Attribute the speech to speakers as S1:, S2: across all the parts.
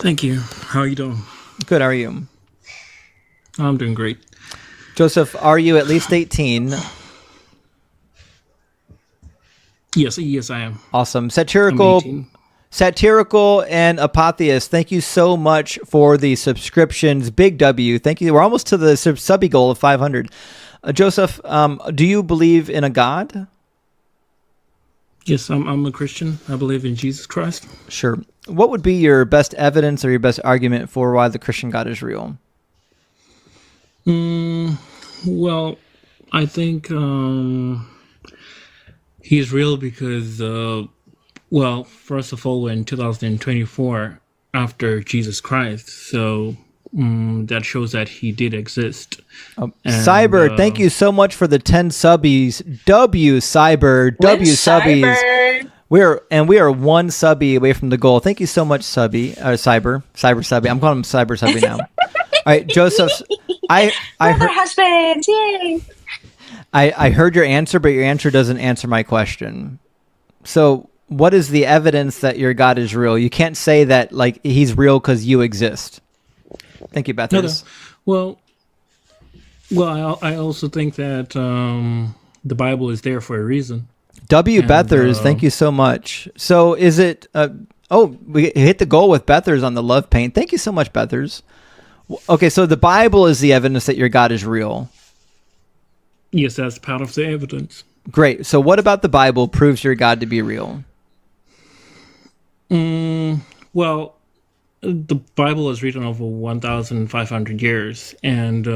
S1: Thank you. How are you doing?
S2: Good, how are you?
S1: I'm doing great.
S2: Joseph, are you at least 18?
S1: Yes, I am.
S2: Awesome.
S1: I'm
S2: Satirical
S1: 18.
S2: and Apotheus, thank you so much for the subscriptions. Big W, thank you. We're almost to the subby goal of 500. Joseph, do you believe in a God?
S1: Yes, I'm a Christian. I believe in Jesus Christ.
S2: Sure. What would be your best evidence or your best argument for why the Christian God is real?
S1: Well, I think he's real because, first of all, we're in 2024 after Jesus Christ. So that shows that he did exist. And,
S2: Cyber, thank you so much for the 10 subbies. Cyber, subbies.
S3: Cyber.
S2: We are one subby away from the goal. Thank you so much, Cyber subby. I'm calling him Cyber subby now. All right, Joseph, I heard
S3: husbands, yay!
S2: I heard your answer, but your answer doesn't answer my question. So, what is the evidence that your God is real? You can't say that like he's real because you exist. Thank you, Bethers.
S1: No. Well, I also think that the Bible is there for a reason.
S2: Bethers, thank you so much. So is it, we hit the goal with Bethers on the love paint. Thank you so much, Bethers. Okay, so the Bible is the evidence that your God is real.
S1: Yes, that's part of the evidence.
S2: Great. So what about the Bible proves your God to be real?
S1: Well, the Bible is written over 1,500 years, and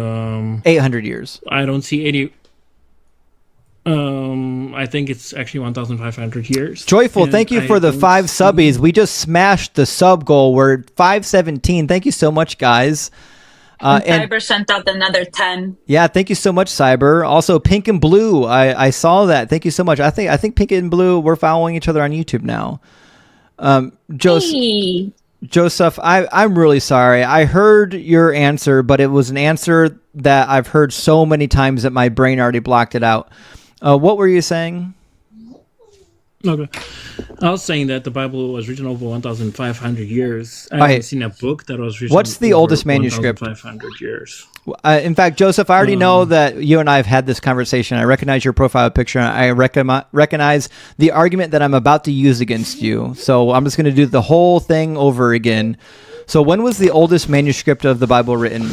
S2: 800 years.
S1: I don't see any. I think it's actually 1,500 years.
S2: Joyful, thank you for the 5 subbies. We just smashed the sub goal. We're 517. Thank you so much, guys.
S3: And Cyber sent out another 10.
S2: Yeah, thank you so much, Cyber. Also, Pink and Blue, I saw that. Thank you so much. I think Pink and Blue, we're following each other on YouTube now.
S3: Hey.
S2: Joseph, I'm really sorry. I heard your answer, but it was an answer that I've heard so many times that my brain already blocked it out. What were you saying?
S1: Okay. I was saying that the Bible was written over 1,500 years. I haven't seen a book that was written
S2: What's the
S1: over
S2: oldest manuscript?
S1: 1,500 years.
S2: In fact, Joseph, I already know that you and I have had this conversation. I recognize your profile picture. And I recognize the argument that I'm about to use against you. So I'm just going to do the whole thing over again. So when was the oldest manuscript of the Bible written?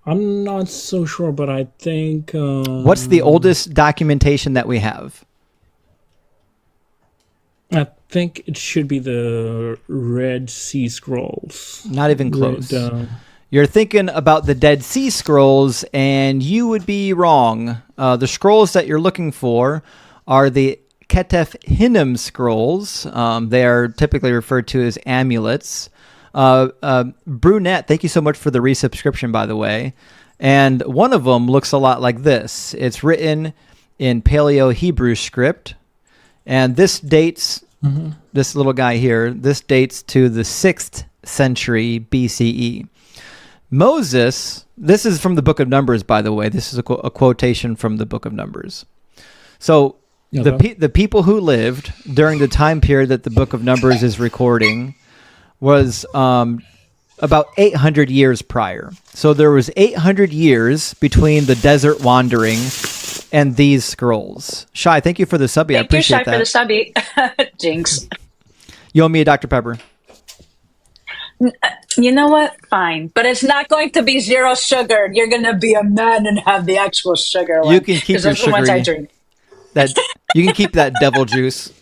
S1: I'm not so sure, but I think...
S2: What's the oldest documentation that we have?
S1: I think it should be the Red Sea Scrolls.
S2: Not even close. You're thinking about the Dead Sea Scrolls, and you would be wrong. The scrolls that you're looking for are the Ketef Hinnom scrolls. They are typically referred to as amulets. Brunette, thank you so much for the resubscription, by the way. And one of them looks a lot like this. It's written in Paleo-Hebrew script. And this dates, this little guy here, this dates to the 6th century BCE. Moses, this is from the book of Numbers, by the way. This is a quotation from the book of Numbers. So the people who lived during the time period that the book of Numbers is recording was about 800 years prior. So there was 800 years between the desert wandering and these scrolls. Shai, thank you for the subby. I appreciate that.
S3: Thank you, Shai, for the subby. Jinx.
S2: You owe me a Dr. Pepper.
S3: You know what? Fine. But it's not going to be zero sugar. You're going to be a man and have the actual sugar one.
S2: You can keep your sugar.
S3: Ones I drink.
S2: You can keep that devil juice.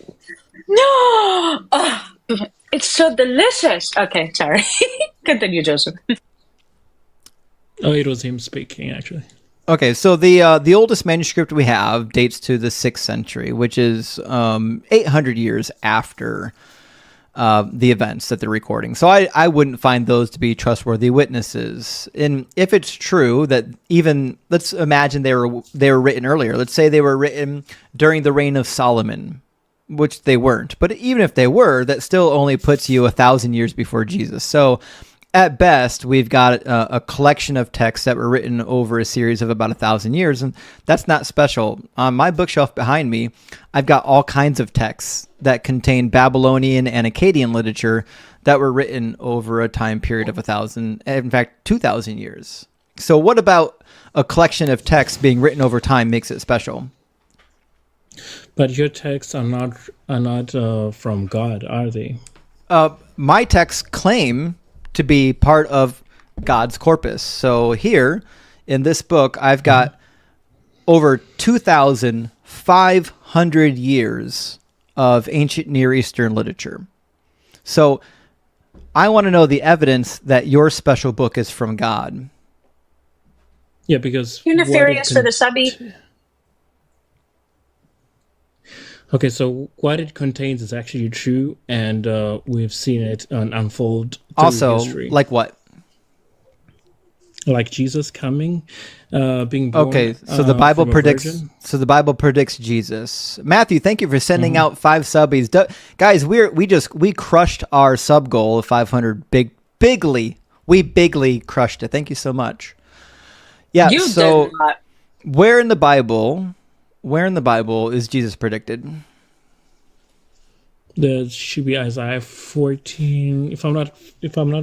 S3: No! Oh, it's so delicious. Okay, sorry. Continue, Joseph.
S1: Oh, it was him speaking, actually.
S2: Okay, so the oldest manuscript we have dates to the 6th century, which is 800 years after the events that they're recording. So I wouldn't find those to be trustworthy witnesses. And if it's true that even, let's imagine they were written earlier. Let's say they were written during the reign of Solomon, which they weren't. But even if they were, that still only puts you 1,000 years before Jesus. So at best, we've got a collection of texts that were written over a series of about 1,000 years, and that's not special. On my bookshelf behind me, I've got all kinds of texts that contain Babylonian and Akkadian literature that were written over a time period of 1,000, in fact, 2,000 years. So what about a collection of texts being written over time makes it special?
S1: But your texts are not from God, are they?
S2: My texts claim to be part of God's corpus. So here in this book, I've got over 2,500 years of ancient Near Eastern literature. So I want to know the evidence that your special book is from God.
S1: Yeah, because
S3: You're nefarious for the subby.
S1: Okay, so what it contains is actually true, and we've seen it unfold through
S2: Also,
S1: history.
S2: like what?
S1: Like Jesus coming, being born.
S2: Okay, so the Bible
S1: from a
S2: predicts.
S1: virgin.
S2: So the Bible predicts Jesus. Matthew, thank you for sending out 5 subbies, guys. We crushed our sub goal of 500 bigly. We bigly crushed it. Thank you so much. Yeah.
S3: You
S2: so
S3: did not.
S2: where in the Bible is Jesus predicted?
S1: There should be Isaiah 14. If I'm not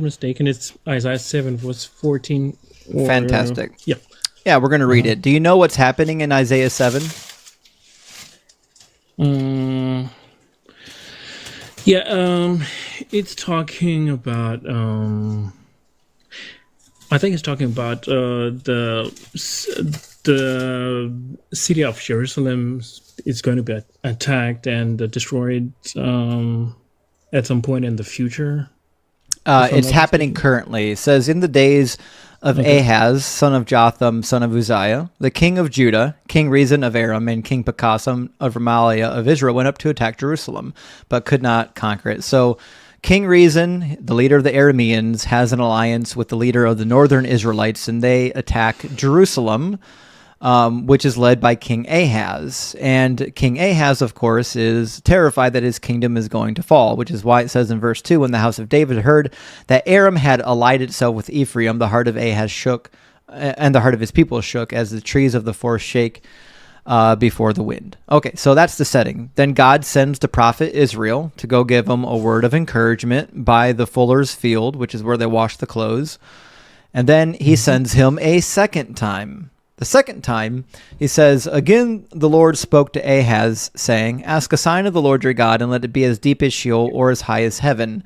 S1: mistaken, it's Isaiah 7 verse 14.
S2: Fantastic.
S1: Yeah.
S2: Yeah, we're going to read it. Do you know what's happening in Isaiah 7?
S1: Yeah. It's talking about. I think it's talking about the city of Jerusalem is going to be attacked and destroyed at some point in the future.
S2: It's happening currently. It says, in the days of Ahaz, son of Jotham, son of Uzziah, the king of Judah, King Rezin of Aram, and King Pekah of Remaliah of Israel went up to attack Jerusalem, but could not conquer it. So King Rezin, the leader of the Arameans, has an alliance with the leader of the northern Israelites, and they attack Jerusalem, which is led by King Ahaz. And King Ahaz, of course, is terrified that his kingdom is going to fall, which is why it says in verse 2, when the house of David heard that Aram had allied itself with Ephraim, the heart of Ahaz shook, and the heart of his people shook, as the trees of the forest shake before the wind. Okay, so that's the setting. Then God sends the prophet Israel to go give him a word of encouragement by the fuller's field, which is where they wash the clothes. And then he sends him a second time. The second time, he says, again, the Lord spoke to Ahaz, saying, ask a sign of the Lord your God, and let it be as deep as Sheol or as high as heaven.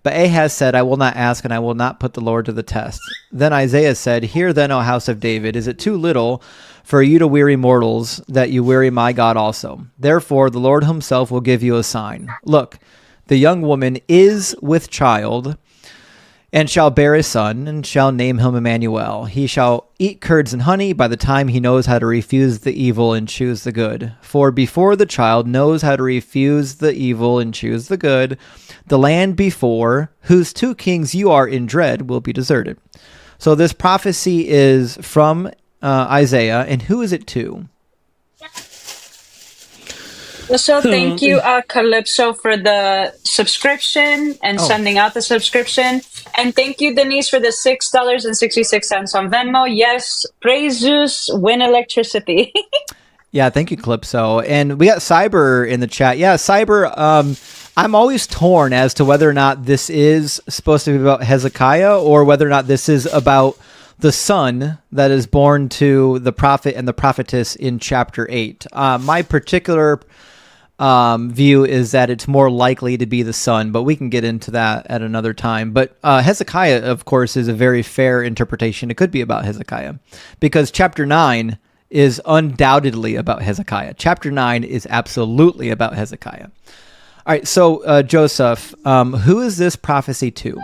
S2: But Ahaz said, I will not ask, and I will not put the Lord to the test. Then Isaiah said, hear then, O house of David, is it too little for you to weary mortals, that you weary my God also? Therefore the Lord himself will give you a sign. Look, the young woman is with child, and shall bear a son, and shall name him Emmanuel. He shall eat curds and honey by the time he knows how to refuse the evil and choose the good. For before the child knows how to refuse the evil and choose the good, the land before whose 2 kings you are in dread will be deserted. So this prophecy is from Isaiah, and who is it to?
S3: So thank you, Calypso, for the subscription and sending out the subscription. And thank you, Denise, for the $6.66 on Venmo. Yes, praise Zeus, win electricity.
S2: Yeah, thank you, Calypso. And we got Cyber in the chat. Yeah, Cyber, I'm always torn as to whether or not this is supposed to be about Hezekiah or whether or not this is about the son that is born to the prophet and the prophetess in chapter 8. My particular view is that it's more likely to be the son, but we can get into that at another time. But Hezekiah, of course, is a very fair interpretation. It could be about Hezekiah because chapter 9 is undoubtedly about Hezekiah. Chapter 9 is absolutely about Hezekiah. All right, so Joseph, who is this prophecy to?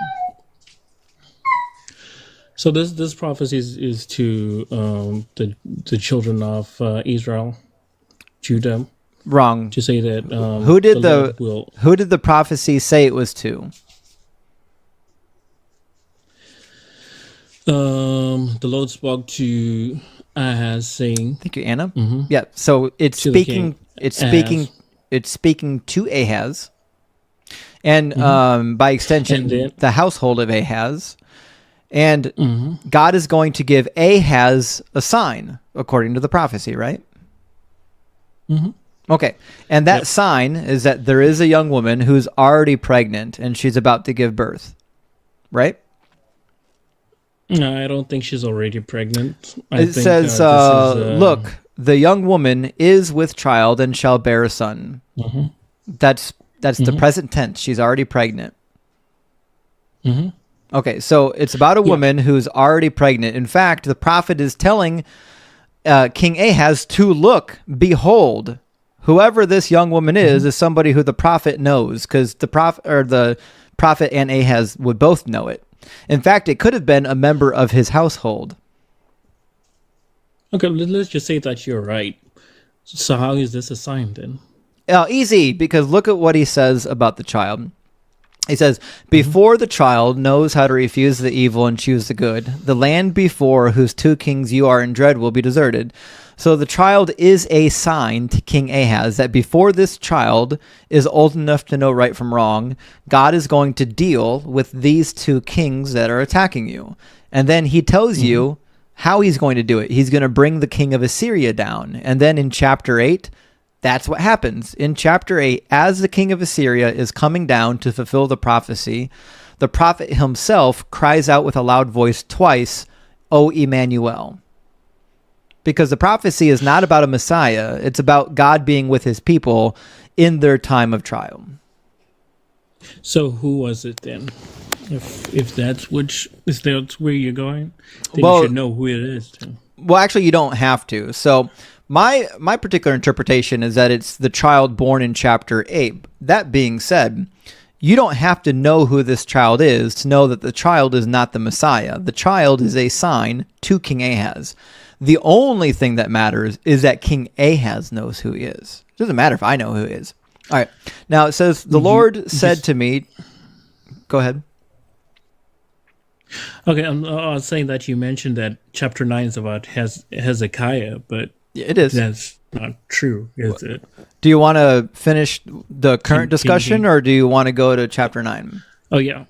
S1: So this prophecy is to the children of Israel, Judah.
S2: Wrong.
S1: To say that
S2: who did the prophecy say it was to?
S1: The Lord spoke to Ahaz, saying,
S2: Thank you, Anna. Mm-hmm. Yeah. So it's speaking. It's speaking. It's speaking to Ahaz, and by extension, the household of Ahaz. And God is going to give Ahaz a sign, according to the prophecy, right?
S1: Mm-hmm.
S2: Okay. And that sign is that there is a young woman who's already pregnant and she's about to give birth, right?
S1: No, I don't think she's already pregnant.
S2: It says, look, the young woman is with child and shall bear a son.
S1: Mm-hmm.
S2: That's the present tense. She's already pregnant.
S1: Mm-hmm.
S2: Okay, so it's about a woman who's already pregnant. In fact, the prophet is telling King Ahaz to look, behold, whoever this young woman is somebody who the prophet knows, because the prophet and Ahaz would both know it. In fact, it could have been a member of his household.
S1: Okay, let's just say that you're right. So how is this a sign then?
S2: Easy, because look at what he says about the child. He says, before the child knows how to refuse the evil and choose the good, the land before whose 2 kings you are in dread will be deserted. So the child is a sign to King Ahaz that before this child is old enough to know right from wrong, God is going to deal with these 2 kings that are attacking you. And then he tells you how he's going to do it. He's going to bring the king of Assyria down. And then in chapter 8, that's what happens. In chapter 8, as the king of Assyria is coming down to fulfill the prophecy, the prophet himself cries out with a loud voice twice, O Emmanuel. Because the prophecy is not about a Messiah. It's about God being with his people in their time of trial.
S1: So who was it then? If that's where you're going, then
S2: Well,
S1: you should know who it is too.
S2: Well, actually, you don't have to. So my particular interpretation is that it's the child born in chapter 8. That being said, you don't have to know who this child is to know that the child is not the Messiah. The child is a sign to King Ahaz. The only thing that matters is that King Ahaz knows who he is. It doesn't matter if I know who he is. All right. Now it says, the Lord said to me, go ahead.
S1: Okay, I was saying that you mentioned that chapter 9 is about Hezekiah, but
S2: It is.
S1: that's not true, is it?
S2: Do you want to finish the current discussion, or do you want to go to chapter 9?
S1: Oh, yeah.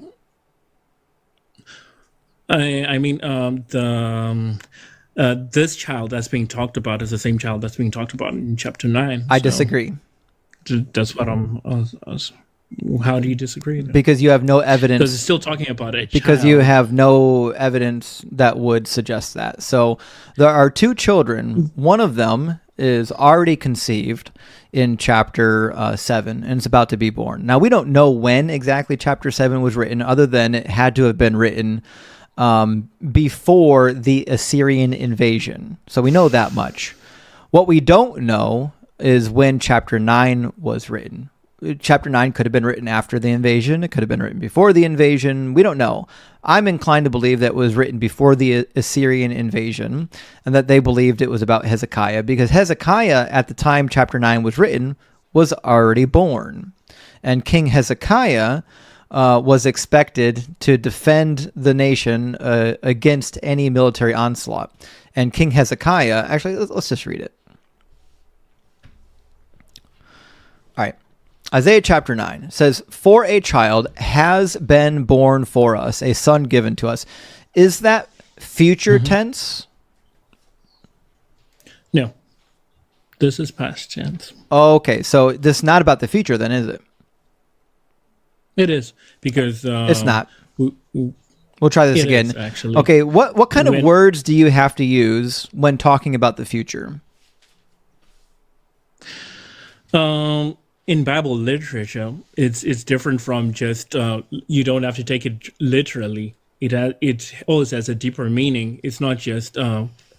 S1: I mean, this child that's being talked about is the same child that's being talked about in chapter 9.
S2: I disagree.
S1: That's what how do you disagree then?
S2: Because you have no evidence.
S1: Because it's still talking about a child.
S2: Because you have no evidence that would suggest that. So there are 2 children. One of them is already conceived in chapter 7, and it's about to be born. Now, we don't know when exactly chapter 7 was written, other than it had to have been written before the Assyrian invasion. So we know that much. What we don't know is when chapter 9 was written. Chapter 9 could have been written after the invasion. It could have been written before the invasion. We don't know. I'm inclined to believe that it was written before the Assyrian invasion, and that they believed it was about Hezekiah, because Hezekiah, at the time chapter 9 was written, was already born. And King Hezekiah was expected to defend the nation against any military onslaught. And King Hezekiah, actually, let's just read it. All right. Isaiah chapter 9 says, for a child has been born for us, a son given to us. Is that future tense?
S1: No. This is past tense.
S2: Okay, so this is not about the future then, is it?
S1: It is, because...
S2: it's not. We'll try this again.
S1: Is, actually.
S2: Okay, what kind of words do you have to use when talking about the future?
S1: In Bible literature, it's different from just you don't have to take it literally. It always has a deeper meaning. It's not just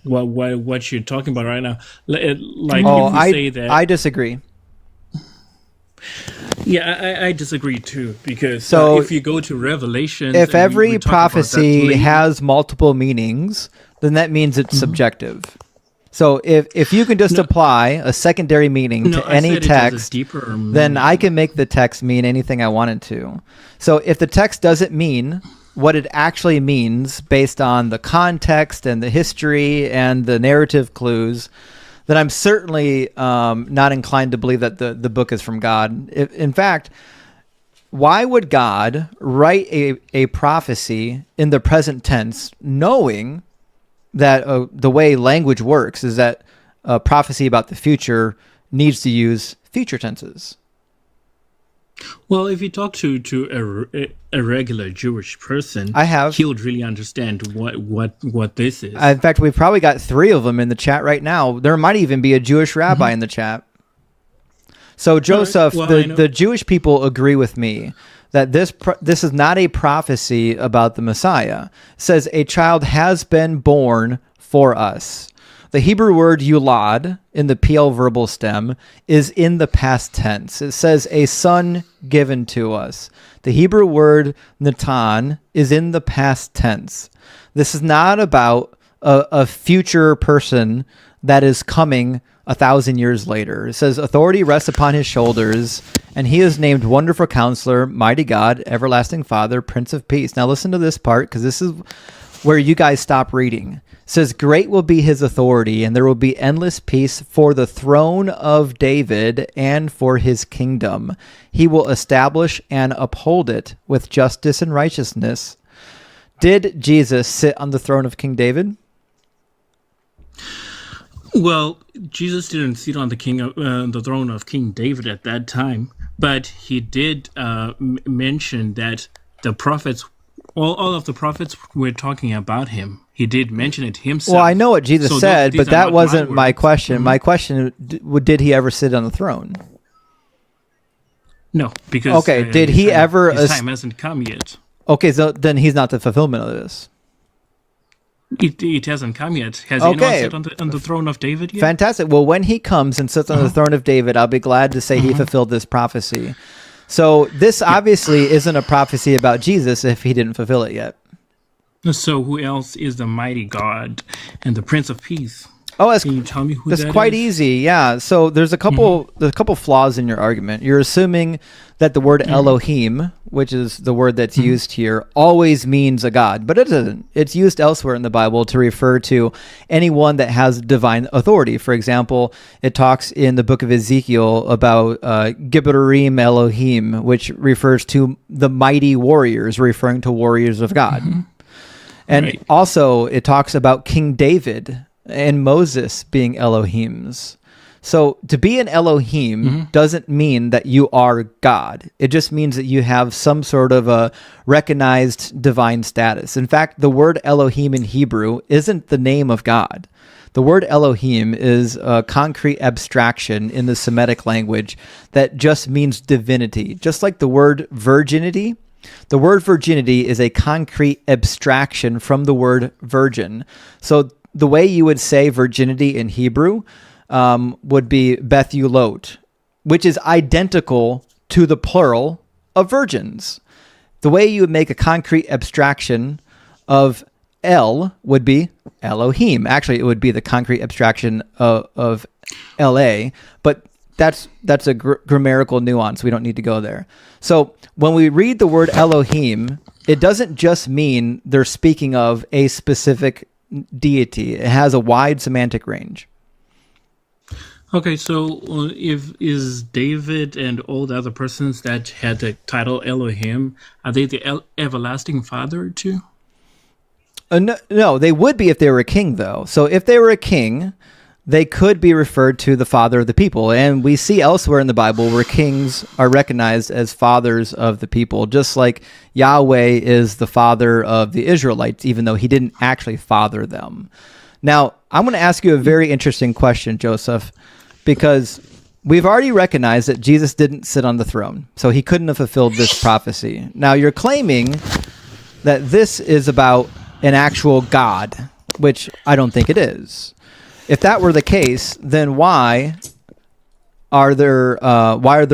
S1: what you're talking about right now. If you say that,
S2: I disagree.
S1: Yeah, I disagree too, because if you go to Revelation,
S2: if every prophecy has multiple meanings, then that means it's subjective. So if you can just apply a secondary meaning to any text, then I can make the text mean anything I wanted to. So if the text doesn't mean what it actually means based on the context and the history and the narrative clues, then I'm certainly not inclined to believe that the book is from God. In fact, why would God write a prophecy in the present tense, knowing that the way language works is that a prophecy about the future needs to use future tenses?
S1: Well, if you talk to a regular Jewish person, he would really understand what this is.
S2: In fact, we've probably got 3 of them in the chat right now. There might even be a Jewish rabbi in the chat. So, Joseph, the Jewish people agree with me that this is not a prophecy about the Messiah. It says, a child has been born for us. The Hebrew word yulad in the PL verbal stem is in the past tense. It says a son given to us. The Hebrew word natan is in the past tense. This is not about a future person that is coming 1,000 years later. It says authority rests upon his shoulders, and he is named Wonderful Counselor, Mighty God, Everlasting Father, Prince of Peace. Now listen to this part, because this is where you guys stop reading. It says, great will be his authority, and there will be endless peace for the throne of David and for his kingdom. He will establish and uphold it with justice and righteousness. Did Jesus sit on the throne of King David?
S1: Well, Jesus didn't sit on the throne of King David at that time, but he did mention that the prophets, all of the prophets were talking about him. He did mention it himself.
S2: Well, I know what Jesus said, but that wasn't my question. Mm-hmm. My question, did he ever sit on the throne?
S1: No, because
S2: did he ever?
S1: His time hasn't come yet.
S2: Okay, so then he's not the fulfillment of this.
S1: It hasn't come yet. Has he not sat on the throne of David yet?
S2: Fantastic. Well, when he comes and sits on the throne of David, I'll be glad to say he fulfilled this prophecy. So this obviously isn't a prophecy about Jesus if he didn't fulfill it yet.
S1: So who else is the mighty God and the Prince of Peace?
S2: Oh,
S1: can you tell me who
S2: that's
S1: that
S2: quite
S1: is?
S2: easy. Yeah. So there's a couple flaws in your argument. You're assuming that the word Elohim, which is the word that's used here, always means a god, but it doesn't. It's used elsewhere in the Bible to refer to anyone that has divine authority. For example, it talks in the book of Ezekiel about Gibberim Elohim, which refers to the mighty warriors, referring to warriors of God. And also it talks about King David and Moses being Elohims. So to be an Elohim doesn't mean that you are God. It just means that you have some sort of a recognized divine status. In fact, the word Elohim in Hebrew isn't the name of God. The word Elohim is a concrete abstraction in the Semitic language that just means divinity. Just like the word virginity. The word virginity is a concrete abstraction from the word virgin. So the way you would say virginity in Hebrew would be Bethulot, which is identical to the plural of virgins. The way you would make a concrete abstraction of El would be Elohim. Actually, it would be the concrete abstraction of LA, but that's a grammatical nuance. We don't need to go there. So when we read the word Elohim, it doesn't just mean they're speaking of a specific deity. It has a wide semantic range.
S1: Okay, so is David and all the other persons that had the title Elohim, are they the everlasting Father too?
S2: No, they would be if they were a king, though. So if they were a king, they could be referred to the father of the people. And we see elsewhere in the Bible where kings are recognized as fathers of the people, just like Yahweh is the father of the Israelites, even though he didn't actually father them. Now, I'm going to ask you a very interesting question, Joseph, because we've already recognized that Jesus didn't sit on the throne, so he couldn't have fulfilled this prophecy. Now, you're claiming that this is about an actual God, which I don't think it is. If that were the case, then why are there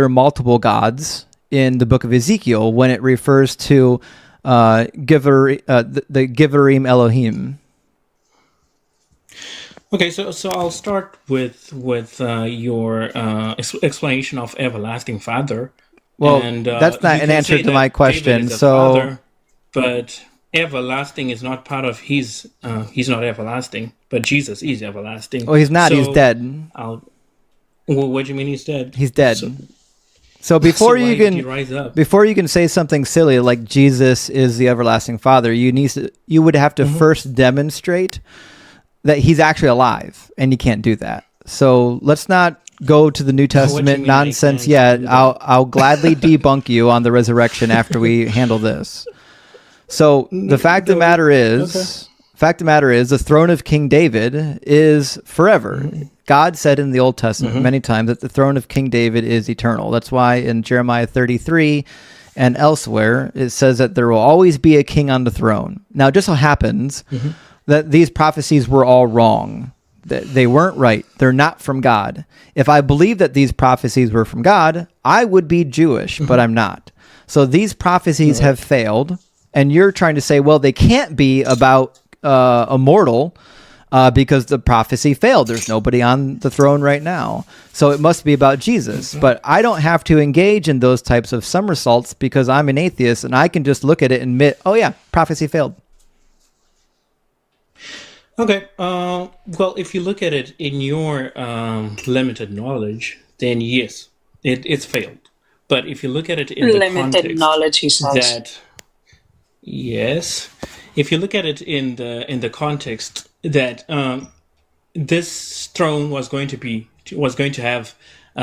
S2: multiple gods in the book of Ezekiel when it refers to the Givarim Elohim?
S1: Okay, so I'll start with your explanation of everlasting Father.
S2: Well, and, that's not an answer to my question. So,
S1: father, but everlasting is not part of his. He's not everlasting, but Jesus is everlasting.
S2: Oh, he's not. So he's dead.
S1: Well, what do you mean he's dead?
S2: He's dead. So before you
S1: did he rise up?
S2: you can say something silly like Jesus is the everlasting Father, you would have to first demonstrate that he's actually alive, and you can't do that. So let's not go to the New Testament nonsense yet. I'll gladly debunk you on the resurrection after we handle this. So the fact of the matter is, the throne of King David is forever. God said in the Old Testament many times that the throne of King David is eternal. That's why in Jeremiah 33 and elsewhere, it says that there will always be a king on the throne. Now, it just so happens that these prophecies were all wrong. They weren't right. They're not from God. If I believed that these prophecies were from God, I would be Jewish, but I'm not. So these prophecies have failed, and you're trying to say, well, they can't be about a mortal because the prophecy failed. There's nobody on the throne right now. So it must be about Jesus. But I don't have to engage in those types of somersaults because I'm an atheist, and I can just look at it and admit, oh yeah, prophecy failed.
S1: Okay. Well, if you look at it in your limited knowledge, then yes, it's failed. But if you look at it in the
S3: Limited knowledge, he says.
S1: that yes, if you look at it in the context that this throne was going to have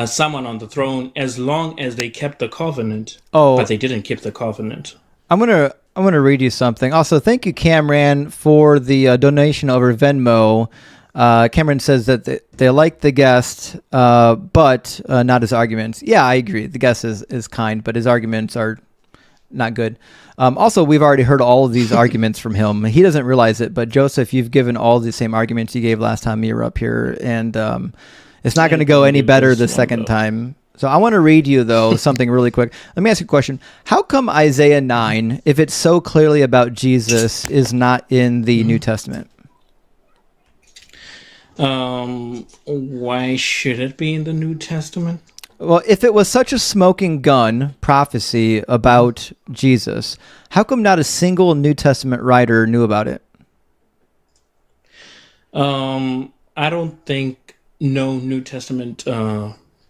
S1: someone on the throne as long as they kept the covenant, but they didn't keep the covenant.
S2: I'm gonna read you something. Also, thank you, Cameron, for the donation over Venmo. Cameron says that they like the guest, but not his arguments. Yeah, I agree. The guest is kind, but his arguments are not good. Also, we've already heard all of these arguments from him. He doesn't realize it, but Joseph, you've given all the same arguments you gave last time you were up here, and it's not going to go any better the second time. So I want to read you, though, something really quick. Let me ask you a question. How come Isaiah 9, if it's so clearly about Jesus, is not in the New Testament?
S1: Why should it be in the New Testament?
S2: Well, if it was such a smoking gun prophecy about Jesus, how come not a single New Testament writer knew about it?
S1: I don't think no New Testament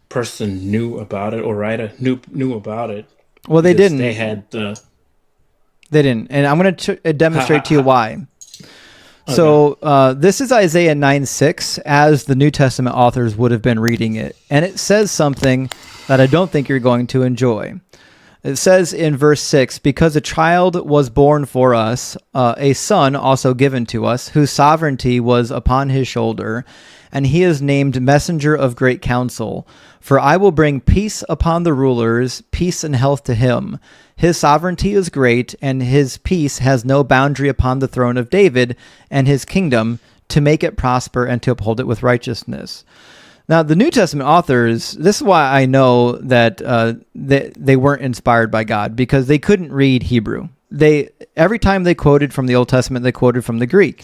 S1: person knew about it, or writer knew about it.
S2: Well, they didn't.
S1: They had
S2: They didn't, and I'm going to demonstrate to you why. Okay. So this is Isaiah 9:6, as the New Testament authors would have been reading it, and it says something that I don't think you're going to enjoy. It says in verse 6, because a child was born for us, a son also given to us, whose sovereignty was upon his shoulder, and he is named Messenger of Great Counsel. For I will bring peace upon the rulers, peace and health to him. His sovereignty is great, and his peace has no boundary upon the throne of David and his kingdom, to make it prosper and to uphold it with righteousness. Now, the New Testament authors, this is why I know that they weren't inspired by God, because they couldn't read Hebrew. Every time they quoted from the Old Testament, they quoted from the Greek.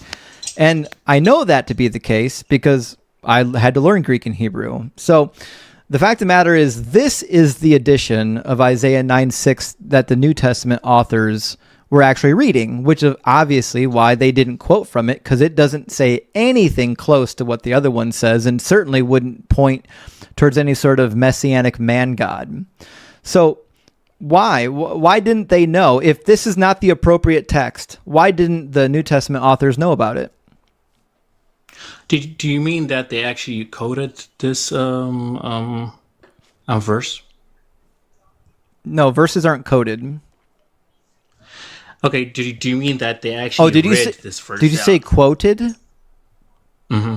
S2: And I know that to be the case because I had to learn Greek and Hebrew. So the fact of the matter is, this is the edition of Isaiah 9:6 that the New Testament authors were actually reading, which is obviously why they didn't quote from it, because it doesn't say anything close to what the other one says, and certainly wouldn't point towards any sort of messianic man god. So why didn't they know? If this is not the appropriate text, why didn't the New Testament authors know about it?
S1: Do you mean that they actually coded this verse?
S2: No, verses aren't coded.
S1: Okay, do you mean that they actually read this verse?
S2: Did you say quoted?
S1: Mm-hmm.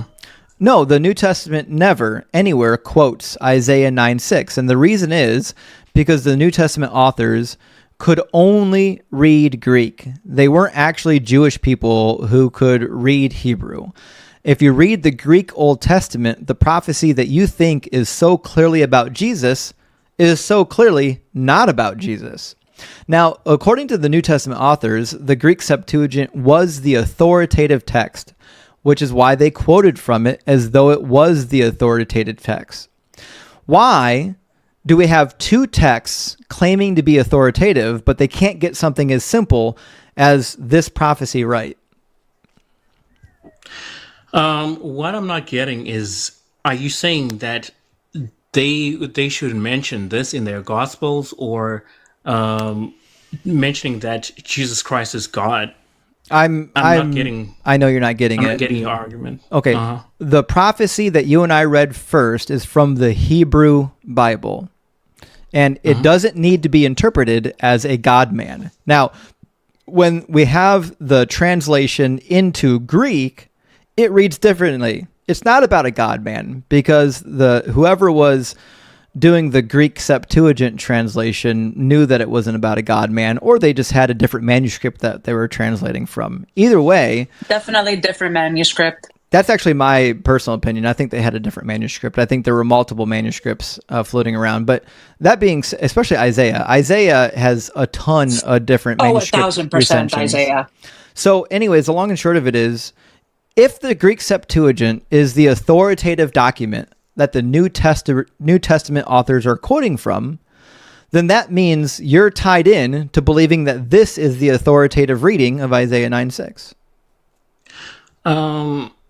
S2: No, the New Testament never anywhere quotes Isaiah 9:6, and the reason is because the New Testament authors could only read Greek. They weren't actually Jewish people who could read Hebrew. If you read the Greek Old Testament, the prophecy that you think is so clearly about Jesus is so clearly not about Jesus. Now, according to the New Testament authors, the Greek Septuagint was the authoritative text, which is why they quoted from it as though it was the authoritative text. Why do we have two texts claiming to be authoritative, but they can't get something as simple as this prophecy right?
S1: What I'm not getting is, are you saying that they should mention this in their gospels, or mentioning that Jesus Christ is God. I'm not getting.
S2: I know you're not getting
S1: I'm
S2: it.
S1: not getting your argument.
S2: Okay. The prophecy that you and I read first is from the Hebrew Bible, and it doesn't need to be interpreted as a God-man. Now, when we have the translation into Greek, it reads differently. It's not about a God-man, because whoever was doing the Greek Septuagint translation knew that it wasn't about a God-man, or they just had a different manuscript that they were translating from. Either way,
S3: definitely different manuscript.
S2: That's actually my personal opinion. I think they had a different manuscript. I think there were multiple manuscripts floating around. But that being, especially Isaiah has a ton of different manuscript
S3: 1,000%
S2: recensions.
S3: Isaiah.
S2: So anyways, the long and short of it is, if the Greek Septuagint is the authoritative document that the New Testament authors are quoting from, then that means you're tied in to believing that this is the authoritative reading of Isaiah 9:6.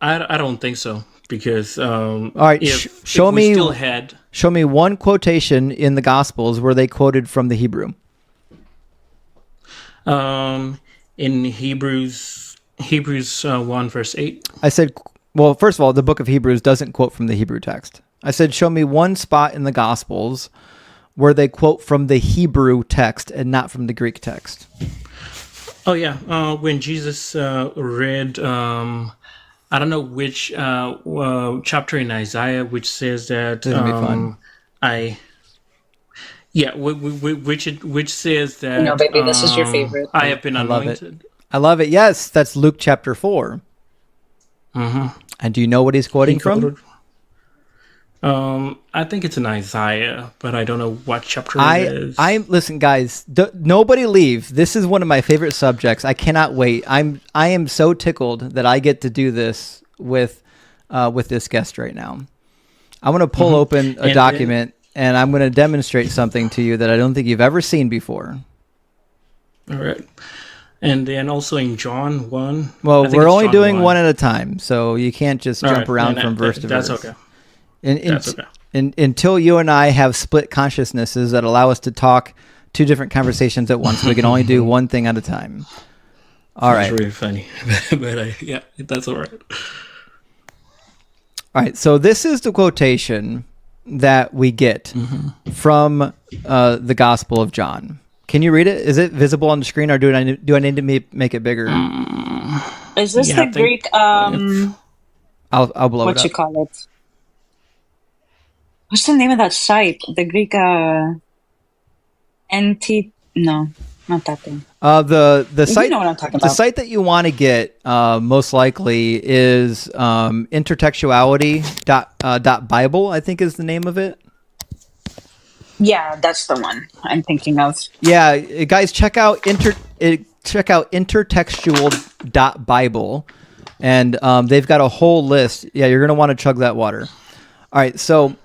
S1: I don't think so, because
S2: all right, show me one quotation in the Gospels where they quoted from the Hebrew.
S1: In Hebrews 1 verse 8.
S2: I said, well, first of all, the book of Hebrews doesn't quote from the Hebrew text. I said, show me one spot in the Gospels where they quote from the Hebrew text and not from the Greek text.
S1: Oh yeah, when Jesus read, I don't know which chapter in Isaiah, which says that which says that,
S3: no, baby, this is your favorite.
S1: I have been anointed.
S2: I love it. Yes, that's Luke chapter 4. And do you know what he's quoting from?
S1: I think it's in Isaiah, but I don't know what chapter it is.
S2: Listen, guys, nobody leave. This is one of my favorite subjects. I cannot wait. I am so tickled that I get to do this with this guest right now. I want to pull open a document, and I'm going to demonstrate something to you that I don't think you've ever seen before.
S1: All right. And then also in John 1.
S2: Well, we're only doing one at a time, so you can't just jump around from verse to verse.
S1: That's okay.
S2: That's okay. Until you and I have split consciousnesses that allow us to talk two different conversations at once, we can only do one thing at a time. All right.
S1: It's really funny, but yeah, that's all right.
S2: All right, so this is the quotation that we get from the Gospel of John. Can you read it? Is it visible on the screen, or do I need to make it bigger?
S3: Is this the Greek?
S2: I'll blow it up.
S3: What you call it? What's the name of that site? The Greek No, not that thing.
S2: The site.
S3: You know what I'm talking about.
S2: The site that you want to get most likely is intertextuality.bible. I think is the name of it.
S3: Yeah, that's the one I'm thinking of.
S2: Yeah, guys, check out intertextual.bible, and they've got a whole list. Yeah, you're gonna want to chug that water. All right, so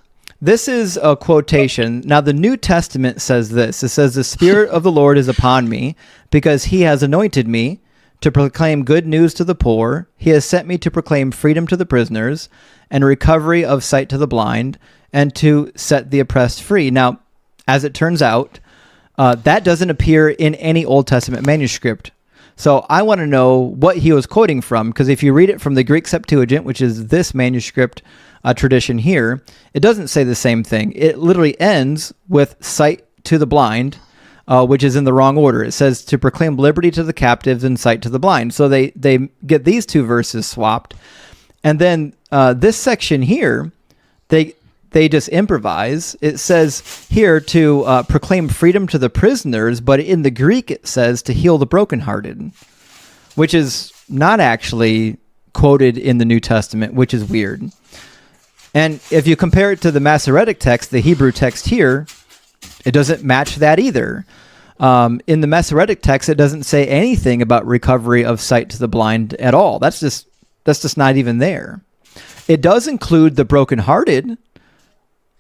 S2: this is a quotation. Now, the New Testament says this. It says, "The Spirit of the Lord is upon me, because He has anointed me to proclaim good news to the poor. He has sent me to proclaim freedom to the prisoners and recovery of sight to the blind, and to set the oppressed free." Now, as it turns out, that doesn't appear in any Old Testament manuscript. So I want to know what he was quoting from, because if you read it from the Greek Septuagint, which is this manuscript tradition here, it doesn't say the same thing. It literally ends with sight to the blind, which is in the wrong order. It says to proclaim liberty to the captives and sight to the blind. So they get these two verses swapped. And then this section here, they just improvise. It says here to proclaim freedom to the prisoners, but in the Greek it says to heal the brokenhearted, which is not actually quoted in the New Testament, which is weird. And if you compare it to the Masoretic text, the Hebrew text here, it doesn't match that either. In the Masoretic text, it doesn't say anything about recovery of sight to the blind at all. That's just not even there. It does include the brokenhearted,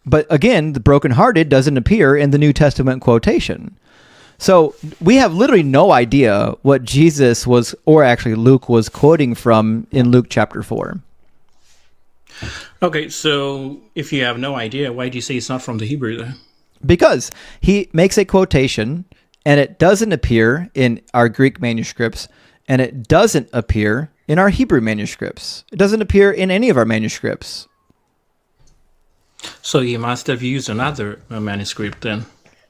S2: but again, the brokenhearted doesn't appear in the New Testament quotation. So we have literally no idea what Jesus was, or actually Luke was quoting from in Luke chapter 4.
S1: Okay, so if you have no idea, why do you say it's not from the Hebrew then?
S2: Because he makes a quotation, and it doesn't appear in our Greek manuscripts, and it doesn't appear in our Hebrew manuscripts. It doesn't appear in any of our manuscripts.
S1: So he must have used another manuscript then.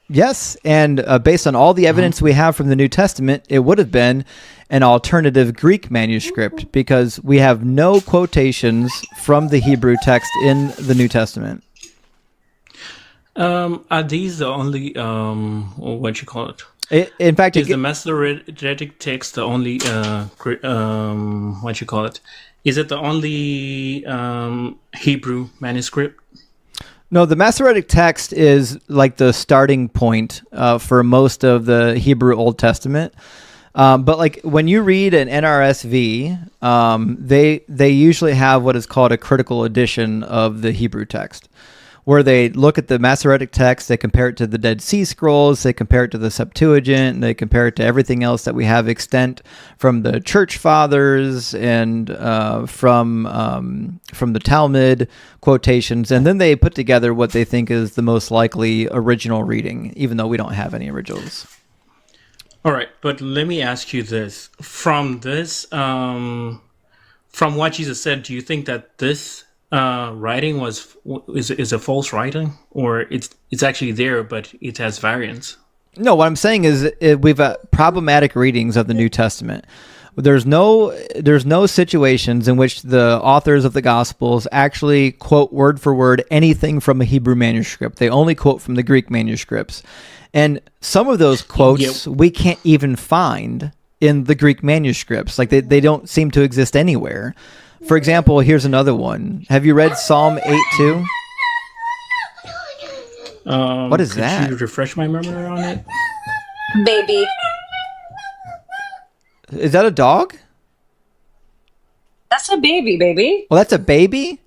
S2: Yes, and based on all the evidence we have from the New Testament, it would have been an alternative Greek manuscript because we have no quotations from the Hebrew text in the New Testament.
S1: Are these the only, what you call it?
S2: In fact,
S1: Is the Masoretic text the only, what you call it? Is it the only Hebrew manuscript?
S2: No, the Masoretic text is like the starting point for most of the Hebrew Old Testament. But like when you read an NRSV, they usually have what is called a critical edition of the Hebrew text, where they look at the Masoretic text, they compare it to the Dead Sea Scrolls, they compare it to the Septuagint, and they compare it to everything else that we have extant from the Church Fathers and from the Talmud quotations, and then they put together what they think is the most likely original reading, even though we don't have any originals.
S1: All right, but let me ask you this: from what Jesus said, do you think that this writing is a false writing, or it's actually there but it has variants?
S2: No, what I'm saying is we've got problematic readings of the New Testament. There's no situations in which the authors of the Gospels actually quote word for word anything from a Hebrew manuscript. They only quote from the Greek manuscripts. And some of those quotes we can't even find in the Greek manuscripts. Like they don't seem to exist anywhere. For example, here's another one. Have you read Psalm 8:2? What is that?
S1: Could you refresh my memory on it?
S3: Baby.
S2: Is that a dog?
S3: That's a baby.
S2: Well, that's a baby?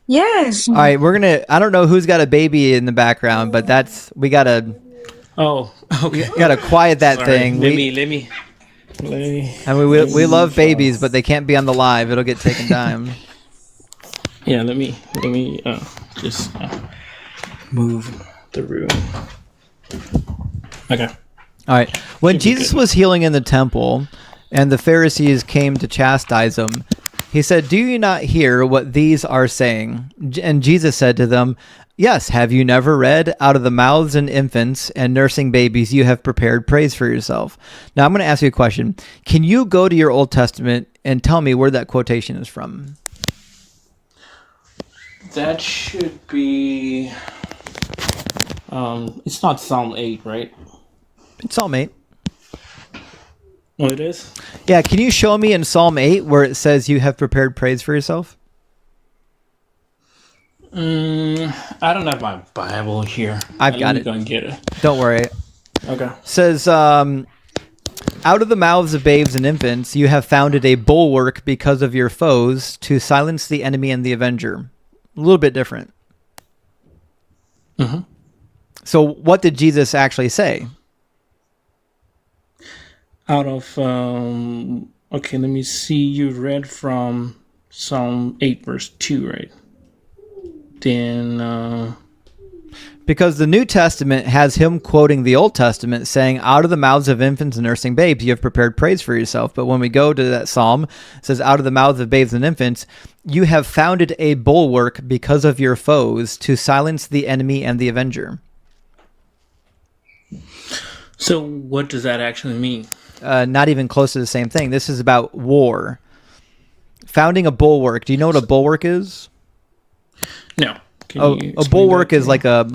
S3: Yes.
S2: All right, I don't know who's got a baby in the background, but we gotta quiet that thing.
S1: Let me.
S2: I mean, we love babies, but they can't be on the live. It'll get taken down.
S1: Yeah, let me just move the room. Okay.
S2: All right. When Jesus was healing in the temple and the Pharisees came to chastise him, he said, "Do you not hear what these are saying?" And Jesus said to them, "Yes, have you never read, out of the mouths of infants and nursing babies you have prepared praise for yourself?" Now I'm going to ask you a question. Can you go to your Old Testament and tell me where that quotation is from?
S1: That should be... it's not Psalm 8, right?
S2: It's Psalm 8.
S1: Oh, it is?
S2: Yeah, can you show me in Psalm 8 where it says you have prepared praise for yourself?
S1: I don't have my Bible here.
S2: I've got it.
S1: Go and get it.
S2: Don't worry.
S1: Okay.
S2: It says, out of the mouths of babes and infants, you have founded a bulwark because of your foes to silence the enemy and the avenger. A little bit different.
S1: Mm-hmm.
S2: So what did Jesus actually say?
S1: Out of... okay, let me see. You read from Psalm 8, verse 2, right? Then...
S2: Because the New Testament has him quoting the Old Testament saying, out of the mouths of infants and nursing babes, you have prepared praise for yourself. But when we go to that psalm, it says, out of the mouths of babes and infants, you have founded a bulwark because of your foes to silence the enemy and the avenger.
S1: So what does that actually mean?
S2: Not even close to the same thing. This is about war. Founding a bulwark. Do you know what a bulwark is?
S1: No.
S2: A bulwark is like a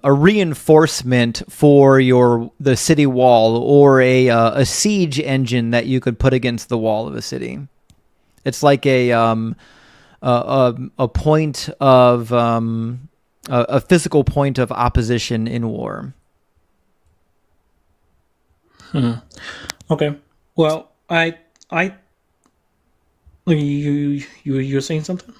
S2: reinforcement for the city wall, or a siege engine that you could put against the wall of a city. It's like a point of a physical point of opposition in war.
S1: Okay. Well, you're saying something?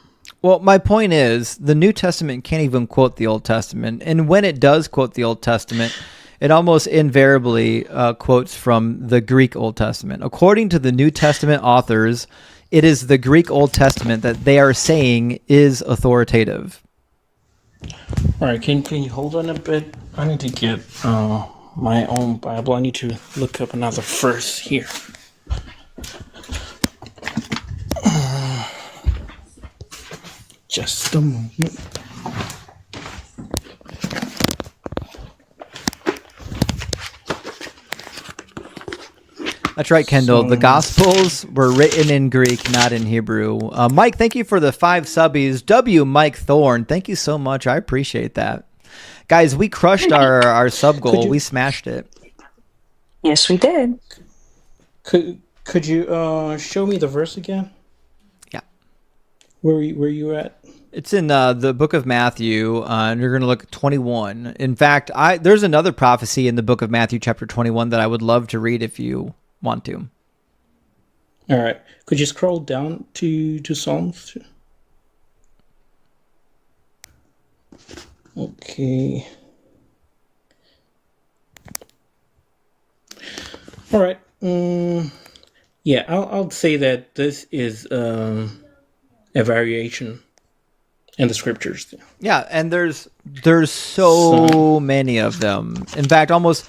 S2: Well, my point is, the New Testament can't even quote the Old Testament. And when it does quote the Old Testament, it almost invariably quotes from the Greek Old Testament. According to the New Testament authors, it is the Greek Old Testament that they are saying is authoritative.
S1: All right, can you hold on a bit? I need to get my own Bible. I need to look up another verse here. Just a moment.
S2: That's right, Kendall. The Gospels were written in Greek, not in Hebrew. Mike, thank you for the 5 subbies. W. Mike Thorne, thank you so much. I appreciate that. Guys, we crushed our sub goal. We smashed it.
S3: Yes, we did.
S1: Could you show me the verse again?
S2: Yeah.
S1: Where you at?
S2: It's in the book of Matthew, and you're going to look at 21. In fact, there's another prophecy in the book of Matthew, chapter 21, that I would love to read if you want to.
S1: All right. Could you scroll down to Psalms? Okay. All right. Yeah, I'll say that this is a variation in the scriptures.
S2: Yeah, and there's so many of them. In fact, almost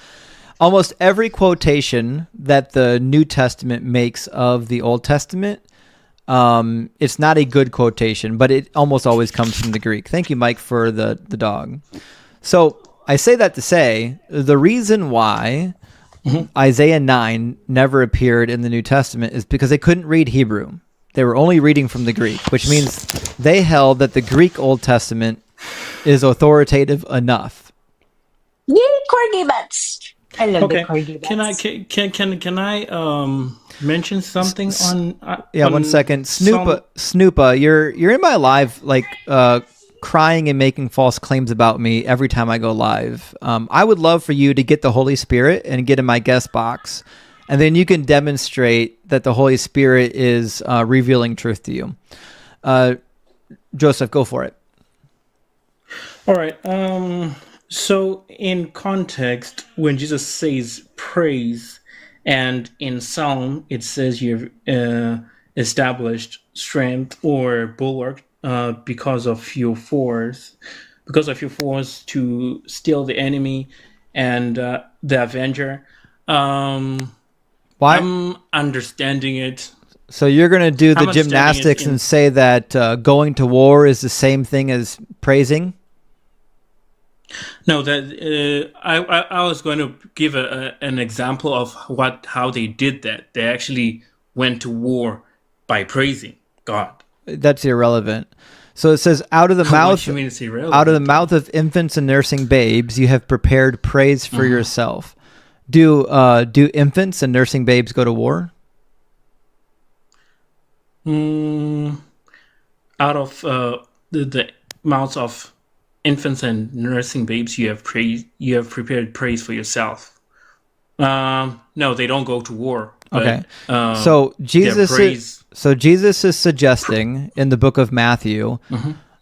S2: every quotation that the New Testament makes of the Old Testament, it's not a good quotation, but it almost always comes from the Greek. Thank you, Mike, for the dog. So I say that to say the reason why Isaiah 9 never appeared in the New Testament is because they couldn't read Hebrew. They were only reading from the Greek, which means they held that the Greek Old Testament is authoritative enough.
S3: Yay, corgi butts! I love the corgi butts.
S1: Can I mention something on?
S2: Yeah, 1 second. Snoopa, you're in my live, like crying and making false claims about me every time I go live. I would love for you to get the Holy Spirit and get in my guest box, and then you can demonstrate that the Holy Spirit is revealing truth to you. Joseph, go for it.
S1: All right. So in context, when Jesus says praise, and in Psalm it says you've established strength or bulwark because of your force to steal the enemy and the avenger. Why? I'm understanding it.
S2: So you're going to do the gymnastics and say that going to war is the same thing as praising?
S1: No, that I was going to give an example of how they did that. They actually went to war by praising God.
S2: That's irrelevant. So it says, out of the mouth of infants and nursing babes, you have prepared praise for yourself. Do infants and nursing babes go to war?
S1: Out of the mouths of infants and nursing babes, you have prepared praise for yourself. No, they don't go to war.
S2: Okay. So Jesus is suggesting in the book of Matthew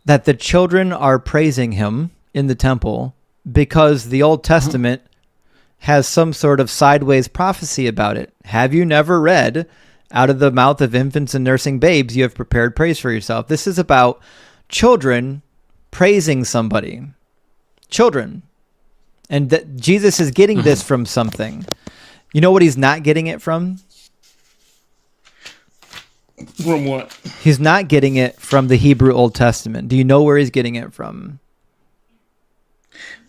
S2: that the children are praising him in the temple because the Old Testament has some sort of sideways prophecy about it. Have you never read, out of the mouth of infants and nursing babes, you have prepared praise for yourself? This is about children praising somebody. Children. And that Jesus is getting this from something. You know what he's not getting it from?
S1: From what?
S2: He's not getting it from the Hebrew Old Testament. Do you know where he's getting it from?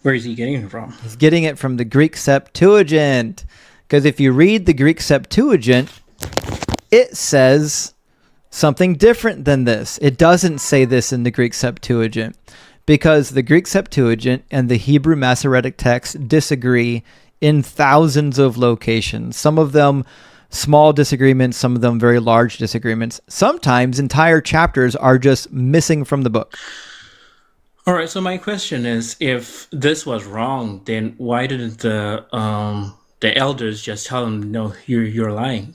S1: Where is he getting it from?
S2: He's getting it from the Greek Septuagint. Because if you read the Greek Septuagint, it says something different than this. It doesn't say this in the Greek Septuagint. Because the Greek Septuagint and the Hebrew Masoretic text disagree in thousands of locations. Some of them small disagreements, some of them very large disagreements. Sometimes entire chapters are just missing from the book.
S1: All right, so my question is, if this was wrong, then why didn't the elders just tell him, no, you're lying?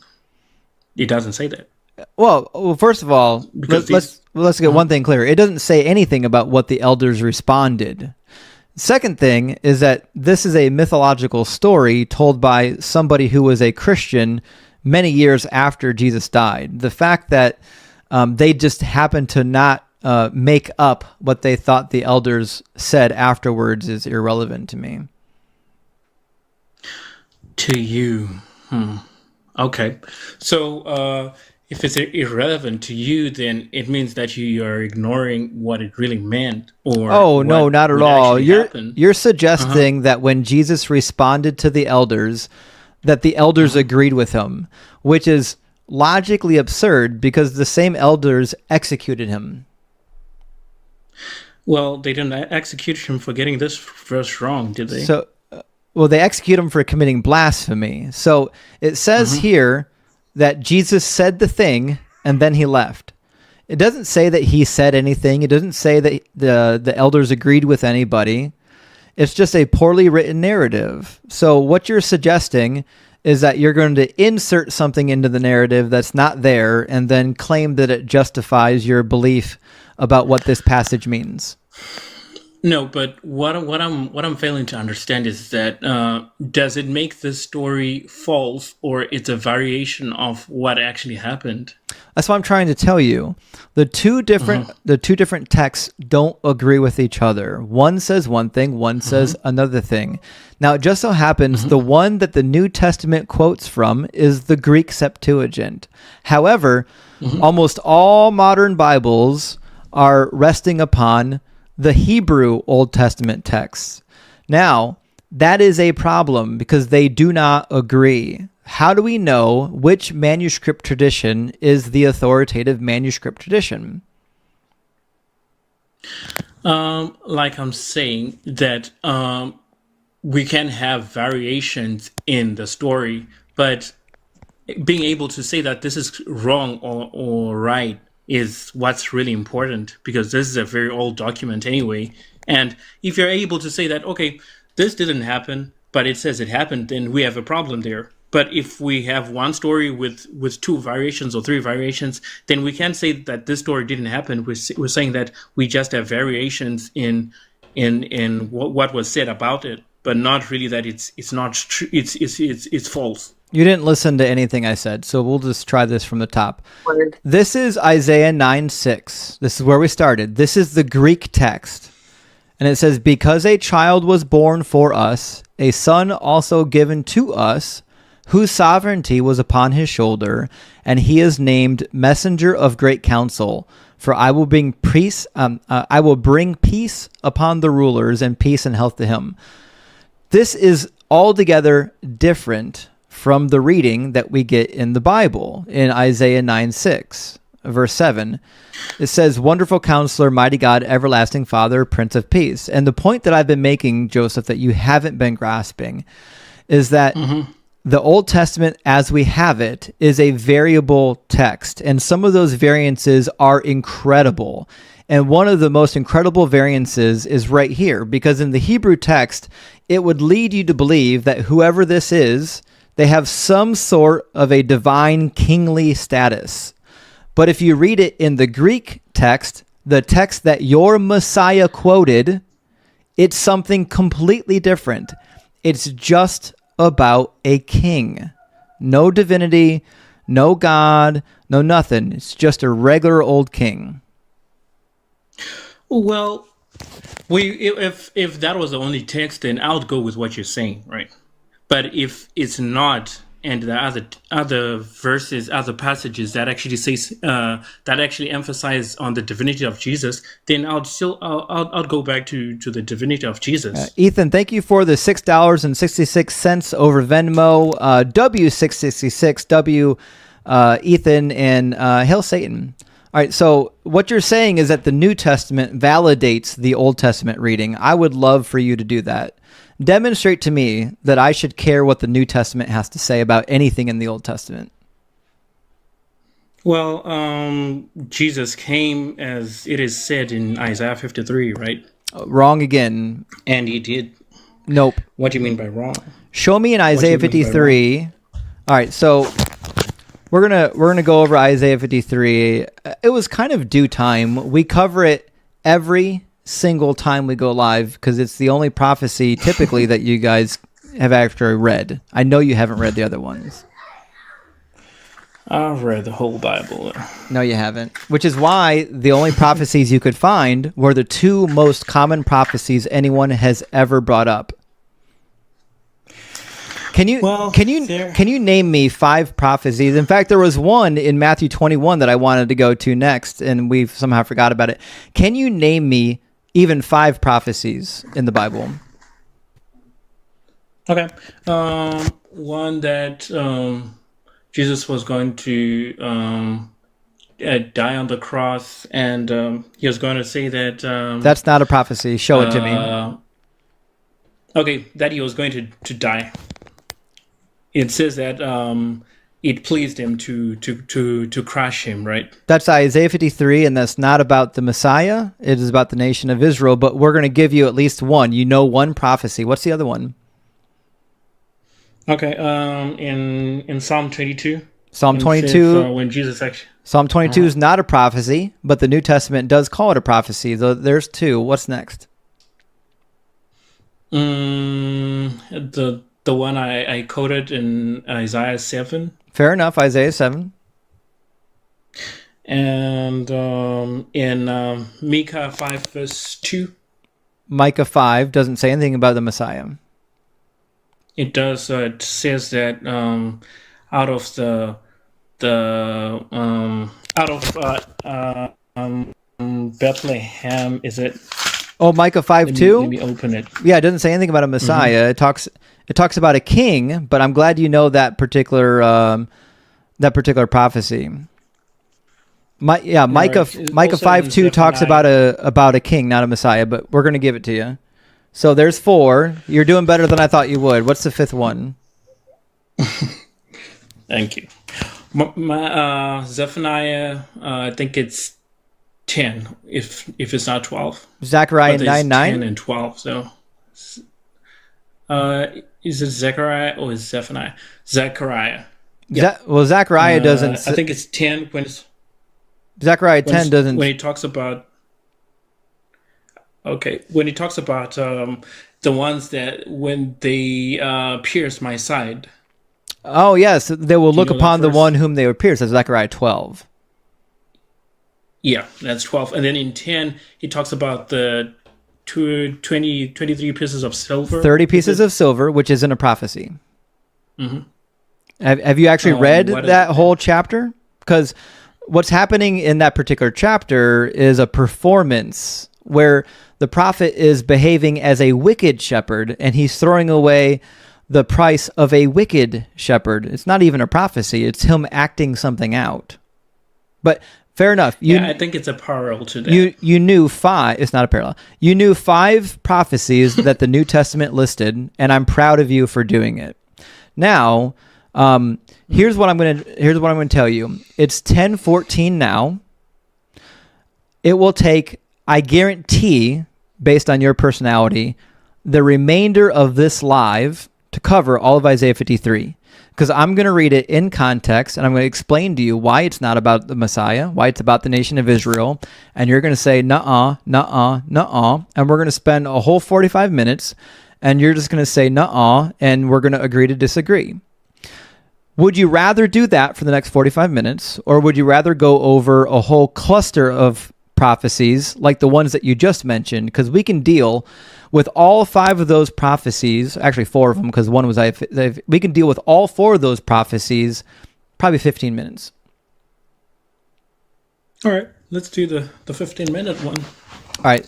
S1: It doesn't say that.
S2: Well, first of all, let's get one thing clear. It doesn't say anything about what the elders responded. Second thing is that this is a mythological story told by somebody who was a Christian many years after Jesus died. The fact that they just happened to not make up what they thought the elders said afterwards is irrelevant to me.
S1: To you. Okay. So if it's irrelevant to you, then it means that you are ignoring what it really meant. Or
S2: no, not at all.
S1: Happened.
S2: You're suggesting that when Jesus responded to the elders, that the elders agreed with him, which is logically absurd because the same elders executed him.
S1: Well, they didn't execute him for getting this verse wrong, did they?
S2: So, they execute him for committing blasphemy. So it says here that Jesus said the thing and then he left. It doesn't say that he said anything. It doesn't say that the elders agreed with anybody. It's just a poorly written narrative. So what you're suggesting is that you're going to insert something into the narrative that's not there and then claim that it justifies your belief about what this passage means.
S1: No, but what I'm failing to understand is that does it make the story false, or it's a variation of what actually happened?
S2: That's what I'm trying to tell you. The two different texts don't agree with each other. One says one thing, one says another thing. Now, it just so happens the one that the New Testament quotes from is the Greek Septuagint. However, almost all modern Bibles are resting upon the Hebrew Old Testament texts. Now, that is a problem because they do not agree. How do we know which manuscript tradition is the authoritative manuscript tradition?
S1: Like I'm saying, that we can have variations in the story, but being able to say that this is wrong or right is what's really important, because this is a very old document anyway. And if you're able to say that, okay, this didn't happen, but it says it happened, then we have a problem there. But if we have one story with two variations or three variations, then we can't say that this story didn't happen. We're saying that we just have variations in what was said about it, but not really that it's not true. It's false.
S2: You didn't listen to anything I said, so we'll just try this from the top.
S3: Word.
S2: This is Isaiah 9:6. This is where we started. This is the Greek text. And it says, "Because a child was born for us, a son also given to us, whose sovereignty was upon his shoulder, and he is named Messenger of Great Counsel. For I will bring peace upon the rulers, and peace and health to him." This is altogether different from the reading that we get in the Bible in Isaiah 9:6, verse 7. It says, "Wonderful Counselor, Mighty God, Everlasting Father, Prince of Peace." And the point that I've been making, Joseph, that you haven't been grasping is that the Old Testament as we have it is a variable text, and some of those variances are incredible. And one of the most incredible variances is right here, because in the Hebrew text, it would lead you to believe that whoever this is, they have some sort of a divine kingly status. But if you read it in the Greek text, the text that your Messiah quoted, it's something completely different. It's just about a king. No divinity, no God, no nothing. It's just a regular old king.
S1: Well, if that was the only text, then I would go with what you're saying, right? But if it's not, and the other verses, other passages that actually says that actually emphasize on the divinity of Jesus, then I'll go back to the divinity of Jesus.
S2: Ethan, thank you for the $6.66 over Venmo. W666 Ethan, and Hail Satan. All right, so what you're saying is that the New Testament validates the Old Testament reading. I would love for you to do that. Demonstrate to me that I should care what the New Testament has to say about anything in the Old Testament.
S1: Well, Jesus came as it is said in Isaiah 53, right?
S2: Wrong again.
S1: And he did.
S2: Nope.
S1: What do you mean by wrong?
S2: Show me in Isaiah 53. All right, so we're gonna go over Isaiah 53. It was kind of due time. We cover it every single time we go live because it's the only prophecy typically that you guys have actually read. I know you haven't read the other ones.
S1: I've read the whole Bible.
S2: No, you haven't. Which is why the only prophecies you could find were the two most common prophecies anyone has ever brought up. Can you name me 5 prophecies? In fact, there was one in Matthew 21 that I wanted to go to next, and we've somehow forgot about it. Can you name me even 5 prophecies in the Bible?
S1: Okay. One that Jesus was going to die on the cross, and he was going to say that...
S2: That's not a prophecy. Show it to me.
S1: Okay, that he was going to die. It says that it pleased him to crush him, right?
S2: That's Isaiah 53, and that's not about the Messiah. It is about the nation of Israel, but we're going to give you at least one. You know one prophecy. What's the other one?
S1: Okay, in Psalm 22.
S2: Psalm 22.
S1: Says, when Jesus actually...
S2: Psalm 22 is not a prophecy, but the New Testament does call it a prophecy. There's 2. What's next?
S1: The one I quoted in Isaiah 7.
S2: Fair enough, Isaiah 7.
S1: And in Micah 5 verse 2.
S2: Micah 5 doesn't say anything about the Messiah.
S1: It does. It says that out of Bethlehem, is it?
S2: Oh, Micah 5:2.
S1: Let me open it.
S2: Yeah, it doesn't say anything about a Messiah.
S1: Mm-hmm.
S2: It talks about a king, but I'm glad you know that particular prophecy. Micah 5:2 talks about a king, not a Messiah, but we're going to give it to you. So there's 4. You're doing better than I thought you would. What's the 5th one?
S1: Thank you. Zephaniah, I think it's 10, if it's not 12.
S2: Zechariah 9:9?
S1: 10 and 12, so... is it Zechariah or is Zephaniah? Zechariah.
S2: Yeah. Zechariah doesn't...
S1: I think it's 10 when it's...
S2: Zechariah 10 doesn't...
S1: When he talks about... Okay, when he talks about the ones that when they pierce my side.
S2: Oh, yes, they will look upon the one whom they would pierce. That's Zechariah 12.
S1: Yeah, that's 12. And then in 10, he talks about the 23 pieces of silver.
S2: 30 pieces of silver, which isn't a prophecy.
S1: Mm-hmm.
S2: Have you actually read that whole chapter? Because what's happening in that particular chapter is a performance where the prophet is behaving as a wicked shepherd, and he's throwing away the price of a wicked shepherd. It's not even a prophecy. It's him acting something out. But fair enough.
S1: I think it's a parallel to that.
S2: You knew 5. It's not a parallel. You knew 5 prophecies that the New Testament listed, and I'm proud of you for doing it. Now, here's what I'm going to tell you. It's 10:14 now. It will take, I guarantee, based on your personality, the remainder of this live to cover all of Isaiah 53. Because I'm going to read it in context, and I'm going to explain to you why it's not about the Messiah, why it's about the nation of Israel, and you're going to say, nuh-uh, nuh-uh, nuh-uh, and we're going to spend a whole 45 minutes, and you're just going to say, nuh-uh, and we're going to agree to disagree. Would you rather do that for the next 45 minutes, or would you rather go over a whole cluster of prophecies like the ones that you just mentioned? Because we can deal with all 5 of those prophecies, actually 4 of them, because one was we can deal with all 4 of those prophecies probably 15 minutes.
S1: All right, let's do the 15-minute one.
S2: All right,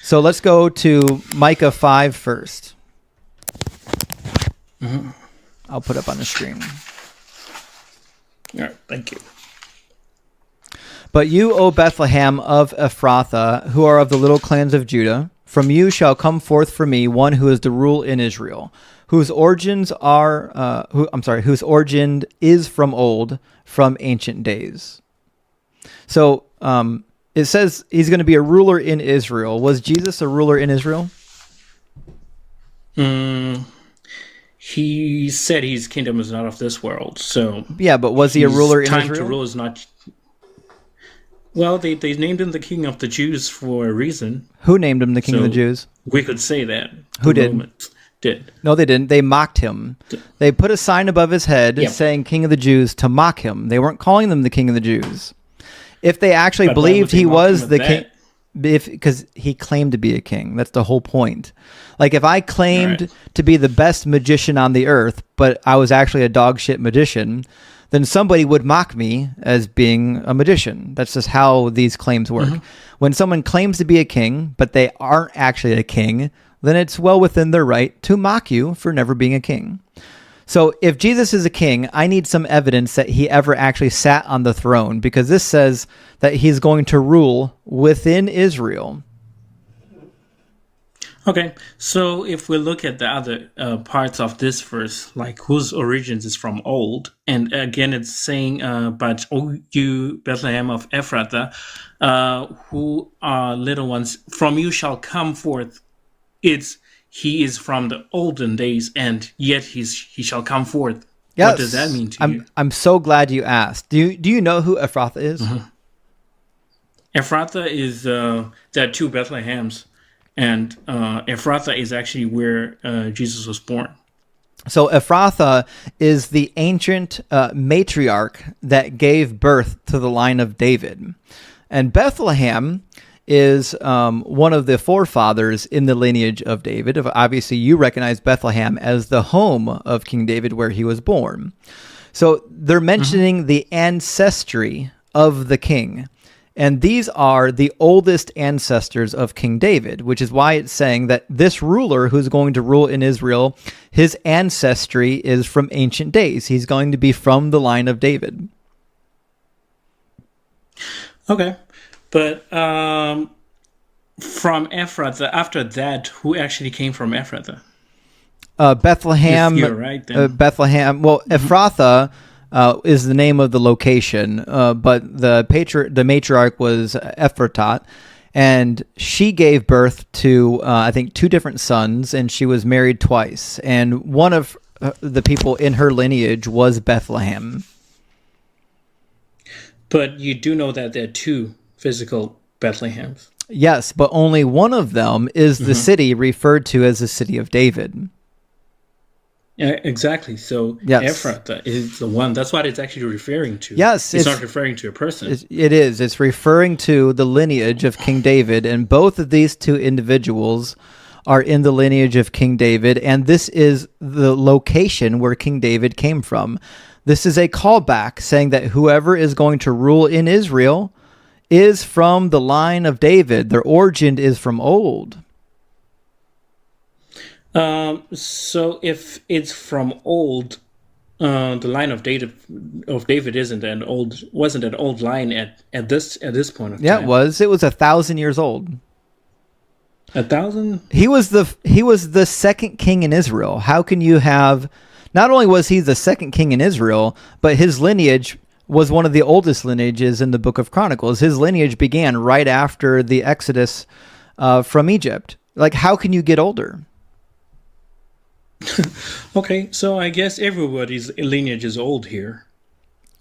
S2: so let's go to Micah 5 first.
S1: Mm-hmm.
S2: I'll put up on the screen.
S1: All right, thank you.
S2: But you, O Bethlehem of Ephrathah, who are of the little clans of Judah, from you shall come forth for me one who is to rule in Israel, whose origins whose origin is from old, from ancient days. So it says he's going to be a ruler in Israel. Was Jesus a ruler in Israel?
S1: He said his kingdom is not of this world. So
S2: yeah, but was he a ruler in Israel?
S1: Time to rule is not. Well, they named him the king of the Jews for a reason.
S2: Who named him the king of the Jews?
S1: We could say that.
S2: Who did?
S1: did.
S2: No, they didn't. They mocked him. They put a sign above his head saying King of the Jews to mock him. They weren't calling them the King of the Jews. If they actually believed he was the king, because he claimed to be a king. That's the whole point. Like if I claimed to be the best magician on the earth, but I was actually a dog shit magician, then somebody would mock me as being a magician. That's just how these claims work. When someone claims to be a king, but they aren't actually a king, then it's well within their right to mock you for never being a king. So if Jesus is a king, I need some evidence that he ever actually sat on the throne, because this says that he's going to rule within Israel.
S1: Okay, so if we look at the other parts of this verse, like whose origins is from old, and again it's saying, but O you Bethlehem of Ephrathah, who are little ones, from you shall come forth. He is from the olden days, and yet he shall come forth. Yes. What does that mean to you?
S2: I'm so glad you asked. Do you know who Ephrathah is?
S1: Ephrathah is there are two Bethlehems, and Ephrathah is actually where Jesus was born.
S2: So Ephrathah is the ancient matriarch that gave birth to the line of David, and Bethlehem is one of the forefathers in the lineage of David. Obviously, you recognize Bethlehem as the home of King David where he was born. So they're mentioning the ancestry of the king. And these are the oldest ancestors of King David, which is why it's saying that this ruler who's going to rule in Israel, his ancestry is from ancient days. He's going to be from the line of David.
S1: Okay. But from Ephrathah, after that, who actually came from Ephrathah?
S2: Bethlehem.
S1: If you're right, then.
S2: Bethlehem. Well, Ephrathah is the name of the location, but the matriarch was Ephratah, and she gave birth to, I think, 2 different sons, and she was married twice. And one of the people in her lineage was Bethlehem.
S1: But you do know that there are 2 physical Bethlehems.
S2: Yes, but only one of them is the city referred to as the city of David.
S1: Yeah, exactly. So Ephrathah is the one. That's what it's actually referring to.
S2: Yes.
S1: It's not referring to a person.
S2: It is. It's referring to the lineage of King David, and both of these 2 individuals are in the lineage of King David, and this is the location where King David came from. This is a callback saying that whoever is going to rule in Israel is from the line of David. Their origin is from old.
S1: So if it's from old, the line of David wasn't an old line at this point of time.
S2: Yeah, it was. It was 1,000 years old.
S1: 1,000?
S2: He was the second king in Israel. How can you have? Not only was he the second king in Israel, but his lineage was one of the oldest lineages in the Book of Chronicles. His lineage began right after the Exodus from Egypt. Like, how can you get older?
S1: Okay, so I guess everybody's lineage is old here.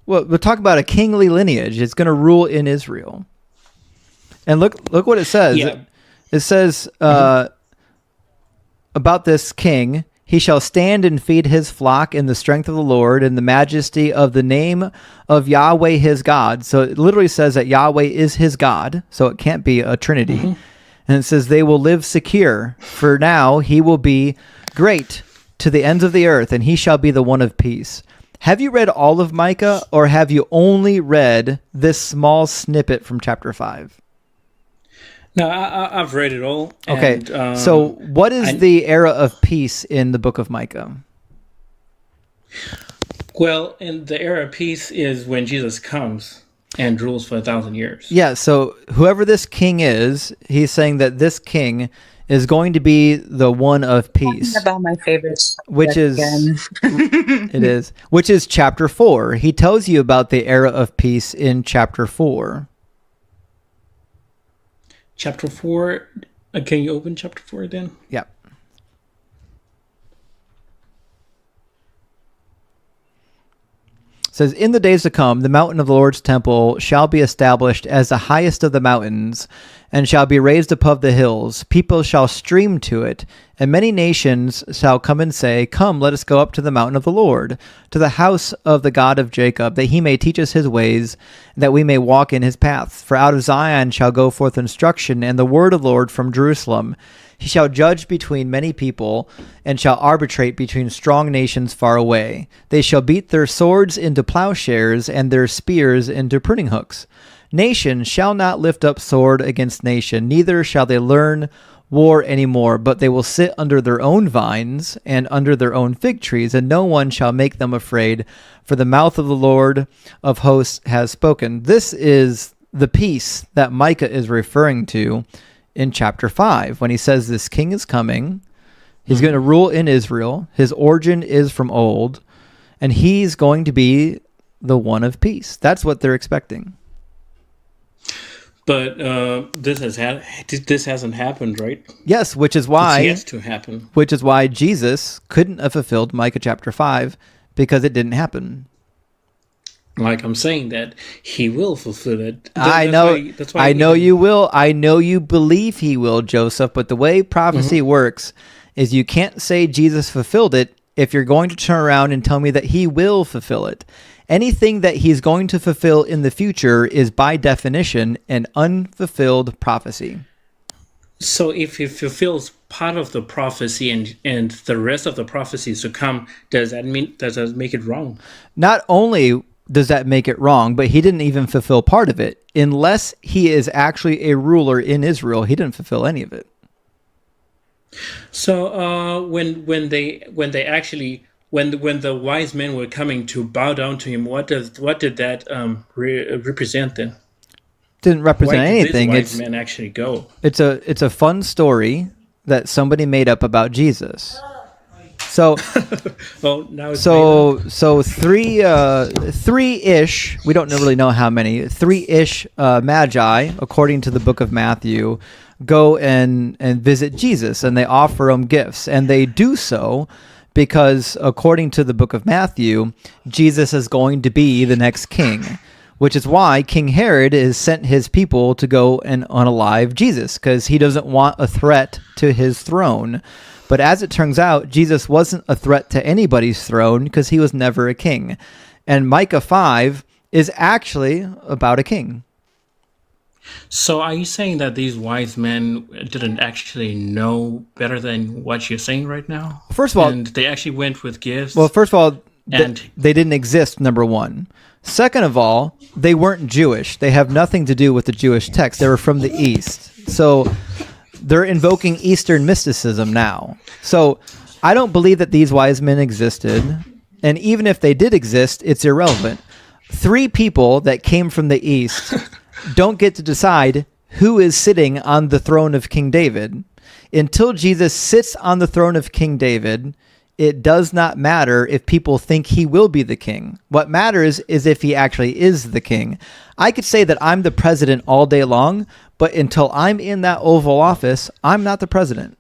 S2: Well, we're talking about a kingly lineage. It's going to rule in Israel. And look what it says.
S1: Yeah.
S2: It says about this king, he shall stand and feed his flock in the strength of the Lord and the majesty of the name of Yahweh his God. So it literally says that Yahweh is his God, so it can't be a trinity. And it says they will live secure, for now he will be great to the ends of the earth, and he shall be the one of peace. Have you read all of Micah, or have you only read this small snippet from chapter 5?
S1: No, I've read it all.
S2: Okay,
S1: and,
S2: so what is the era of peace in the book of Micah?
S1: Well, in the era of peace is when Jesus comes and rules for 1,000 years.
S2: Yeah, so whoever this king is, he's saying that this king is going to be the one of peace.
S3: About my favorites,
S2: which is it is, which is chapter 4. He tells you about the era of peace in chapter 4.
S1: Chapter 4. Can you open chapter 4 then?
S2: Yeah. It says, in the days to come, the mountain of the Lord's temple shall be established as the highest of the mountains, and shall be raised above the hills. People shall stream to it, and many nations shall come and say, come, let us go up to the mountain of the Lord, to the house of the God of Jacob, that he may teach us his ways, and that we may walk in his paths. For out of Zion shall go forth instruction, and the word of the Lord from Jerusalem. He shall judge between many people, and shall arbitrate between strong nations far away. They shall beat their swords into plowshares, and their spears into pruning hooks. Nation shall not lift up sword against nation, neither shall they learn war any more, but they will sit under their own vines and under their own fig trees, and no one shall make them afraid, for the mouth of the Lord of hosts has spoken. This is the peace that Micah is referring to in chapter 5, when he says this king is coming, he's going to rule in Israel, his origin is from old, and he's going to be the one of peace. That's what they're expecting.
S1: But this hasn't happened, right?
S2: Yes, which is why
S1: It's yet to happen.
S2: Which is why Jesus couldn't have fulfilled Micah chapter 5, because it didn't happen.
S1: Like I'm saying that he will fulfill it.
S2: I know.
S1: That's why
S2: I know you will. I know you believe he will, Joseph. But the way prophecy works is you can't say Jesus fulfilled it if you're going to turn around and tell me that he will fulfill it. Anything that he's going to fulfill in the future is by definition an unfulfilled prophecy.
S1: So if he fulfills part of the prophecy and the rest of the prophecies to come, does that make it wrong?
S2: Not only does that make it wrong, but he didn't even fulfill part of it. Unless he is actually a ruler in Israel, he didn't fulfill any of it.
S1: So when the wise men were coming to bow down to him, what did that represent then?
S2: Didn't represent
S1: Why did
S2: anything.
S1: These wise men actually go.
S2: It's a fun story that somebody made up about Jesus. So
S1: well, now it's
S2: three-ish, we don't really know how many, three-ish magi, according to the book of Matthew, go and visit Jesus, and they offer him gifts, and they do so because, according to the book of Matthew, Jesus is going to be the next king, which is why King Herod has sent his people to go and unalive Jesus, because he doesn't want a threat to his throne. But as it turns out, Jesus wasn't a threat to anybody's throne because he was never a king. And Micah 5 is actually about a king.
S1: So are you saying that these wise men didn't actually know better than what you're saying right now?
S2: First of all,
S1: and they actually went with gifts?
S2: Well, first of all, they didn't exist, number one. Second of all, they weren't Jewish. They have nothing to do with the Jewish text. They were from the East. So they're invoking Eastern mysticism now. So I don't believe that these wise men existed. And even if they did exist, it's irrelevant. Three people that came from the East don't get to decide who is sitting on the throne of King David. Until Jesus sits on the throne of King David, it does not matter if people think he will be the king. What matters is if he actually is the king. I could say that I'm the president all day long, but until I'm in that Oval Office, I'm not the president.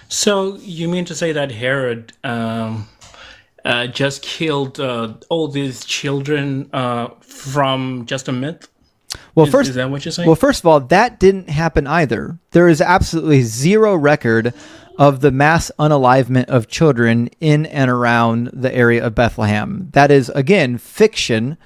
S1: So you mean to say that Herod just killed all these children from just a myth?
S2: Well,
S1: Is that what you're saying?
S2: Well, first of all, that didn't happen either. There is absolutely zero record of the mass unalivement of children in and around the area of Bethlehem. That is, again, fiction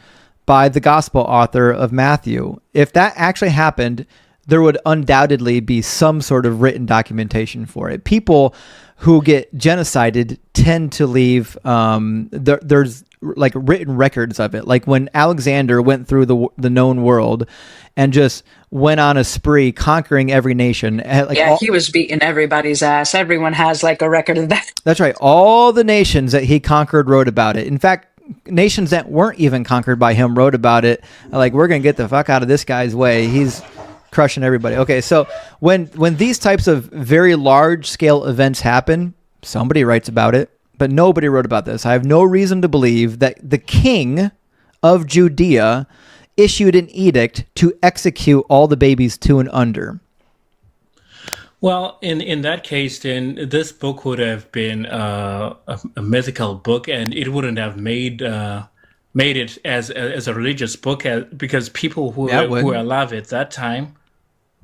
S2: by the gospel author of Matthew. If that actually happened, there would undoubtedly be some sort of written documentation for it. People who get genocided tend to leave, there's like written records of it. Like when Alexander went through the known world and just went on a spree conquering every nation.
S3: He was beating everybody's ass. Everyone has like a record of that.
S2: That's right. All the nations that he conquered wrote about it. In fact, nations that weren't even conquered by him wrote about it. Like, we're going to get the fuck out of this guy's way. He's crushing everybody. Okay, so when these types of very large scale events happen, somebody writes about it, but nobody wrote about this. I have no reason to believe that the king of Judea issued an edict to execute all the babies 2 and under.
S1: Well, in that case, then this book would have been a mythical book, and it wouldn't have made it as a religious book, because people who were alive at that time,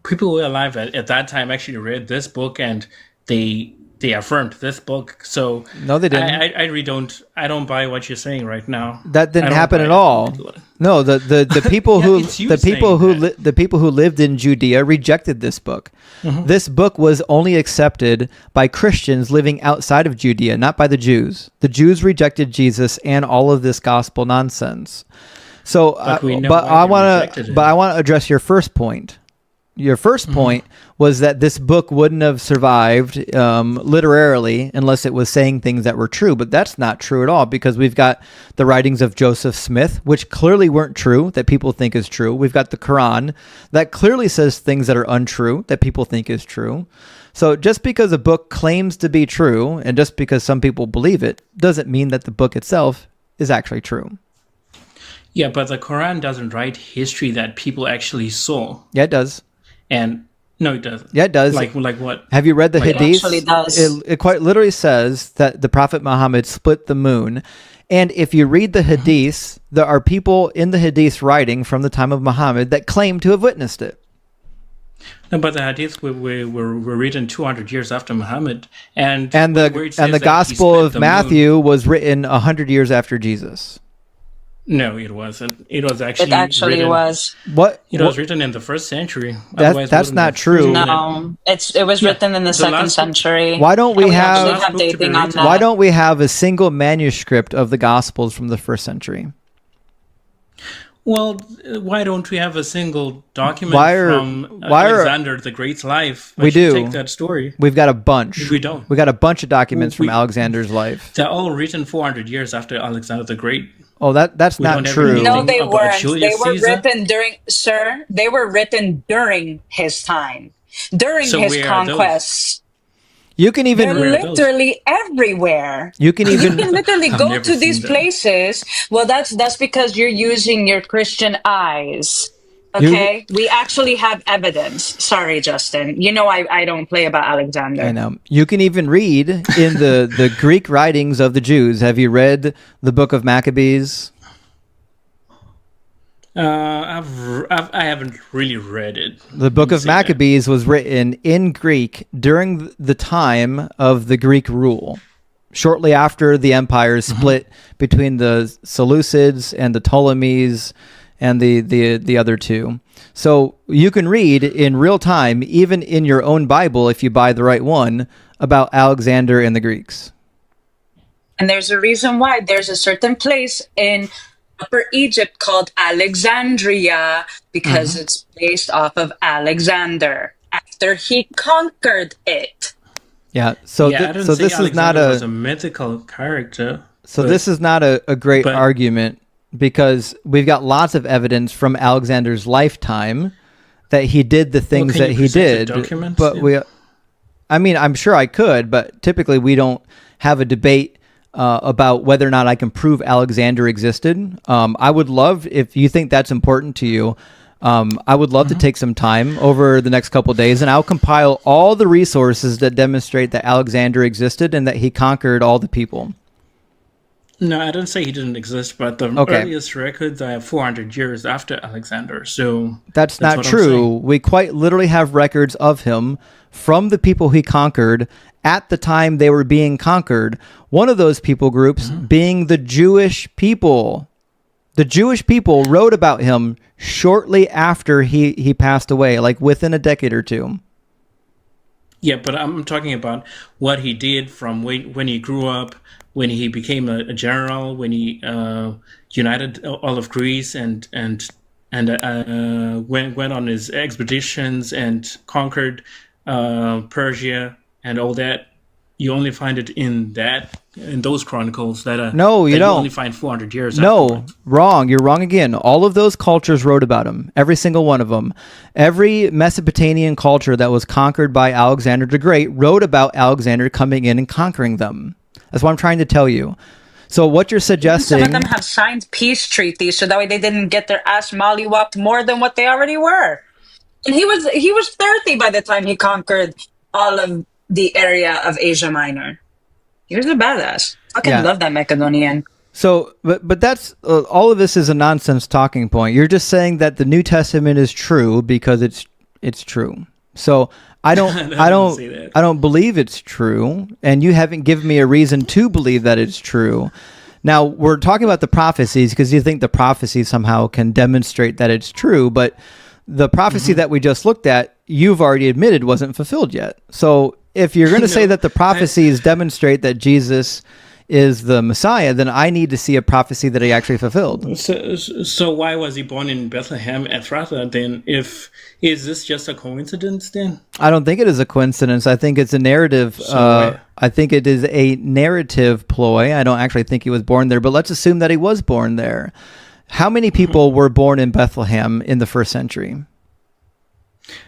S1: people who were alive at that time actually read this book, and they affirmed this book. So
S2: No, they didn't.
S1: I really don't buy what you're saying right now.
S2: That
S1: I
S2: didn't
S1: don't
S2: happen
S1: buy
S2: at
S1: it.
S2: all. No, the people
S1: Yeah,
S2: who
S1: it's you
S2: the people
S1: saying
S2: who
S1: that.
S2: the people who lived in Judea rejected this book. This book was only accepted by Christians living outside of Judea, not by the Jews. The Jews rejected Jesus and all of this gospel nonsense. So,
S1: But we know
S2: but
S1: why
S2: I
S1: they
S2: want
S1: rejected
S2: to
S1: it.
S2: but I want to address your first point. Your first point was that this book wouldn't have survived literarily unless it was saying things that were true. But that's not true at all, because we've got the writings of Joseph Smith, which clearly weren't true, that people think is true. We've got the Quran that clearly says things that are untrue, that people think is true. So just because a book claims to be true, and just because some people believe it, doesn't mean that the book itself is actually true.
S1: Yeah, but the Quran doesn't write history that people actually saw.
S2: Yeah, it does.
S1: And no, it doesn't.
S2: Yeah, it does.
S1: Like what?
S2: Have you read the
S3: It
S2: Hadith?
S3: actually does.
S2: It quite literally says that the Prophet Muhammad split the moon. And if you read the Hadiths, there are people in the Hadiths writing from the time of Muhammad that claim to have witnessed it.
S1: No, but the Hadiths were written 200 years after Muhammad, and
S2: The
S1: where it says that he
S2: Gospel
S1: split
S2: of
S1: the moon-
S2: Matthew was written 100 years after Jesus.
S1: No, it wasn't. It was actually.
S3: It actually
S1: written,
S3: was.
S2: What?
S1: It was written in the first century.
S2: That's
S1: Otherwise,
S2: not
S1: wouldn't have
S2: true.
S1: written it.
S3: No, it was written in the second
S1: last book-
S3: century.
S2: Why don't we
S3: And
S2: have-
S3: actually have
S1: Last book to be
S3: dating on
S1: written.
S3: that.
S2: Why don't we have a single manuscript of the Gospels from the first century?
S1: Well, why don't we have a single document from
S2: why are-
S1: Alexander the Great's life?
S2: We do.
S1: Take that story.
S2: We've got a bunch.
S1: We don't.
S2: We got a bunch of documents from
S1: We-
S2: Alexander's life.
S1: They're all written 400 years after Alexander the Great.
S2: Oh, that's
S1: We
S2: not
S1: don't have
S2: true.
S1: anything.
S3: No, they
S1: About
S3: weren't.
S1: Julius
S3: They were
S1: Caesar?
S3: written during, sir. They were written during his time, during
S1: So
S3: his
S1: where are those?
S3: conquests.
S2: You can even
S3: They're
S1: Where are those?
S3: literally everywhere.
S2: you can
S3: You
S2: even
S3: can literally
S1: I've
S3: go
S1: never
S3: to these
S1: seen them.
S3: places. Well, that's because you're using your Christian eyes. Okay, we actually have evidence. Sorry, Justin. You know I don't play about Alexander.
S2: I know. You can even read in the Greek writings of the Jews. Have you read the book of Maccabees?
S1: I haven't really read it.
S2: The book of
S1: Say that.
S2: Maccabees was written in Greek during the time of the Greek rule, shortly after the empire split between the Seleucids and the Ptolemies and the other two. So you can read in real time, even in your own Bible, if you buy the right one, about Alexander and the Greeks.
S3: And there's a reason why. There's a certain place in Upper Egypt called Alexandria because it's based off of Alexander after he conquered it.
S2: Yeah. So
S1: Yeah, I didn't
S2: so
S1: say
S2: this is not
S1: Alexander was
S2: a
S1: a mythical character.
S2: so
S1: but-
S2: this is not a great
S1: but-
S2: argument, because we've got lots of evidence from Alexander's lifetime that he did the things
S1: can
S2: that
S1: you
S2: he
S1: present
S2: did.
S1: the documents?
S2: But
S1: Yeah.
S2: I mean, I'm sure I could, but typically we don't have a debate about whether or not I can prove Alexander existed. I would love, if you think that's important to you, I would love to take some time over the next couple of days, and I'll compile all the resources that demonstrate that Alexander existed and that he conquered all the people.
S1: No, I don't say he didn't exist, but the
S2: Okay.
S1: earliest records are 400 years after Alexander. So
S2: That's not
S1: what I'm
S2: true.
S1: saying.
S2: We quite literally have records of him from the people he conquered at the time they were being conquered. One of those people groups being the Jewish people. The Jewish people wrote about him shortly after he passed away, like within a decade or two.
S1: Yeah, but I'm talking about what he did from when he grew up, when he became a general, when he united all of Greece and went on his expeditions and conquered Persia and all that. You only find it in those chronicles that are
S2: No, you
S1: that
S2: don't.
S1: You only find 400 years.
S2: No,
S1: afterwards.
S2: wrong. You're wrong again. All of those cultures wrote about him. Every single one of them. Every Mesopotamian culture that was conquered by Alexander the Great wrote about Alexander coming in and conquering them. That's what I'm trying to tell you. So what you're
S3: Some
S2: suggesting...
S3: of them have signed peace treaties, so that way they didn't get their ass mollywopped more than what they already were. And he was 30 by the time he conquered all of the area of Asia Minor. He was a badass. Fucking love that Macedonian.
S2: So, but that's all of this is a nonsense talking point. You're just saying that the New Testament is true because it's true. So I don't I don't believe it's true, and you haven't given me a reason to believe that it's true. Now we're talking about the prophecies because you think the prophecies somehow can demonstrate that it's true, but the prophecy that we just looked at, you've already admitted wasn't fulfilled yet. So if you're going to say that the prophecies demonstrate that Jesus is the Messiah, then I need to see a prophecy that he actually fulfilled.
S1: So why was he born in Bethlehem, Ephrata, then? Is this just a coincidence, then?
S2: I don't think it is a coincidence. I think it's a narrative. I think it is a narrative ploy. I don't actually think he was born there, but let's assume that he was born there. How many people were born in Bethlehem in the first century?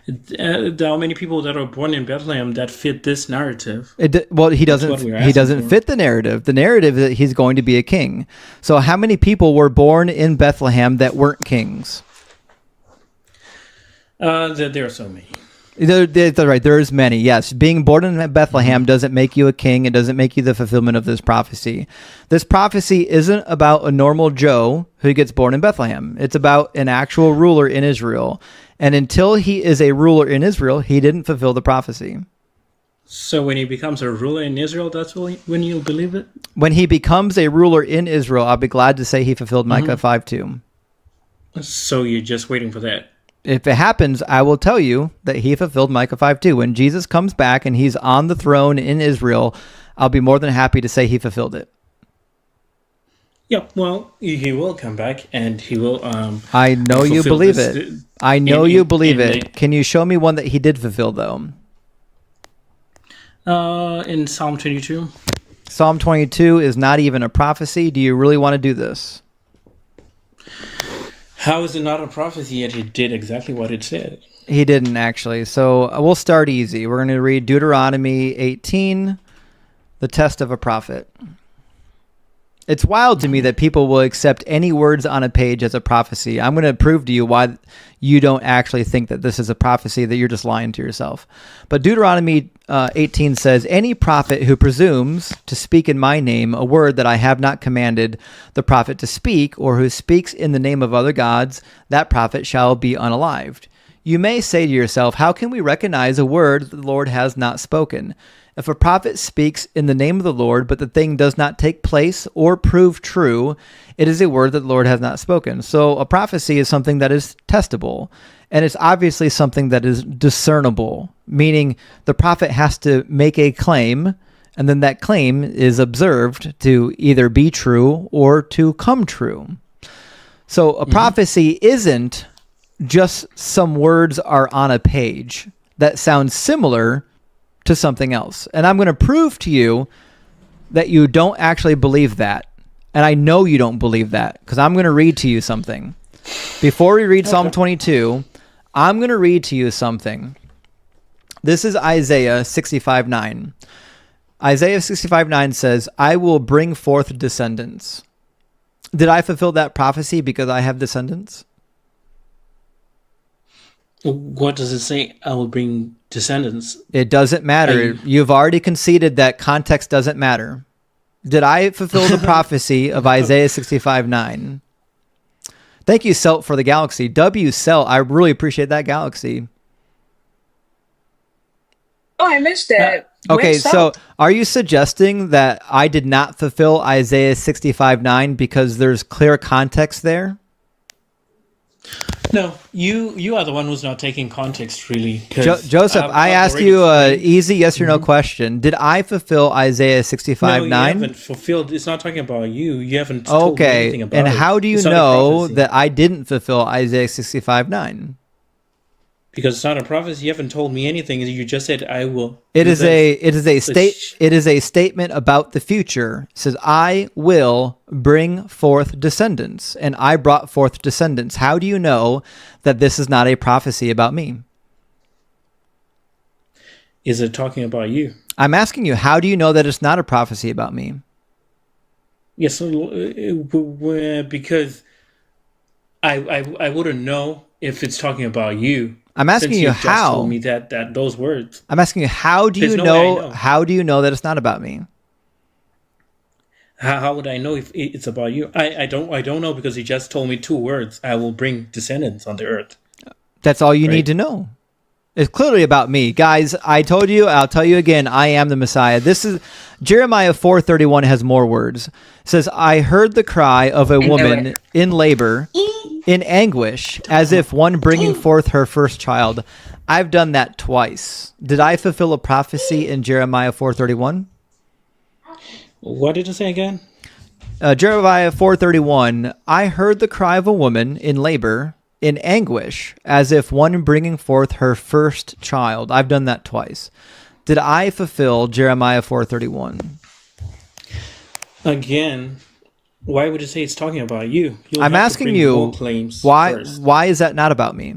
S1: There are many people that are born in Bethlehem that fit this narrative.
S2: Well, he doesn't fit the narrative. The narrative is that he's going to be a king. So how many people were born in Bethlehem that weren't kings?
S1: There are so many.
S2: That's right. There's many. Yes. Being born in Bethlehem doesn't make you a king. It doesn't make you the fulfillment of this prophecy. This prophecy isn't about a normal Joe who gets born in Bethlehem. It's about an actual ruler in Israel. And until he is a ruler in Israel, he didn't fulfill the prophecy.
S1: So when he becomes a ruler in Israel, that's when you'll believe it?
S2: When he becomes a ruler in Israel, I'll be glad to say he fulfilled Micah 5:2.
S1: So you're just waiting for that?
S2: If it happens, I will tell you that he fulfilled Micah 5:2. When Jesus comes back and he's on the throne in Israel, I'll be more than happy to say he fulfilled it.
S1: Yeah, well, he will come back and he will.
S2: I know you believe it. I know you believe it. Can you show me one that he did fulfill, though?
S1: In Psalm 22.
S2: Psalm 22 is not even a prophecy. Do you really want to do this?
S1: How is it not a prophecy yet he did exactly what it said?
S2: He didn't, actually. So we'll start easy. We're going to read Deuteronomy 18, the test of a prophet. It's wild to me that people will accept any words on a page as a prophecy. I'm going to prove to you why you don't actually think that this is a prophecy, that you're just lying to yourself. But Deuteronomy 18 says, "Any prophet who presumes to speak in my name a word that I have not commanded the prophet to speak, or who speaks in the name of other gods, that prophet shall be unalived." You may say to yourself, how can we recognize a word that the Lord has not spoken? If a prophet speaks in the name of the Lord, but the thing does not take place or prove true, it is a word that the Lord has not spoken. So a prophecy is something that is testable, and it's obviously something that is discernible, meaning the prophet has to make a claim, and then that claim is observed to either be true or to come true. So a prophecy isn't just some words are on a page that sound similar to something else. And I'm going to prove to you that you don't actually believe that. And I know you don't believe that because I'm going to read to you something. Before we read Psalm 22, I'm going to read to you something. This is Isaiah 65:9. Isaiah 65:9 says, "I will bring forth descendants." Did I fulfill that prophecy because I have descendants?
S1: What does it say? I will bring descendants.
S2: It doesn't matter. You've already conceded that context doesn't matter. Did I fulfill the prophecy of Isaiah 65:9? Thank you, Selt, for the galaxy. W Selt, I really appreciate that galaxy.
S3: Oh, I missed it.
S2: Okay, so are you suggesting that I did not fulfill Isaiah 65:9 because there's clear context there?
S1: No, you are the one who's not taking context, really.
S2: Joseph, I asked you an easy yes or no question. Did I fulfill Isaiah 65:9?
S1: No, you haven't fulfilled. It's not talking about you. You haven't told me anything about it.
S2: And how do you know that I didn't fulfill Isaiah 65:9?
S1: Because it's not a prophecy. You haven't told me anything. You just said I will.
S2: It is a statement about the future. It says, "I will bring forth descendants," and I brought forth descendants. How do you know that this is not a prophecy about me?
S1: Is it talking about you?
S2: I'm asking you, how do you know that it's not a prophecy about me?
S1: Yes, because I wouldn't know if it's talking about you.
S2: I'm asking
S1: Since
S2: you
S1: just
S2: how.
S1: told me that those words.
S2: I'm asking you, how do
S1: There's
S2: you
S1: no way I
S2: know?
S1: know.
S2: How do you know that it's not about me?
S1: How would I know if it's about you? I don't know, because he just told me 2 words. I will bring descendants on the earth.
S2: That's all you
S1: Right.
S2: need to know. It's clearly about me. Guys, I told you, I'll tell you again, I am the Messiah. This is Jeremiah 4:31 has more words. It says, I heard the cry of a woman in labor, in anguish, as if one bringing forth her first child. I've done that twice. Did I fulfill a prophecy in Jeremiah 4:31?
S1: What did it say again?
S2: Jeremiah 4:31, I heard the cry of a woman in labor, in anguish, as if one bringing forth her first child. I've done that twice. Did I fulfill Jeremiah 4:31?
S1: Again, why would you say it's talking about you? You'll
S2: I'm
S1: have to
S2: asking
S1: bring
S2: you,
S1: more claims
S2: why
S1: first.
S2: why is that not about me?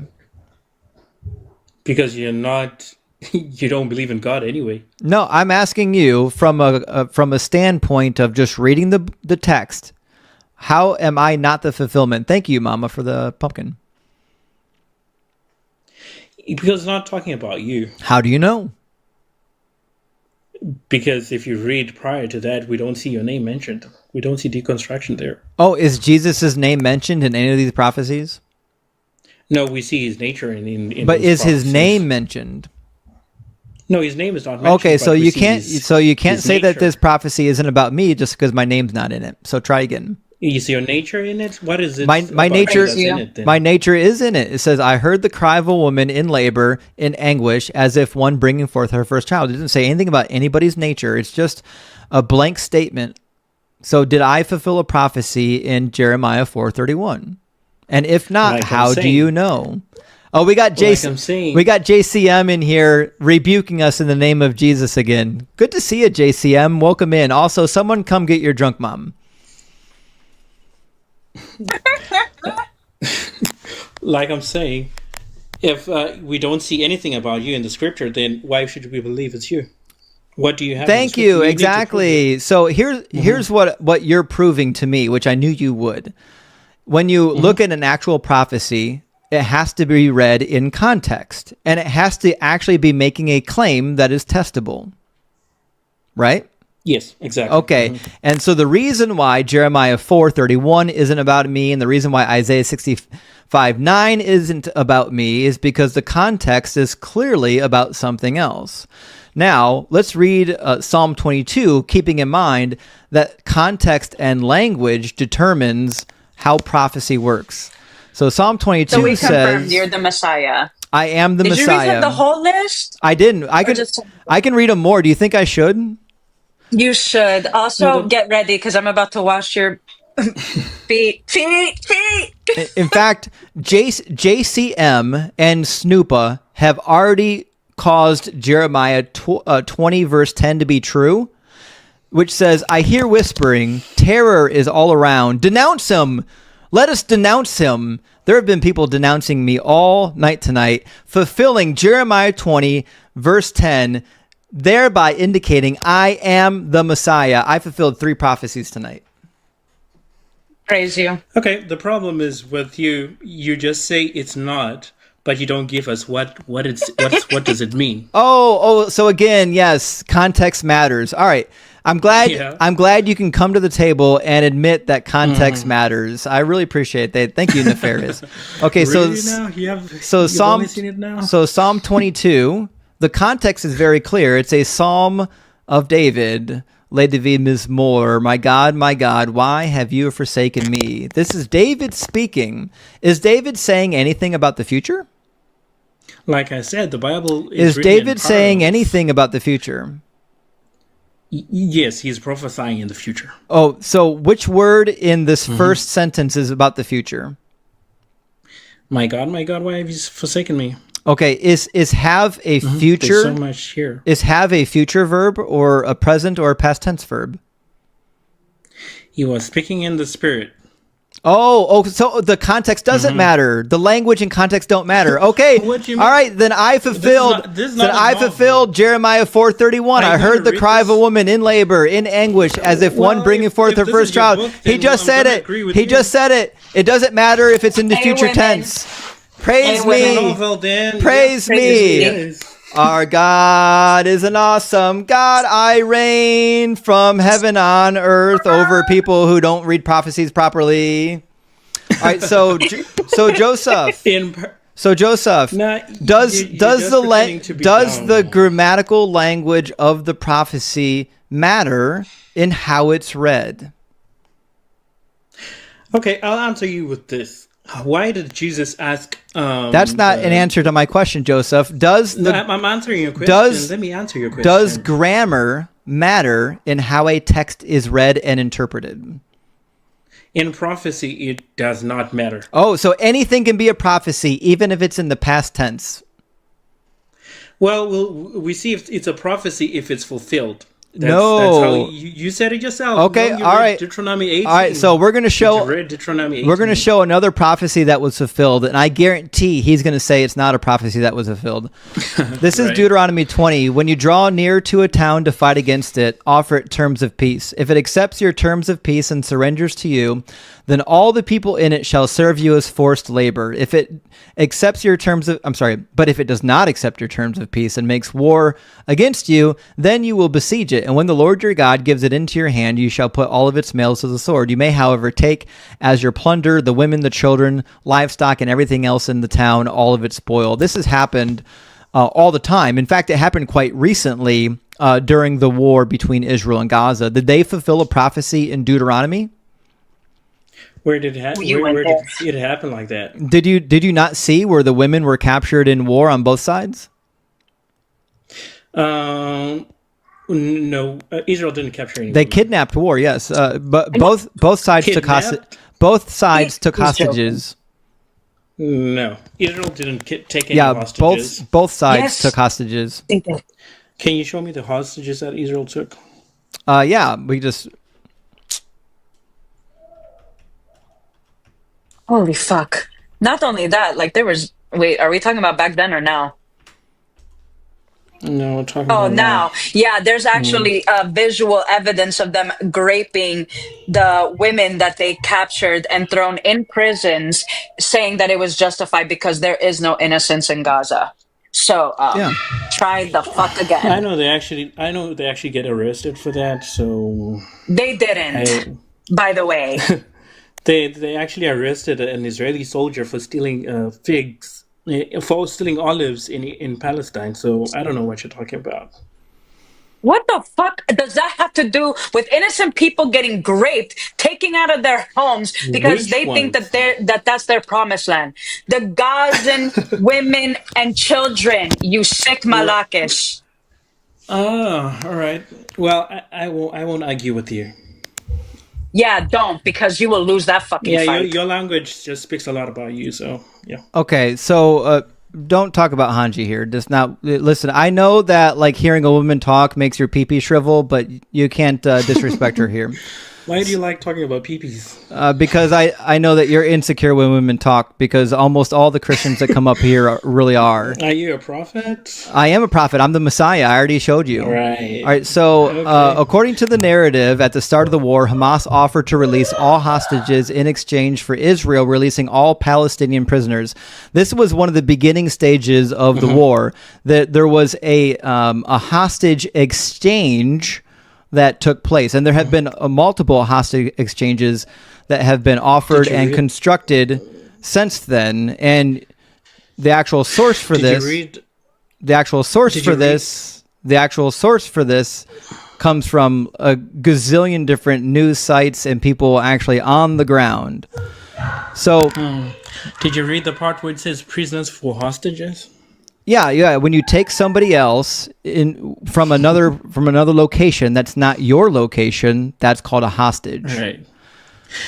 S1: Because you're not, you don't believe in God anyway.
S2: No, I'm asking you from a standpoint of just reading the text. How am I not the fulfillment? Thank you, Mama, for the pumpkin.
S1: Because it's not talking about you.
S2: How do you know?
S1: Because if you read prior to that, we don't see your name mentioned. We don't see deconstruction there.
S2: Oh, is Jesus' name mentioned in any of these prophecies?
S1: No, we see his nature in
S2: But
S1: those
S2: is his
S1: prophecies.
S2: name mentioned?
S1: No, his name is not mentioned.
S2: Okay,
S1: but
S2: so
S1: we
S2: you
S1: see
S2: can't
S1: his
S2: say that
S1: nature.
S2: this prophecy isn't about me just because my name's not in it. So try again.
S1: You see your nature in it? What is it?
S2: My
S1: about
S2: nature
S1: that's in it, then?
S2: my nature is in it. It says, I heard the cry of a woman in labor, in anguish, as if one bringing forth her first child. It didn't say anything about anybody's nature. It's just a blank statement. So did I fulfill a prophecy in Jeremiah 4:31? And if not,
S1: Like I'm
S2: how do
S1: saying.
S2: you know? Oh, we got
S1: Like I'm saying.
S2: we got JCM in here rebuking us in the name of Jesus again. Good to see you, JCM. Welcome in. Also, someone come get your drunk mom.
S1: Like I'm saying, if we don't see anything about you in the scripture, then why should we believe it's you? What do you have?
S2: Thank
S1: in the scripture?
S2: you.
S1: need to
S2: Exactly. So here's what you're proving to me, which I knew you would. When you look at an actual prophecy, it has to be read in context, and it has to actually be making a claim that is testable. Right?
S1: Yes, exactly.
S2: Okay. And so the reason why Jeremiah 4:31 isn't about me, and the reason why Isaiah 65:9 isn't about me, is because the context is clearly about something else. Now, let's read Psalm 22, keeping in mind that context and language determines how prophecy works. So Psalm 22
S3: So we confirmed
S2: says,
S3: you're the Messiah.
S2: I am the
S3: Did
S2: Messiah.
S3: you read the whole list?
S2: I didn't.
S3: just-
S2: I can read them more. Do you think I should?
S3: You should. Also, get ready because I'm about to wash your feet.
S2: In fact, JCM and Snoopa have already caused Jeremiah 20 verse 10 to be true, which says, I hear whispering, terror is all around. Denounce him. Let us denounce him. There have been people denouncing me all night tonight, fulfilling Jeremiah 20 verse 10, thereby indicating I am the Messiah. I fulfilled 3 prophecies tonight.
S3: Praise you.
S1: Okay, the problem is with you. You just say it's not, but you don't give us what does it mean?
S2: Oh, so again, yes, context matters. All right. I'm glad you can come to the table and admit that context matters. I really appreciate that. Thank you, Nefarious. Okay,
S1: Really
S2: so
S1: now?
S2: Psalm
S1: only seen it now?
S2: So Psalm 22, the context is very clear. It's a psalm of David. Le David Mizmor, my God, why have you forsaken me? This is David speaking. Is David saying anything about the future?
S1: Like I said, the Bible
S2: Is
S1: written in
S2: David saying
S1: parables.
S2: anything about the future?
S1: Yes, he's prophesying in the future.
S2: Oh, so which word in this first sentence is about the future?
S1: My God, why have you forsaken me?
S2: Okay, is have a future?
S1: There's so much here.
S2: Is have a future verb or a present or a past tense verb?
S1: He was speaking in the spirit.
S2: Oh, so the context doesn't matter. The language and context don't matter. Okay,
S1: What do you
S2: all
S1: mean?
S2: right. Then I fulfilled.
S1: this is not
S2: then
S1: a
S2: I
S1: novel.
S2: fulfilled Jeremiah 4:31. I
S1: I'm
S2: heard
S1: gonna
S2: the
S1: read
S2: cry of a
S1: this.
S2: woman in labor, in anguish, as if one
S1: Well,
S2: bringing
S1: if-
S2: forth
S1: if
S2: her
S1: this
S2: first
S1: is your
S2: child.
S1: book,
S2: He
S1: then
S2: just
S1: I'm
S2: said
S1: gonna
S2: it.
S1: agree with
S2: He
S1: you.
S2: just said it. It doesn't matter if it's in the
S3: Hey,
S2: future
S3: women.
S2: tense. Praise
S3: women.
S2: me.
S1: Oh, well then.
S2: Praise me.
S1: Yes.
S2: Our God is an awesome God. I reign from heaven on earth over people who don't read prophecies properly. All right, so Joseph.
S1: Nah,
S2: Does
S1: you're just pretending to be dumb.
S2: the grammatical language of the prophecy matter in how it's read?
S1: Okay, I'll answer you with this. Why did Jesus ask?
S2: That's not an answer to my question, Joseph.
S1: I'm answering your question. Let me answer your question.
S2: Does grammar matter in how a text is read and interpreted?
S1: In prophecy, it does not matter.
S2: Oh, so anything can be a prophecy, even if it's in the past tense.
S1: Well, we see if it's a prophecy if it's fulfilled. That's how you said it yourself.
S2: Okay,
S1: you
S2: all
S1: read
S2: right.
S1: Deuteronomy 18.
S2: All right, so we're going to show
S1: You read Deuteronomy 18.
S2: we're going to show another prophecy that was fulfilled, and I guarantee he's going to say it's not a prophecy that was fulfilled. This is
S1: Right.
S2: Deuteronomy 20. When you draw near to a town to fight against it, offer it terms of peace. If it accepts your terms of peace and surrenders to you, then all the people in it shall serve you as forced labor. If it accepts your terms of, but if it does not accept your terms of peace and makes war against you, then you will besiege it. And when the Lord your God gives it into your hand, you shall put all of its males to the sword. You may, however, take as your plunder the women, the children, livestock, and everything else in the town, all of its spoil. This has happened all the time. In fact, it happened quite recently during the war between Israel and Gaza. Did they fulfill a prophecy in Deuteronomy?
S1: Where did it happen? Where did you see it happen like that?
S2: Did you not see where the women were captured in war on both sides?
S1: No, Israel didn't capture any.
S2: They
S1: women.
S2: kidnapped war, yes, but both sides took
S1: Kidnapped?
S2: hostages.
S1: No, Israel didn't take any hostages.
S2: both sides
S3: Yes.
S2: took hostages.
S1: Can you show me the hostages that Israel took?
S2: Yeah, we just.
S3: Holy fuck. Not only that, like there was. Wait, are we talking about back then or now?
S1: No, we're talking
S3: Oh,
S1: about
S3: now. Yeah, there's actually visual evidence of them graping the women that they captured and thrown in prisons, saying that it was justified because there is no innocence in Gaza. So,
S2: Yeah.
S3: try the fuck
S1: I
S3: again.
S1: know they actually get arrested for that. So
S3: They didn't, by the way.
S1: they actually arrested an Israeli soldier for stealing figs, for stealing olives in Palestine. So I don't know what you're talking about.
S3: What the fuck does that have to do with innocent people getting raped, taken out of their homes because
S1: Which
S3: they think
S1: ones?
S3: that's their promised land? The Gazan women and children, you sick malakish.
S1: Ah, all right. Well, I won't argue with you.
S3: Yeah, don't, because you will lose that fucking
S1: Yeah,
S3: fight.
S1: your language just speaks a lot about you. So yeah.
S2: Okay, so don't talk about Hanji here. Just not listen. I know that like hearing a woman talk makes your pee-pee shrivel, but you can't disrespect her here.
S1: Why do you like talking about peepees?
S2: Because I know that you're insecure when women talk, because almost all the Christians that come up here really are.
S1: Are you a prophet?
S2: I am a prophet. I'm the Messiah. I already showed you.
S1: Right.
S2: All right. So,
S1: Okay.
S2: according to the narrative, at the start of the war, Hamas offered to release all hostages in exchange for Israel releasing all Palestinian prisoners. This was one of the beginning stages of the war. That there was a hostage exchange that took place, and there have been multiple hostage exchanges that have been offered and constructed since then. And the actual source for this, the actual source for this comes from a gazillion different news sites and people actually on the ground. So,
S1: Did you read the part where it says prisoners for hostages?
S2: yeah. When you take somebody else from another location that's not your location, that's called a hostage.
S1: Right.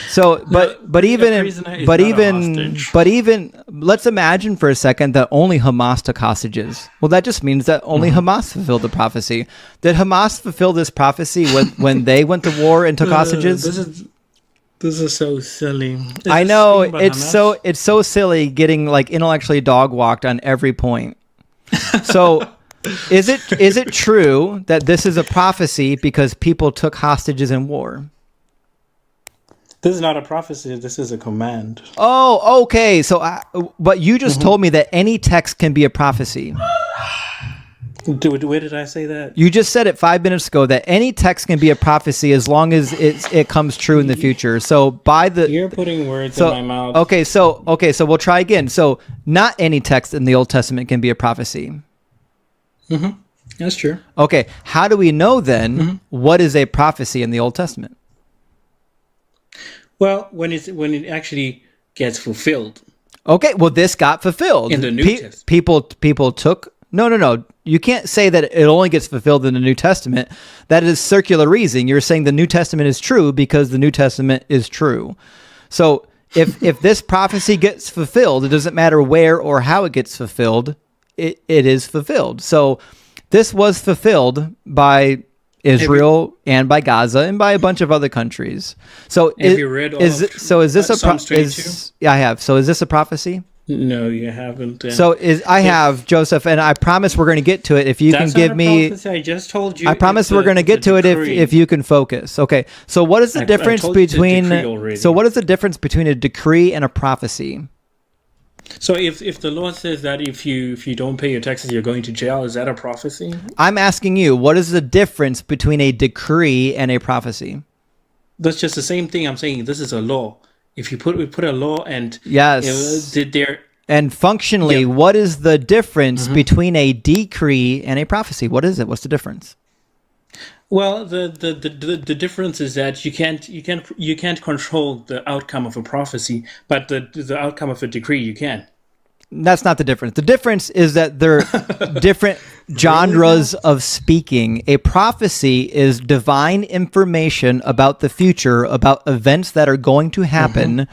S2: So, but even
S1: hostage.
S2: let's imagine for a second that only Hamas took hostages. Well, that just means that only Hamas fulfilled the prophecy. Did Hamas fulfill this prophecy when they went to war and took hostages?
S1: This is so silly.
S2: I know it's so silly getting like intellectually dog walked on every point. So, is it true that this is a prophecy because people took hostages in war?
S1: This is not a prophecy. This is a command.
S2: Oh, okay. So, but you just told me that any text can be a prophecy.
S1: Where did I say that?
S2: You just said it 5 minutes ago that any text can be a prophecy as long as it comes true in the future. So
S1: you're putting words in my mouth.
S2: Okay, so we'll try again. So not any text in the Old Testament can be a prophecy.
S1: Mm-hmm. That's true.
S2: Okay, how do we know then what is a prophecy in the Old Testament?
S1: Well, when it actually gets fulfilled.
S2: Okay, well, this got fulfilled
S1: In the New Testament.
S2: People took... No. You can't say that it only gets fulfilled in the New Testament. That is circular reasoning. You're saying the New Testament is true because the New Testament is true. So if this prophecy gets fulfilled, it doesn't matter where or how it gets fulfilled, it is fulfilled. So this was fulfilled by Israel and by Gaza and by a bunch of other countries. So
S1: have you read all
S2: is this a
S1: Psalms 22?
S2: Yeah, I have. So is this a prophecy?
S1: No, you haven't.
S2: So I have, Joseph, and I promise we're going to get to it. If you can give me,
S1: prophecy. I just told you.
S2: I promise we're going to get to it if you can focus. Okay. So what is the difference between? So what is the difference between a decree and a prophecy?
S1: So if the Lord says that if you don't pay your taxes, you're going to jail, is that a prophecy?
S2: I'm asking you, what is the difference between a decree and a prophecy?
S1: That's just the same thing. I'm saying this is a law. If you put a law and
S2: yes, and functionally,
S1: yeah.
S2: What is the difference between a decree and a prophecy? What is it? What's the difference?
S1: Well, the difference is that you can't control the outcome of a prophecy, but the outcome of a decree you can.
S2: That's not the difference. The difference is that they're different genres of speaking. A prophecy is divine information about the future, about events that are going to happen.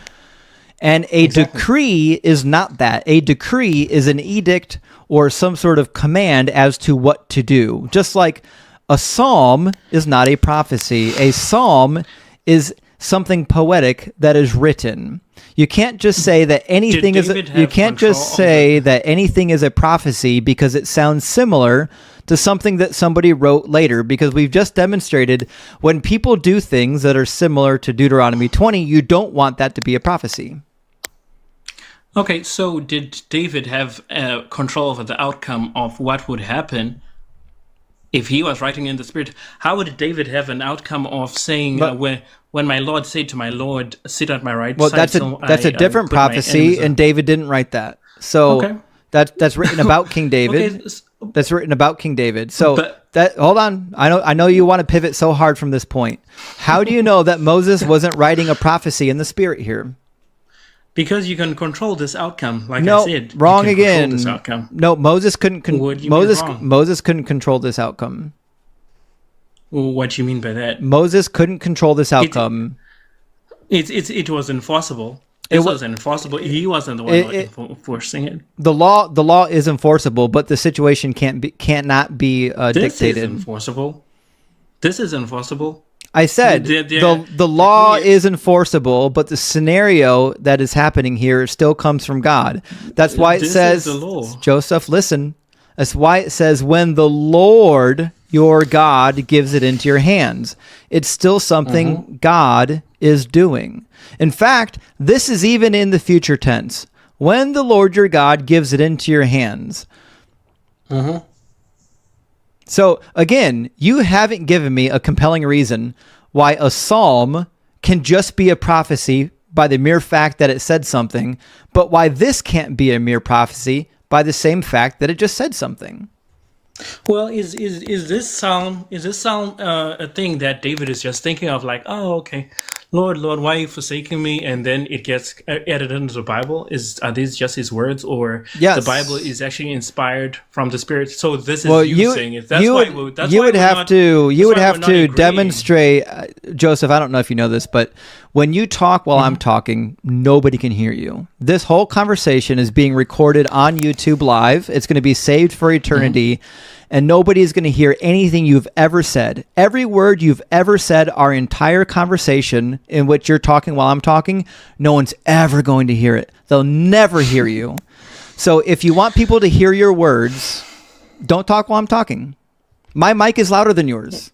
S2: And a decree is not that. A decree is an edict or some sort of command as to what to do. Just like a psalm is not a prophecy. A psalm is something poetic that is written. You can't just say that anything is that anything is a prophecy because it sounds similar to something that somebody wrote later, because we've just demonstrated when people do things that are similar to Deuteronomy 20, you don't want that to be a prophecy.
S1: Okay, so did David have control over the outcome of what would happen if he was writing in the Spirit? How would David have an outcome of saying, when my Lord said to my Lord, sit at my right side?
S2: Well, that's a different prophecy, and David didn't write that. So that's written about King David. That's written about King David. So hold on. I know you want to pivot so hard from this point. How do you know that Moses wasn't writing a prophecy in the Spirit here?
S1: Because you can control this outcome, like
S2: I
S1: said.
S2: Wrong again. No, Moses couldn't. Moses couldn't control this outcome.
S1: What do you mean by that?
S2: Moses couldn't control this outcome.
S1: It was enforceable. It was enforceable. He wasn't the one enforcing it.
S2: The law is enforceable, but the situation cannot be dictated.
S1: This is enforceable. This is enforceable.
S2: I said the law is enforceable, but the scenario that is happening here still comes from God. That's why it says, Joseph, listen. That's why it says, when the Lord your God gives it into your hands. It's still something God is doing. In fact, this is even in the future tense. When the Lord your God gives it into your hands. So again, you haven't given me a compelling reason why a psalm can just be a prophecy by the mere fact that it said something, but why this can't be a mere prophecy by the same fact that it just said something.
S1: Well, is this psalm a thing that David is just thinking of, like, oh, okay, Lord, why are you forsaking me? And then it gets added into the Bible. Are these just his words, or the Bible is actually inspired from the Spirit? So this is saying it. That's why you would have to demonstrate,
S2: Joseph. I don't know if you know this, but when you talk while I'm talking, nobody can hear you. This whole conversation is being recorded on YouTube Live. It's going to be saved for eternity. And nobody is going to hear anything you've ever said. Every word you've ever said, our entire conversation in which you're talking while I'm talking, no one's ever going to hear it. They'll never hear you. So if you want people to hear your words, don't talk while I'm talking. My mic is louder than yours.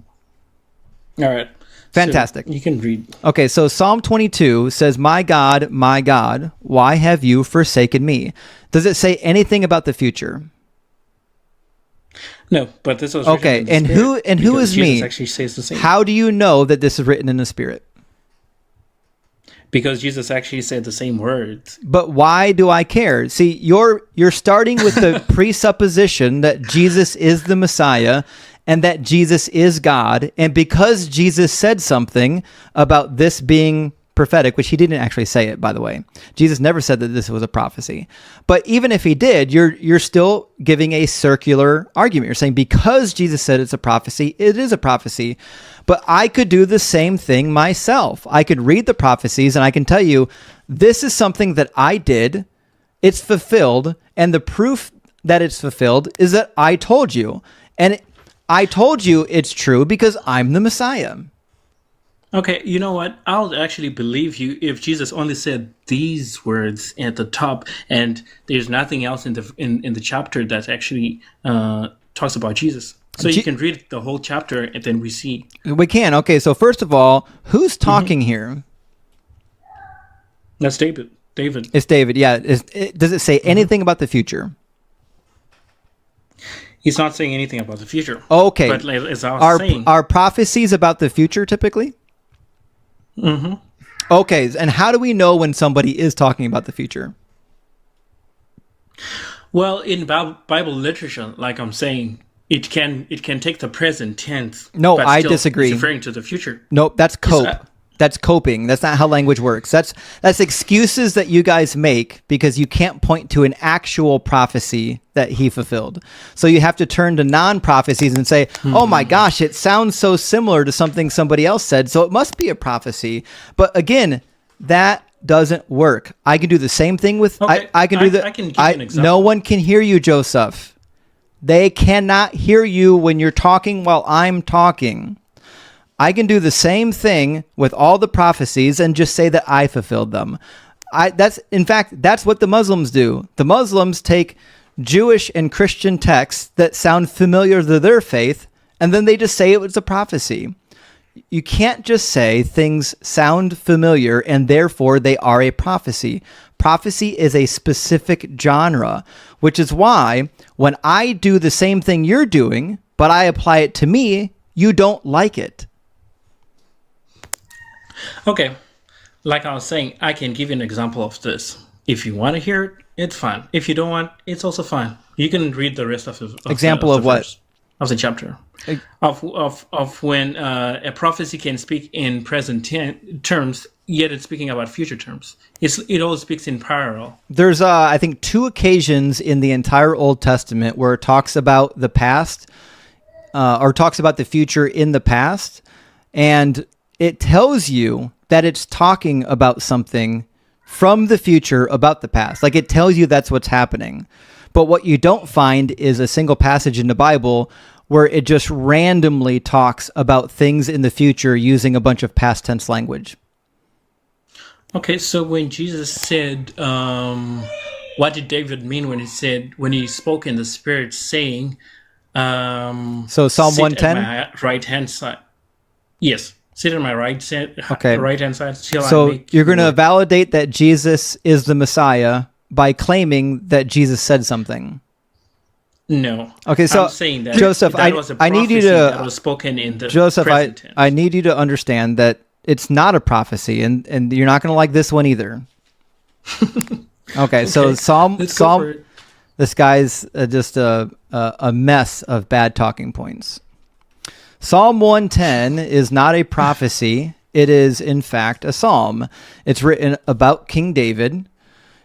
S1: All right.
S2: Fantastic.
S1: So you can read.
S2: Okay, so Psalm 22 says, my God, why have you forsaken me? Does it say anything about the future?
S1: No, but this was
S2: Okay,
S1: written in the Spirit,
S2: who is
S1: Jesus
S2: me?
S1: actually says the same.
S2: How do you know that this is written in the Spirit?
S1: Because Jesus actually said the same words.
S2: But why do I care? See, you're starting with the presupposition that Jesus is the Messiah and that Jesus is God. And because Jesus said something about this being prophetic, which he didn't actually say it, by the way. Jesus never said that this was a prophecy. But even if he did, you're still giving a circular argument. You're saying because Jesus said it's a prophecy, it is a prophecy. But I could do the same thing myself. I could read the prophecies and I can tell you, this is something that I did. It's fulfilled. And the proof that it's fulfilled is that I told you. And I told you it's true because I'm the Messiah.
S1: Okay, you know what? I'll actually believe you if Jesus only said these words at the top, and there's nothing else in the chapter that actually talks about Jesus. So you can read the whole chapter, and then we see.
S2: We can. Okay, so first of all, who's talking here?
S1: That's David. David.
S2: It's David. Yeah. Does it say anything about the future?
S1: He's not saying anything about the future.
S2: Okay.
S1: But as I was saying,
S2: are prophecies about the future typically?
S1: Mm-hmm.
S2: Okay, and how do we know when somebody is talking about the future?
S1: Well, in Bible literature, like I'm saying, it can take the present tense.
S2: No,
S1: but
S2: I
S1: still
S2: disagree.
S1: It's referring to the future.
S2: Nope, that's cope. That's coping. That's not how language works. That's excuses that you guys make because you can't point to an actual prophecy that he fulfilled. So you have to turn to non-prophecies and say, oh my gosh, it sounds so similar to something somebody else said, so it must be a prophecy. But again, that doesn't work. I can do the same thing with...
S1: Okay,
S2: I can do that.
S1: I can give you an example.
S2: No one can hear you, Joseph. They cannot hear you when you're talking while I'm talking. I can do the same thing with all the prophecies and just say that I fulfilled them. In fact, that's what the Muslims do. The Muslims take Jewish and Christian texts that sound familiar to their faith, and then they just say it was a prophecy. You can't just say things sound familiar and therefore they are a prophecy. Prophecy is a specific genre, which is why when I do the same thing you're doing, but I apply it to me, you don't like it.
S1: Okay, like I was saying, I can give you an example of this. If you want to hear it, it's fine. If you don't want, it's also fine. You can read the rest of the
S2: example of what
S1: verse, of the chapter of when a prophecy can speak in present terms, yet it's speaking about future terms. It all speaks in parallel.
S2: There's I think 2 occasions in the entire Old Testament where it talks about the past, or talks about the future in the past, and it tells you that it's talking about something from the future about the past. Like it tells you that's what's happening. But what you don't find is a single passage in the Bible where it just randomly talks about things in the future using a bunch of past tense language.
S1: Okay, so when Jesus said, what did David mean when he spoke in the Spirit saying,
S2: so Psalm 110?
S1: My right hand side. Yes. Sit on my right hand side.
S2: So you're going to validate that Jesus is the Messiah by claiming that Jesus said something.
S1: No.
S2: Okay, so
S1: I'm saying that
S2: Joseph,
S1: that was a
S2: I need you to
S1: that was spoken in the
S2: Joseph,
S1: present tense.
S2: I need you to understand that it's not a prophecy, and you're not going to like this one either. Okay, so Psalm. This guy's just a mess of bad talking points. Psalm 110 is not a prophecy. It is, in fact, a psalm. It's written about King David,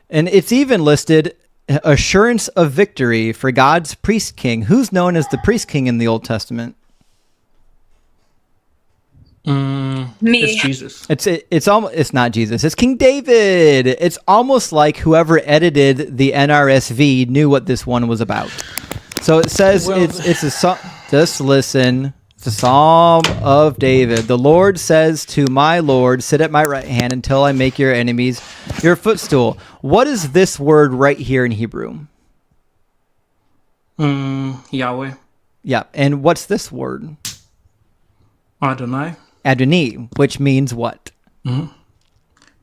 S2: and it's even listed assurance of victory for God's priest king. Who's known as the priest king in the Old Testament?
S3: Me.
S1: It's Jesus.
S2: It's not Jesus. It's King David. It's almost like whoever edited the NRSV knew what this one was about. So it says it's a song. Just listen. It's a Psalm of David. The Lord says to my Lord, sit at my right hand until I make your enemies your footstool. What is this word right here in Hebrew?
S1: Yahweh.
S2: Yeah. And what's this word?
S1: Adonai.
S2: Adoni, which means what?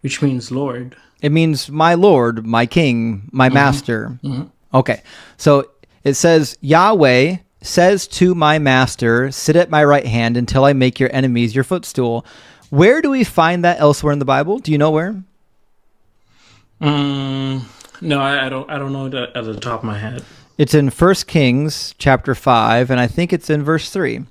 S1: Which means Lord.
S2: It means my Lord, my King, my Master. Okay, so it says, Yahweh says to my Master, sit at my right hand until I make your enemies your footstool. Where do we find that elsewhere in the Bible? Do you know where?
S1: No, I don't know that at the top of my head.
S2: It's in 1 Kings chapter 5, and I think it's in verse 3.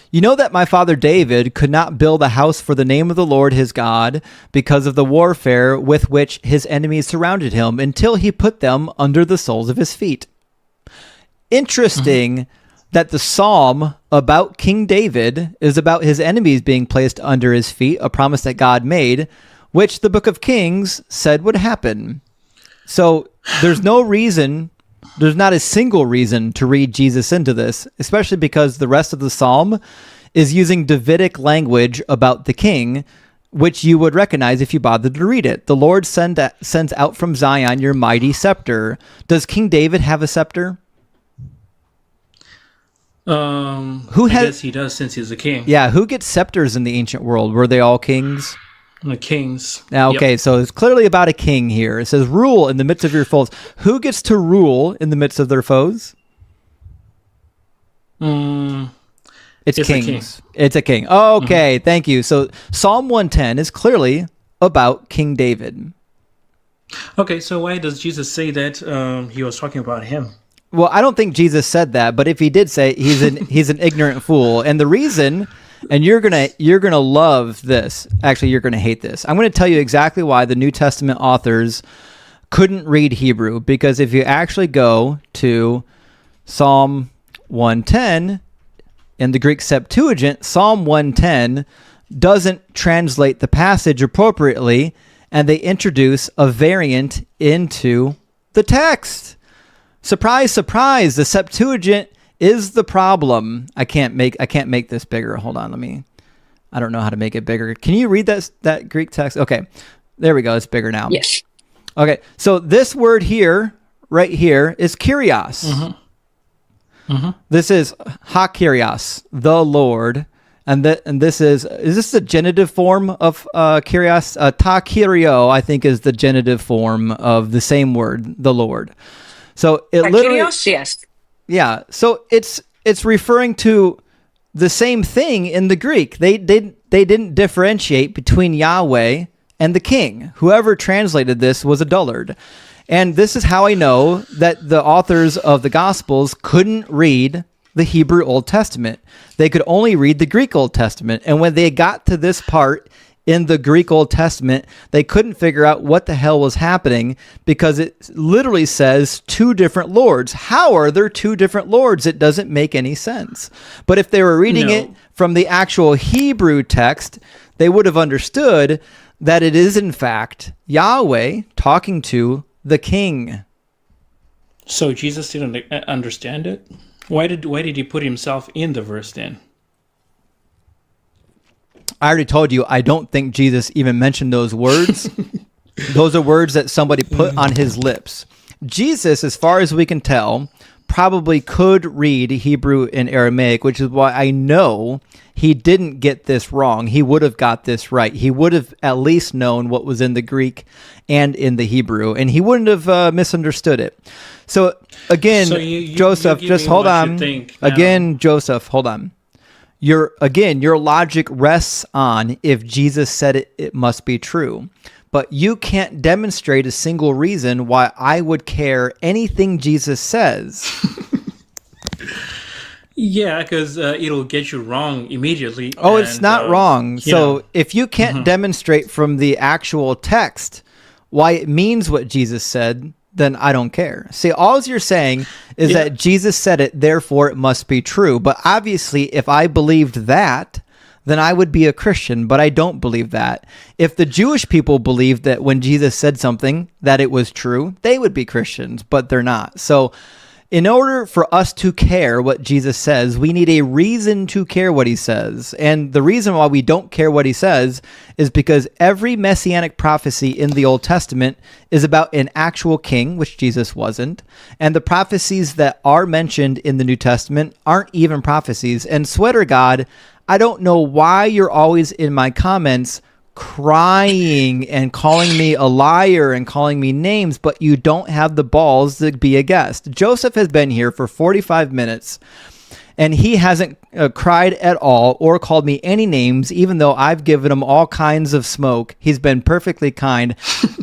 S2: You know that my father David could not build a house for the name of the Lord his God because of the warfare with which his enemies surrounded him until he put them under the soles of his feet. Interesting that the psalm about King David is about his enemies being placed under his feet, a promise that God made, which the book of Kings said would happen. So there's no reason, there's not a single reason to read Jesus into this, especially because the rest of the psalm is using Davidic language about the king, which you would recognize if you bothered to read it. The Lord sends out from Zion your mighty scepter. Does King David have a scepter?
S1: I guess he does since he's a king.
S2: Yeah, who gets scepters in the ancient world? Were they all kings?
S1: The kings.
S2: Now, okay, so it's clearly about a king here. It says, rule in the midst of your foes. Who gets to rule in the midst of their foes? It's kings. It's a king. Okay, thank you. So Psalm 110 is clearly about King David.
S1: Okay, so why does Jesus say that he was talking about him?
S2: Well, I don't think Jesus said that, but if he did say it, he's an ignorant fool. And the reason, and you're gonna love this. Actually, you're gonna hate this. I'm gonna tell you exactly why the New Testament authors couldn't read Hebrew. Because if you actually go to Psalm 110 in the Greek Septuagint, Psalm 110 doesn't translate the passage appropriately, and they introduce a variant into the text. Surprise, surprise, the Septuagint is the problem. I can't make this bigger. Hold on, I don't know how to make it bigger. Can you read that Greek text? Okay, there we go. It's bigger now.
S3: Yes.
S2: Okay, so this word here, right here, is Kyrios. This is ha-Kyrios, the Lord. And this is this the genitive form of Kyrios? Ta-Kyrio, I think, is the genitive form of the same word, the Lord. So it literally,
S3: yes.
S2: Yeah. So it's referring to the same thing in the Greek. They didn't differentiate between Yahweh and the king. Whoever translated this was a dullard. And this is how I know that the authors of the Gospels couldn't read the Hebrew Old Testament. They could only read the Greek Old Testament. And when they got to this part in the Greek Old Testament, they couldn't figure out what the hell was happening because it literally says two different lords. How are there two different lords? It doesn't make any sense. But if they were reading it from the actual Hebrew text, they would have understood that it is in fact Yahweh talking to the king.
S1: So Jesus didn't understand it? Why did he put himself in the verse then?
S2: I already told you, I don't think Jesus even mentioned those words. Those are words that somebody put on his lips. Jesus, as far as we can tell, probably could read Hebrew and Aramaic, which is why I know he didn't get this wrong. He would have got this right. He would have at least known what was in the Greek and in the Hebrew, and he wouldn't have misunderstood it. So again, Joseph, just hold on. Again, Joseph, hold on. Your logic rests on if Jesus said it, it must be true. But you can't demonstrate a single reason why I would care anything Jesus says.
S1: Yeah, because it'll get you wrong immediately.
S2: Oh, it's not wrong. So if you can't demonstrate from the actual text why it means what Jesus said, then I don't care. See, all you're saying is that Jesus said it, therefore it must be true. But obviously, if I believed that, then I would be a Christian, but I don't believe that. If the Jewish people believed that when Jesus said something, that it was true, they would be Christians, but they're not. So In order for us to care what Jesus says, we need a reason to care what he says. And the reason why we don't care what he says is because every messianic prophecy in the Old Testament is about an actual king, which Jesus wasn't. And the prophecies that are mentioned in the New Testament aren't even prophecies. And Sweater God, I don't know why you're always in my comments crying and calling me a liar and calling me names, but you don't have the balls to be a guest. Joseph has been here for 45 minutes and he hasn't cried at all or called me any names, even though I've given him all kinds of smoke. He's been perfectly kind.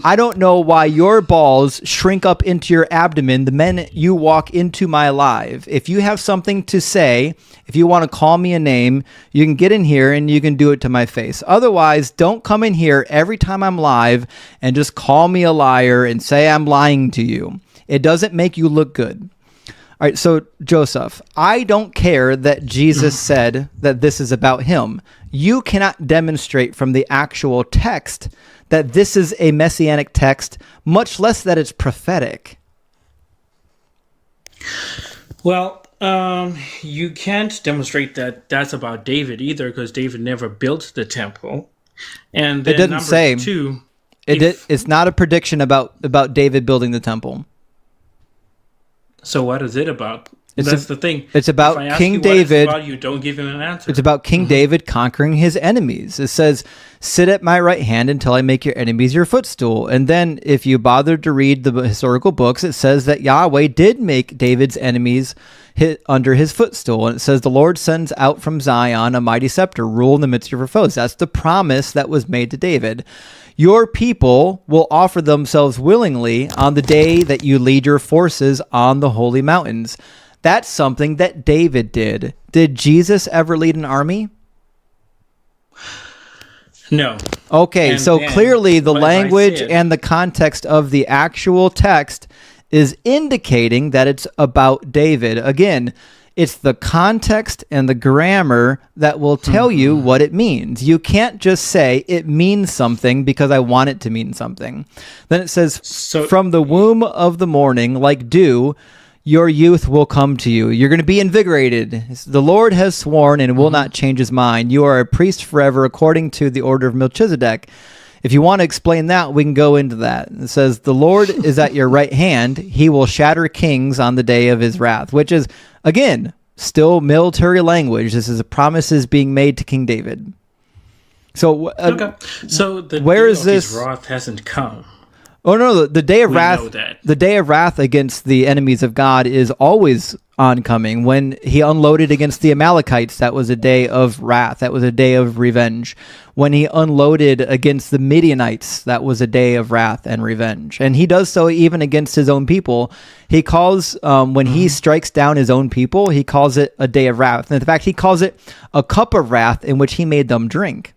S2: I don't know why your balls shrink up into your abdomen the minute you walk into my live. If you have something to say, if you want to call me a name, you can get in here and you can do it to my face. Otherwise, don't come in here every time I'm live and just call me a liar and say I'm lying to you. It doesn't make you look good. All right, so Joseph, I don't care that Jesus said that this is about him. You cannot demonstrate from the actual text that this is a messianic text, much less that it's prophetic.
S1: Well, you can't demonstrate that that's about David either, because David never built the temple. And then
S2: it didn't say.
S1: Two,
S2: it's not a prediction about David building the temple.
S1: So what is it about? That's the thing.
S2: It's about
S1: if I ask
S2: King
S1: you what
S2: David.
S1: It's about, you don't give him an answer.
S2: It's about King David conquering his enemies. It says, "Sit at my right hand until I make your enemies your footstool." And then if you bother to read the historical books, it says that Yahweh did make David's enemies under his footstool. And it says, "The Lord sends out from Zion a mighty scepter, rule in the midst of your foes." That's the promise that was made to David. Your people will offer themselves willingly on the day that you lead your forces on the holy mountains. That's something that David did. Did Jesus ever lead an army?
S1: No.
S2: Okay,
S1: And
S2: so
S1: then,
S2: clearly the
S1: like
S2: language
S1: I said,
S2: and the context of the actual text is indicating that it's about David. Again, it's the context and the grammar that will tell you what it means. You can't just say it means something because I want it to mean something. Then it says, from the womb of the morning, like dew, your youth will come to you. You're going to be invigorated. The Lord has sworn and will not change his mind. You are a priest forever according to the order of Melchizedek. If you want to explain that, we can go into that. It says, the Lord is at your right hand. He will shatter kings on the day of his wrath, which is, again, still military language. This is promises being made to King David. So,
S1: so the
S2: where
S1: day
S2: is
S1: of
S2: this?
S1: His wrath hasn't come.
S2: Oh no, the day of
S1: We
S2: wrath.
S1: know that.
S2: The day of wrath against the enemies of God is always oncoming. When he unloaded against the Amalekites, that was a day of wrath. That was a day of revenge. When he unloaded against the Midianites, that was a day of wrath and revenge. And he does so even against his own people. He calls, when he strikes down his own people, he calls it a day of wrath. And in fact, he calls it a cup of wrath in which he made them drink.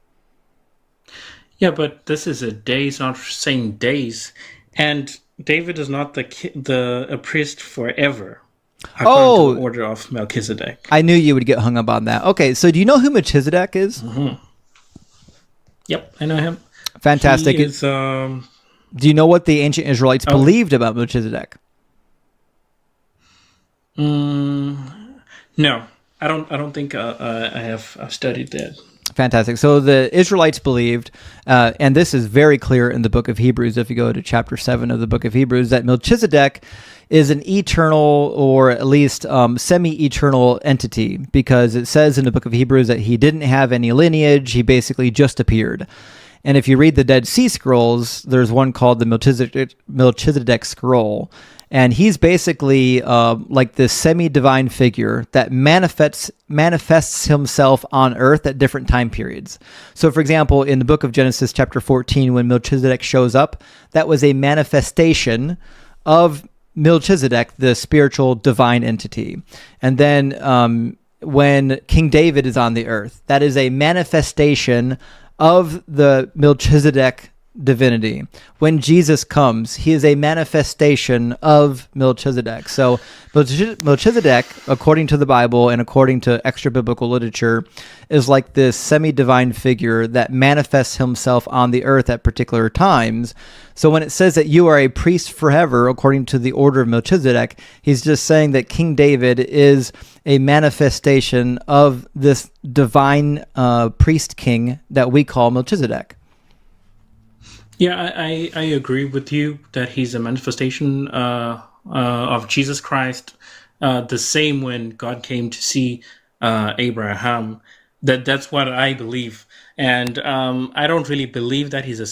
S1: Yeah, but this is a days, not saying days. And David is not a priest forever. According to the order of Melchizedek.
S2: I knew you would get hung up on that. Okay, so do you know who Melchizedek is?
S1: Yep, I know him.
S2: Fantastic.
S1: He is,
S2: do you know what the ancient Israelites believed about Melchizedek?
S1: No, I don't think I have studied that.
S2: Fantastic. So the Israelites believed, and this is very clear in the book of Hebrews, if you go to chapter 7 of the book of Hebrews, that Melchizedek is an eternal or at least semi-eternal entity, because it says in the book of Hebrews that he didn't have any lineage. He basically just appeared. And if you read the Dead Sea Scrolls, there's one called the Melchizedek Scroll. And he's basically like this semi-divine figure that manifests himself on earth at different time periods. So, for example, in the book of Genesis chapter 14, when Melchizedek shows up, that was a manifestation of Melchizedek, the spiritual divine entity. And then when King David is on the earth, that is a manifestation of the Melchizedek divinity. When Jesus comes, he is a manifestation of Melchizedek. So Melchizedek, according to the Bible and according to extra biblical literature, is like this semi-divine figure that manifests himself on the earth at particular times. So when it says that you are a priest forever, according to the order of Melchizedek, he's just saying that King David is a manifestation of this divine priest king that we call Melchizedek.
S1: Yeah, I agree with you that he's a manifestation of Jesus Christ. The same when God came to see Abraham. That's what I believe, and I don't really believe that he's a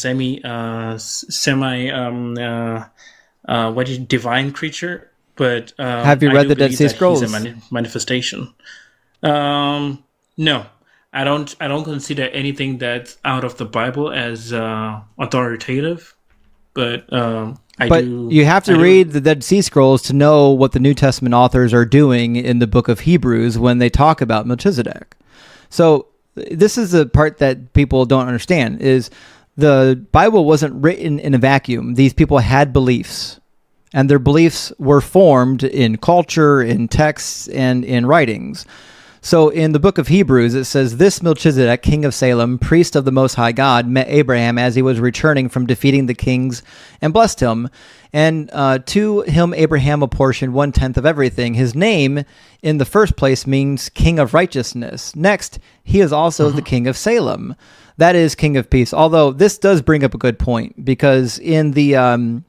S1: divine creature. But
S2: have you read the Dead Sea Scrolls?
S1: He's a manifestation. No. I don't consider anything that's out of the Bible as authoritative, but
S2: you have to read the Dead Sea Scrolls to know what the New Testament authors are doing in the book of Hebrews when they talk about Melchizedek. So this is the part that people don't understand, is the Bible wasn't written in a vacuum. These people had beliefs, and their beliefs were formed in culture, in texts, and in writings. So in the book of Hebrews, it says, "This Melchizedek, king of Salem, priest of the Most High God, met Abraham as he was returning from defeating the kings and blessed him. And to him Abraham apportioned 1/10 of everything. His name, in the first place, means king of righteousness. Next, he is also the king of Salem. That is king of peace." Although this does bring up a good point, because in the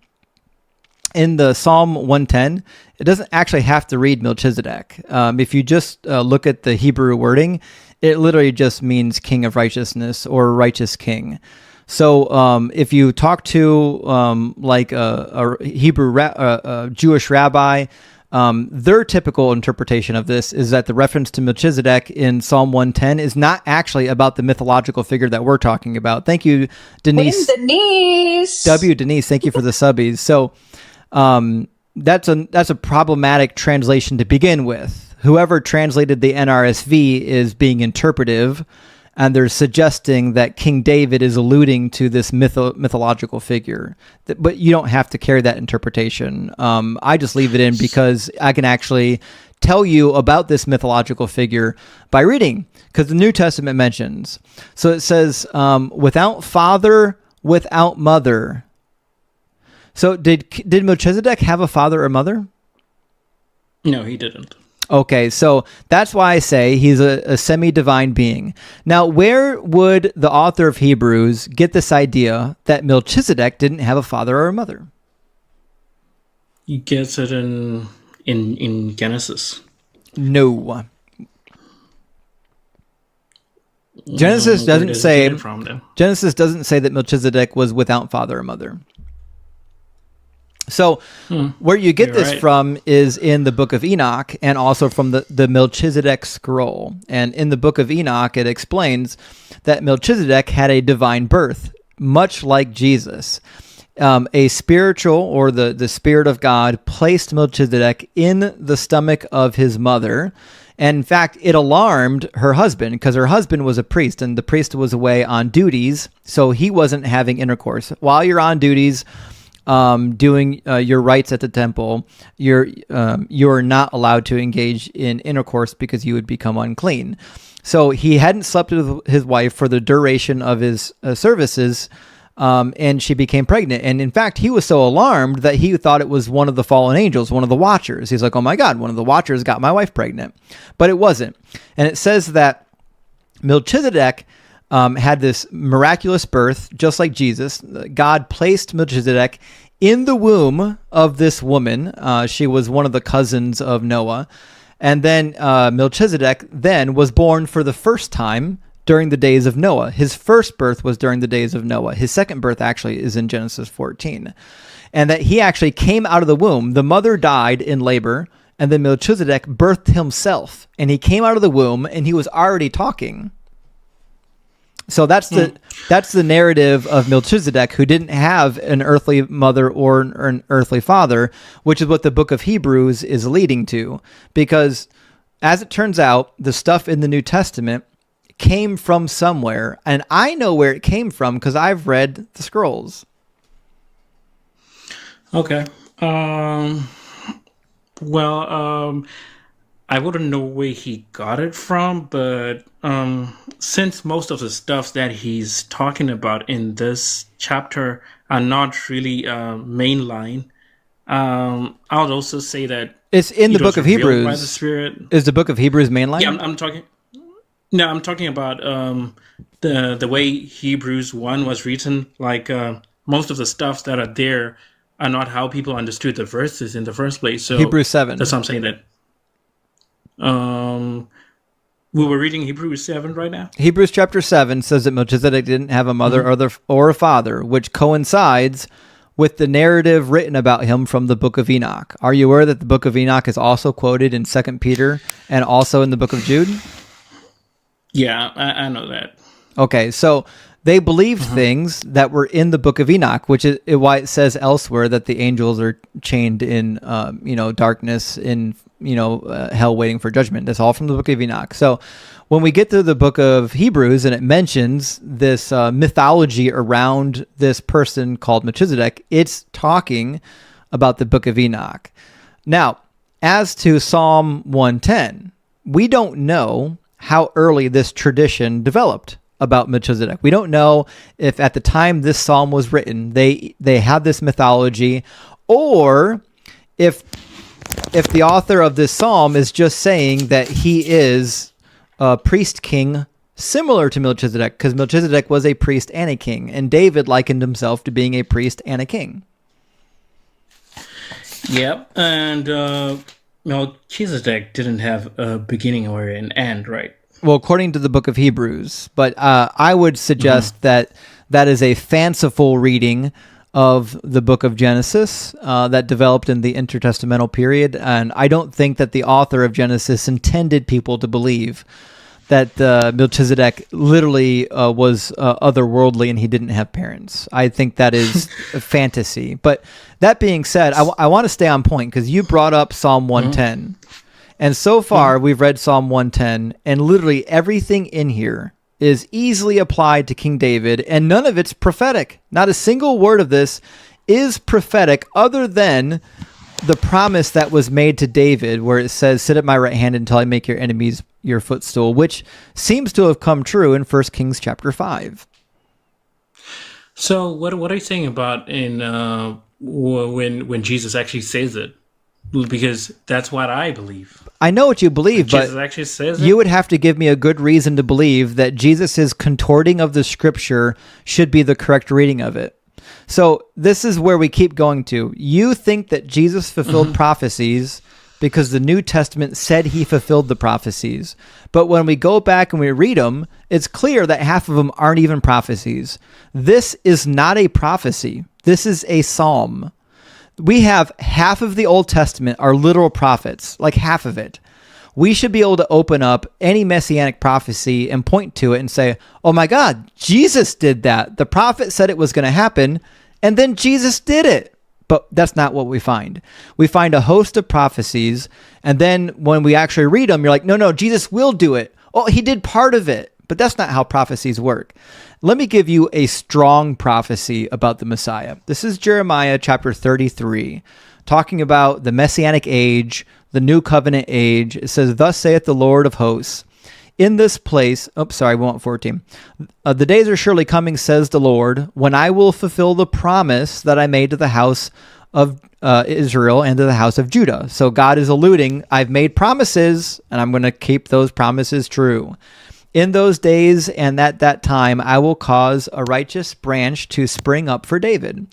S2: Psalm 110, it doesn't actually have to read Melchizedek. If you just look at the Hebrew wording, it literally just means king of righteousness or righteous king. So if you talk to like a Hebrew Jewish rabbi, their typical interpretation of this is that the reference to Melchizedek in Psalm 110 is not actually about the mythological figure that we're talking about. Thank you, Denise.
S3: Denise.
S2: Denise, thank you for the subbies. So that's a problematic translation to begin with. Whoever translated the NRSV is being interpretive, and they're suggesting that King David is alluding to this mythological figure. But you don't have to carry that interpretation. I just leave it in because I can actually tell you about this mythological figure by reading, because the New Testament mentions. So it says, without father, without mother. So did Melchizedek have a father or mother?
S1: No, he didn't.
S2: Okay, so that's why I say he's a semi-divine being. Now, where would the author of Hebrews get this idea that Melchizedek didn't have a father or a mother?
S1: He gets it in Genesis.
S2: No. Genesis doesn't say Genesis doesn't say that Melchizedek was without father or mother. So where you get this from is in the book of Enoch, and also from the Melchizedek scroll. And in the book of Enoch, it explains that Melchizedek had a divine birth, much like Jesus. A spiritual, or the Spirit of God, placed Melchizedek in the stomach of his mother. And in fact, it alarmed her husband, because her husband was a priest, and the priest was away on duties, so he wasn't having intercourse. While you're on duties, doing your rites at the temple, you're not allowed to engage in intercourse because you would become unclean. So he hadn't slept with his wife for the duration of his services, and she became pregnant. And in fact, he was so alarmed that he thought it was one of the fallen angels, one of the watchers. He's like, "Oh my God, one of the watchers got my wife pregnant." But it wasn't. And it says that Melchizedek had this miraculous birth, just like Jesus. God placed Melchizedek in the womb of this woman. She was one of the cousins of Noah. And then Melchizedek then was born for the first time during the days of Noah. His first birth was during the days of Noah. His second birth actually is in Genesis 14. And that he actually came out of the womb. The mother died in labor, and then Melchizedek birthed himself. And he came out of the womb, and he was already talking. So that's the narrative of Melchizedek, who didn't have an earthly mother or an earthly father, which is what the book of Hebrews is leading to. Because as it turns out, the stuff in the New Testament came from somewhere, and I know where it came from because I've read the scrolls.
S1: Okay. Well, I wouldn't know where he got it from, but since most of the stuff that he's talking about in this chapter are not really mainline, I'll also say that
S2: it's in the
S1: it
S2: book
S1: was
S2: of
S1: revealed
S2: Hebrews.
S1: by the Spirit.
S2: Is the book of Hebrews mainline?
S1: Yeah, I'm talking. No, I'm talking about the way Hebrews 1 was written. Like most of the stuff that are there are not how people understood the verses in the first place. So
S2: Hebrews 7.
S1: that's what I'm saying that. We were reading Hebrews 7 right now.
S2: Hebrews chapter 7 says that Melchizedek didn't have a mother or a father, which coincides with the narrative written about him from the book of Enoch. Are you aware that the book of Enoch is also quoted in 2 Peter and also in the book of Jude?
S1: Yeah, I know that.
S2: Okay, so they believed things that were in the book of Enoch, which is why it says elsewhere that the angels are chained in, darkness, in hell, waiting for judgment. That's all from the book of Enoch. So when we get to the book of Hebrews and it mentions this mythology around this person called Melchizedek, it's talking about the book of Enoch. Now, as to Psalm 110, we don't know how early this tradition developed about Melchizedek. We don't know if at the time this psalm was written, they had this mythology, or if the author of this psalm is just saying that he is a priest king similar to Melchizedek, because Melchizedek was a priest and a king, and David likened himself to being a priest and a king.
S1: Yep, and Melchizedek didn't have a beginning or an end, right?
S2: Well, according to the book of Hebrews, but I would suggest that is a fanciful reading of the book of Genesis that developed in the intertestamental period, and I don't think that the author of Genesis intended people to believe that Melchizedek literally was otherworldly and he didn't have parents. I think that is a fantasy. But that being said, I want to stay on point because you brought up Psalm 110. And so far, we've read Psalm 110, and literally everything in here is easily applied to King David, and none of it's prophetic. Not a single word of this is prophetic other than the promise that was made to David, where it says, sit at my right hand until I make your enemies your footstool, which seems to have come true in 1 Kings chapter 5.
S1: So what are you saying about in when Jesus actually says it? Because that's what I believe.
S2: I know what you believe, but
S1: Jesus actually says it?
S2: You would have to give me a good reason to believe that Jesus' contorting of the scripture should be the correct reading of it. So this is where we keep going to. You think that Jesus fulfilled prophecies because the New Testament said he fulfilled the prophecies. But when we go back and we read them, it's clear that half of them aren't even prophecies. This is not a prophecy. This is a psalm. We have half of the Old Testament are literal prophets, like half of it. We should be able to open up any messianic prophecy and point to it and say, oh my God, Jesus did that. The prophet said it was going to happen, and then Jesus did it. But that's not what we find. We find a host of prophecies, and then when we actually read them, you're like, no, Jesus will do it. Oh, he did part of it. But that's not how prophecies work. Let me give you a strong prophecy about the Messiah. This is Jeremiah chapter 33, talking about the Messianic age, the new covenant age. It says, thus saith the Lord of hosts, in this place, we want 14. The days are surely coming, says the Lord, when I will fulfill the promise that I made to the house of Israel and to the house of Judah. So God is alluding, I've made promises, and I'm going to keep those promises true. In those days and at that time, I will cause a righteous branch to spring up for David,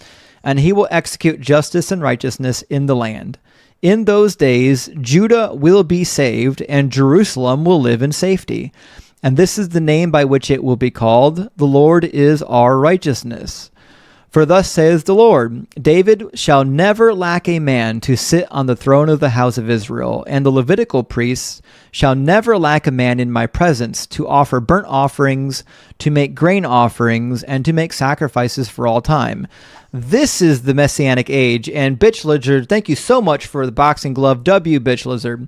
S2: and he will execute justice and righteousness in the land. In those days, Judah will be saved, and Jerusalem will live in safety. And this is the name by which it will be called, the Lord is our righteousness. For thus says the Lord, David shall never lack a man to sit on the throne of the house of Israel, and the Levitical priests shall never lack a man in my presence to offer burnt offerings, to make grain offerings, and to make sacrifices for all time. This is the Messianic age, and Bitch Lizard, thank you so much for the boxing glove, W. Bitch Lizard.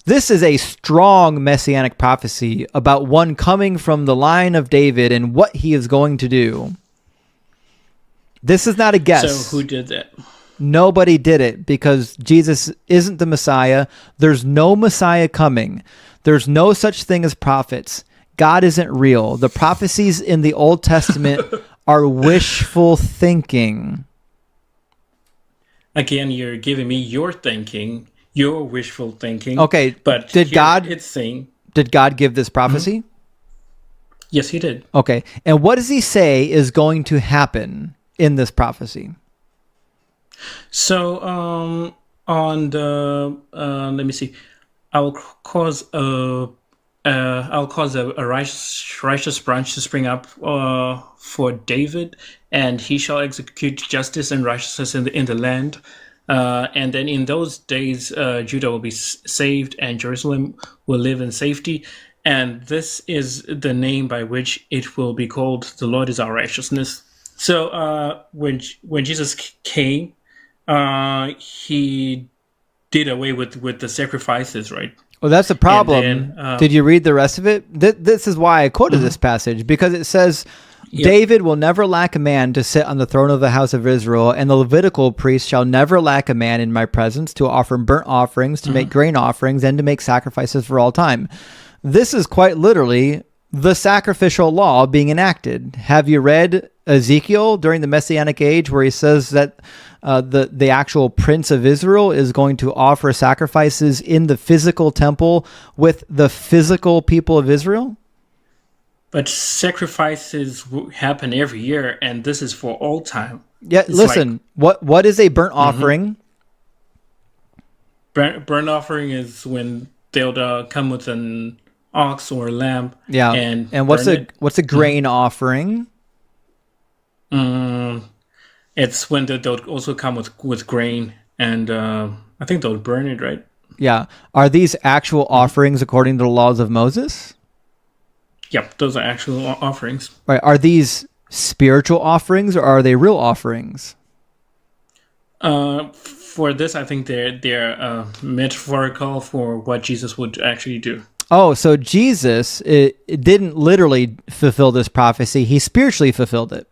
S2: This is a strong messianic prophecy about one coming from the line of David and what he is going to do. This is not a guess.
S1: So who did that?
S2: Nobody did it because Jesus isn't the Messiah. There's no Messiah coming. There's no such thing as prophets. God isn't real. The prophecies in the Old Testament are wishful thinking.
S1: Again, you're giving me your thinking, your wishful thinking.
S2: Okay,
S1: but
S2: did God give this prophecy?
S1: Mm-hmm. Yes, he did.
S2: Okay, and what does he say is going to happen in this prophecy?
S1: So, on the let me see, I'll cause a righteous branch to spring up for David, and he shall execute justice and righteousness in the land. And then in those days, Judah will be saved, and Jerusalem will live in safety. And this is the name by which it will be called: the Lord is our righteousness. So when Jesus came, he did away with the sacrifices, right?
S2: Well, that's the problem. Then, did you read the rest of it? This is why I quoted this passage, because it says, David will never lack a man to sit on the throne of the house of Israel, and the Levitical priest shall never lack a man in my presence to offer burnt offerings, to make grain offerings, and to make sacrifices for all time. This is quite literally the sacrificial law being enacted. Have you read Ezekiel during the Messianic age, where he says that the actual Prince of Israel is going to offer sacrifices in the physical temple with the physical people of Israel?
S1: But sacrifices happen every year, and this is for all time.
S2: Yeah, it's listen, what is a burnt offering?
S1: Burnt offering is when they'll come with an ox or a lamb.
S2: Yeah, and what's a grain offering?
S1: It's when they'll also come with grain, and I think they'll burn it, right?
S2: Yeah. Are these actual offerings according to the laws of Moses?
S1: Yep, those are actual offerings.
S2: Right. Are these spiritual offerings, or are they real offerings?
S1: For this, I think they're metaphorical for what Jesus would actually do.
S2: Oh, so Jesus it didn't literally fulfill this prophecy; he spiritually fulfilled it.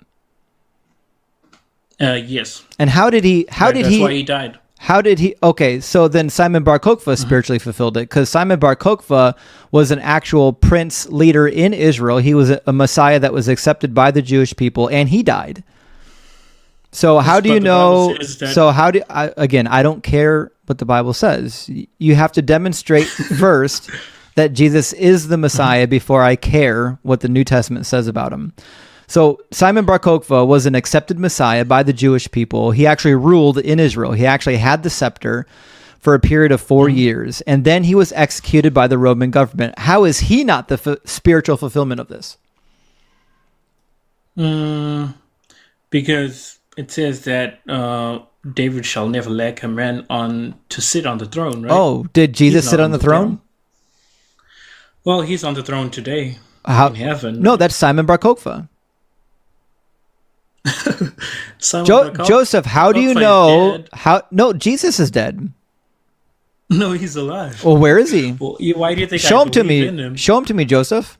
S1: Yes.
S2: And how did he? That's
S1: why he died.
S2: How did he? Okay, so then Simon Bar Kokhba spiritually fulfilled it, because Simon Bar Kokhba was an actual prince leader in Israel. He was a Messiah that was accepted by the Jewish people, and he died. So how do you know? So how do again? I don't care what the Bible says. You have to demonstrate first that Jesus is the Messiah before I care what the New Testament says about him. So Simon Bar Kokhba was an accepted Messiah by the Jewish people. He actually ruled in Israel. He actually had the scepter for a period of 4 years, and then he was executed by the Roman government. How is he not the spiritual fulfillment of this?
S1: Because it says that David shall never lack a man to sit on the throne, right?
S2: Oh, did Jesus sit on the throne?
S1: Well, he's on the throne today in heaven.
S2: No, that's Simon Bar Kokhba. Joseph, how do you know? No, Jesus is dead.
S1: No, he's alive.
S2: Well, where is he?
S1: Well, why do you think
S2: Show him to me. Show him to me, Joseph.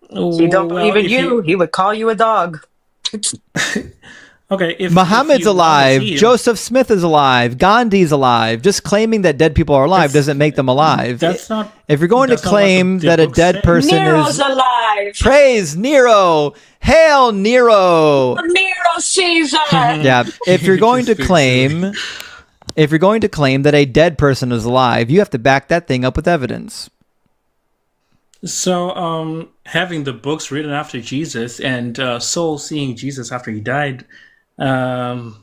S3: He don't believe in you. He would call you a dog.
S1: Okay, if
S2: Muhammad's alive, Joseph Smith is alive, Gandhi's alive. Just claiming that dead people are alive doesn't make them alive.
S1: That's not.
S2: If you're going to claim that a dead person
S3: Nero's alive.
S2: Praise Nero, hail Nero,
S3: Nero Caesar.
S2: Yeah, if you're going to claim that a dead person is alive, you have to back that thing up with evidence.
S1: So, having the books written after Jesus and souls seeing Jesus after he died. How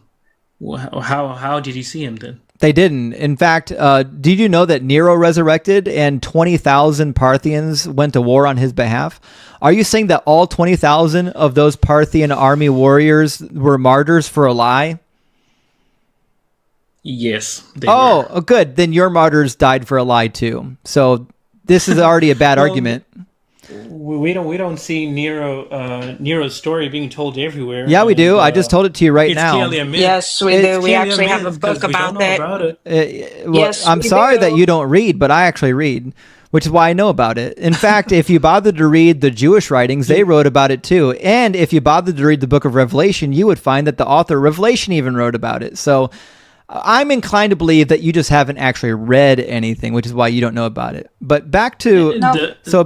S1: did he see him then?
S2: They didn't. In fact, did you know that Nero resurrected and 20,000 Parthians went to war on his behalf? Are you saying that all 20,000 of those Parthian army warriors were martyrs for a lie?
S1: Yes. They were.
S2: Good. Then your martyrs died for a lie too. So this is already a bad argument.
S1: we don't see Nero's story being told everywhere.
S2: Yeah, we do. I just told it to you right
S1: it's
S2: now.
S1: clearly a myth.
S3: Yes, we
S1: It's
S3: do. We
S1: clearly a
S3: actually have a
S1: myth
S3: book
S1: because we don't
S3: about
S1: know
S3: it.
S1: about it.
S3: Yes,
S2: I'm
S3: we
S2: sorry that
S3: do.
S2: you don't read, but I actually read, which is why I know about it. In fact, if you bothered to read the Jewish writings, they wrote about it too. And if you bothered to read the book of Revelation, you would find that the author of Revelation even wrote about it. So I'm inclined to believe that you just haven't actually read anything, which is why you don't know about it. But back to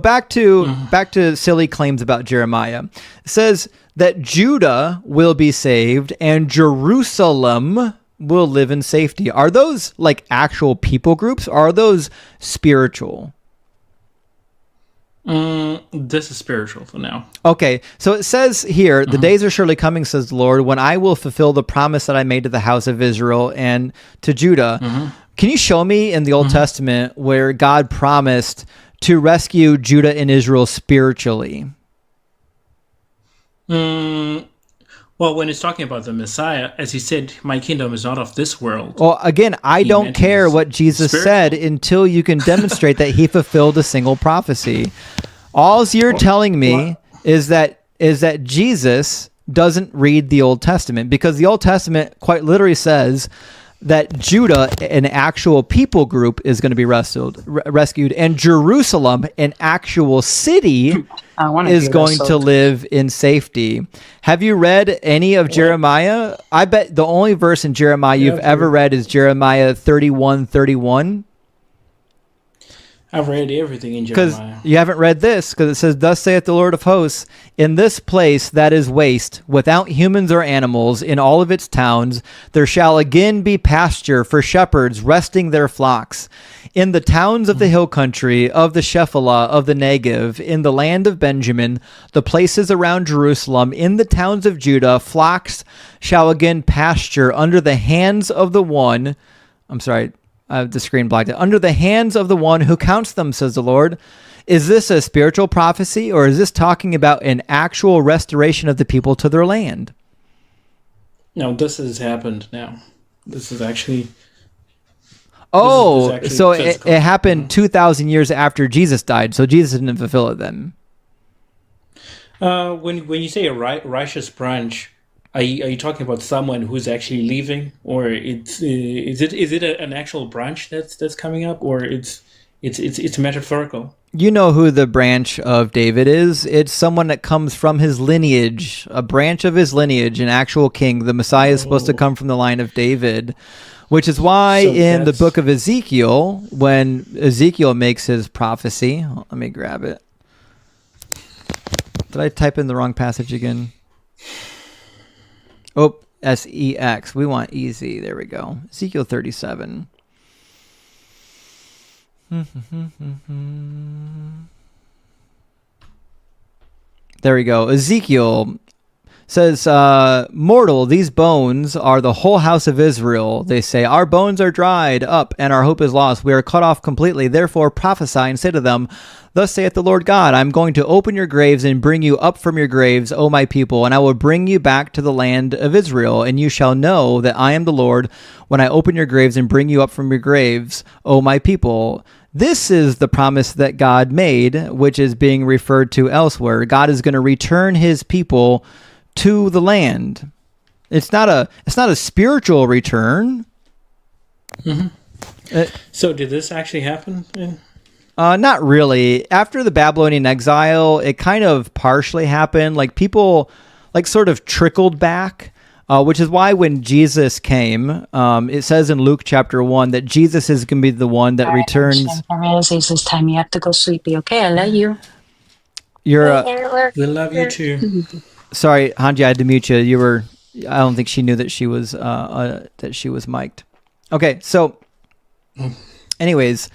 S2: back to silly claims about Jeremiah. It says that Judah will be saved and Jerusalem will live in safety. Are those like actual people groups, or are those spiritual?
S1: This is spiritual for now.
S2: Okay, so it says here, the days are surely coming, says the Lord, when I will fulfill the promise that I made to the house of Israel and to Judah. Can you show me in the Old Testament where God promised to rescue Judah and Israel spiritually?
S1: Well, when it's talking about the Messiah, as he said, my kingdom is not of this world.
S2: Well, again, I don't care what Jesus said until you can demonstrate that he fulfilled a single prophecy. All you're telling me is that Jesus doesn't read the Old Testament, because the Old Testament quite literally says that Judah, an actual people group, is going to be rescued, and Jerusalem, an actual city, is going to live in safety. Have you read any of Jeremiah? I bet the only verse in Jeremiah you've ever read is Jeremiah 31:31.
S1: I've read everything in Jeremiah.
S2: Because you haven't read this, because it says, thus saith the Lord of hosts, in this place that is waste, without humans or animals, in all of its towns, there shall again be pasture for shepherds resting their flocks. In the towns of the hill country, of the Shephelah, of the Negev, in the land of Benjamin, the places around Jerusalem, in the towns of Judah, flocks shall again pasture under the hands of the one, the screen blacked out. Under the hands of the one who counts them, says the Lord. Is this a spiritual prophecy, or is this talking about an actual restoration of the people to their land?
S1: No, this has happened now. This is actually...
S2: Oh, so it happened 2,000 years after Jesus died, so Jesus didn't fulfill it then.
S1: When you say a righteous branch... Are you talking about someone who's actually leaving, or is it an actual branch that's coming up, or it's metaphorical?
S2: You know who the branch of David is. It's someone that comes from his lineage, a branch of his lineage, an actual king. The Messiah is supposed to come from the line of David, which is why in the book of Ezekiel, when Ezekiel makes his prophecy, let me grab it. Did I type in the wrong passage again? Oh, S-E-X. We want easy. There we go. Ezekiel 37. There we go. Ezekiel says, mortal, these bones are the whole house of Israel. They say, our bones are dried up, and our hope is lost. We are cut off completely. Therefore prophesy and say to them, thus saith the Lord God, I am going to open your graves and bring you up from your graves, O my people, and I will bring you back to the land of Israel, and you shall know that I am the Lord when I open your graves and bring you up from your graves, O my people. This is the promise that God made, which is being referred to elsewhere. God is going to return his people to the land. It's not a spiritual return.
S1: So did this actually happen?
S2: Not really. After the Babylonian exile, it kind of partially happened. Like people sort of trickled back, which is why when Jesus came, it says in Luke chapter 1 that Jesus is going to be the one that returns.
S3: It's this time you have to go sleepy. Okay, I love you.
S1: We love you too.
S2: Sorry, Hanji, I had to mute you. I don't think she knew that she was mic'd. Okay, so anyways,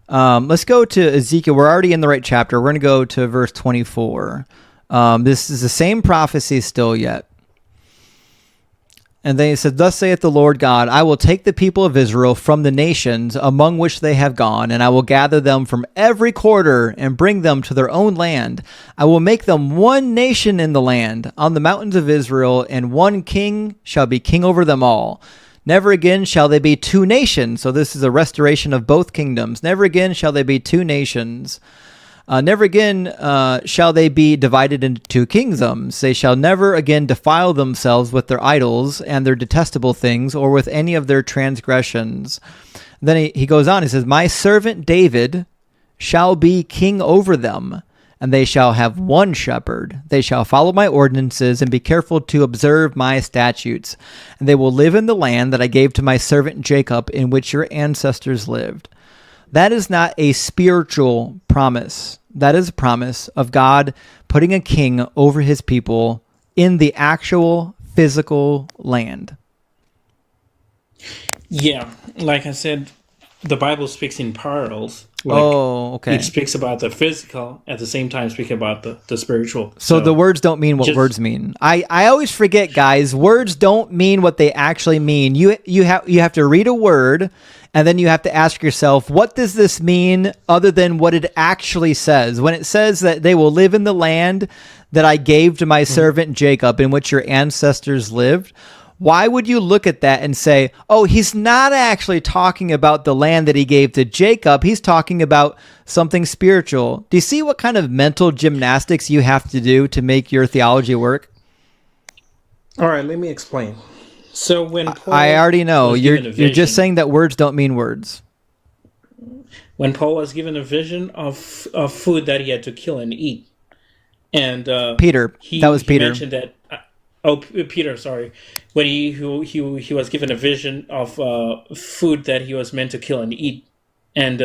S2: let's go to Ezekiel. We're already in the right chapter. We're going to go to verse 24. This is the same prophecy still yet. And then he said, thus saith the Lord God, I will take the people of Israel from the nations among which they have gone, and I will gather them from every quarter and bring them to their own land. I will make them one nation in the land on the mountains of Israel, and one king shall be king over them all. Never again shall they be two nations. So this is a restoration of both kingdoms. Never again shall they be two nations. Never again shall they be divided into two kingdoms. They shall never again defile themselves with their idols and their detestable things, or with any of their transgressions. Then he goes on, he says, my servant David shall be king over them, and they shall have one shepherd. They shall follow my ordinances and be careful to observe my statutes. And they will live in the land that I gave to my servant Jacob, in which your ancestors lived. That is not a spiritual promise. That is a promise of God putting a king over his people in the actual physical land.
S1: Yeah, like I said, the Bible speaks in parallels. Like,
S2: okay.
S1: It speaks about the physical, at the same time speaking about the spiritual.
S2: So the words don't mean what words mean. I always forget, guys, words don't mean what they actually mean. You have to read a word, and then you have to ask yourself, what does this mean other than what it actually says? When it says that they will live in the land that I gave to my servant Jacob, in which your ancestors lived, why would you look at that and say, oh, he's not actually talking about the land that he gave to Jacob. He's talking about something spiritual. Do you see what kind of mental gymnastics you have to do to make your theology work?
S1: All right, let me explain. So when Paul
S2: I already know. You're just saying that words don't mean words.
S1: When Paul was given a vision of food that he had to kill and eat, and
S2: Peter, that was Peter.
S1: He mentioned that. Peter, sorry. When he was given a vision of food that he was meant to kill and eat, and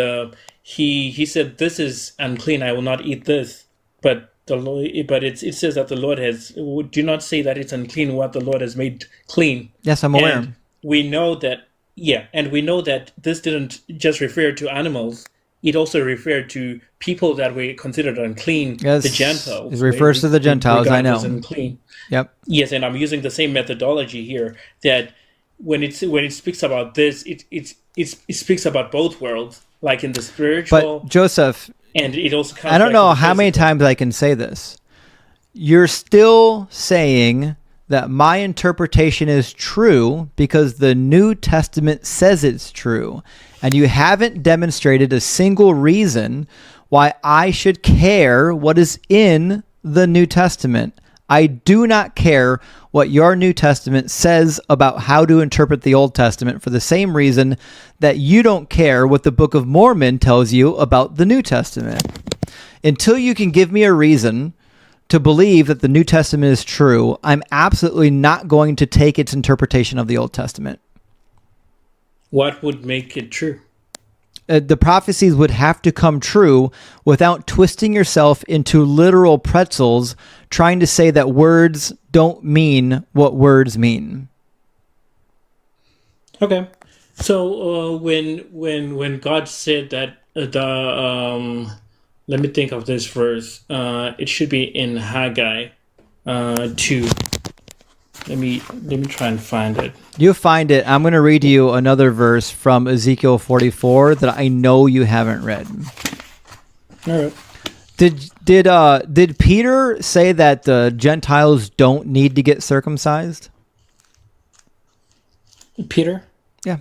S1: he said, "This is unclean. I will not eat this." But it says that the Lord has. Do not say that it's unclean what the Lord has made clean.
S2: Yes, I'm aware.
S1: And we know that. Yeah, and we know that this didn't just refer to animals. It also referred to people that were considered unclean.
S2: Yes,
S1: the Gentiles.
S2: It refers to the Gentiles. I know.
S1: Unclean.
S2: Yep.
S1: Yes, and I'm using the same methodology here. That when it speaks about this, it speaks about both worlds, like in the spiritual.
S2: But Joseph,
S1: and it also comes.
S2: I don't know how many times I can say this. You're still saying that my interpretation is true because the New Testament says it's true, and you haven't demonstrated a single reason why I should care what is in the New Testament. I do not care what your New Testament says about how to interpret the Old Testament, for the same reason that you don't care what the Book of Mormon tells you about the New Testament. Until you can give me a reason to believe that the New Testament is true, I'm absolutely not going to take its interpretation of the Old Testament.
S1: What would make it true?
S2: The prophecies would have to come true without twisting yourself into literal pretzels trying to say that words don't mean what words mean.
S1: Okay. So when God said that let me think of this verse. It should be in Haggai 2. Let me try and find it.
S2: You find it. I'm going to read you another verse from Ezekiel 44 that I know you haven't read.
S1: All right.
S2: Did Peter say that the Gentiles don't need to get circumcised?
S1: Peter?
S2: Yeah.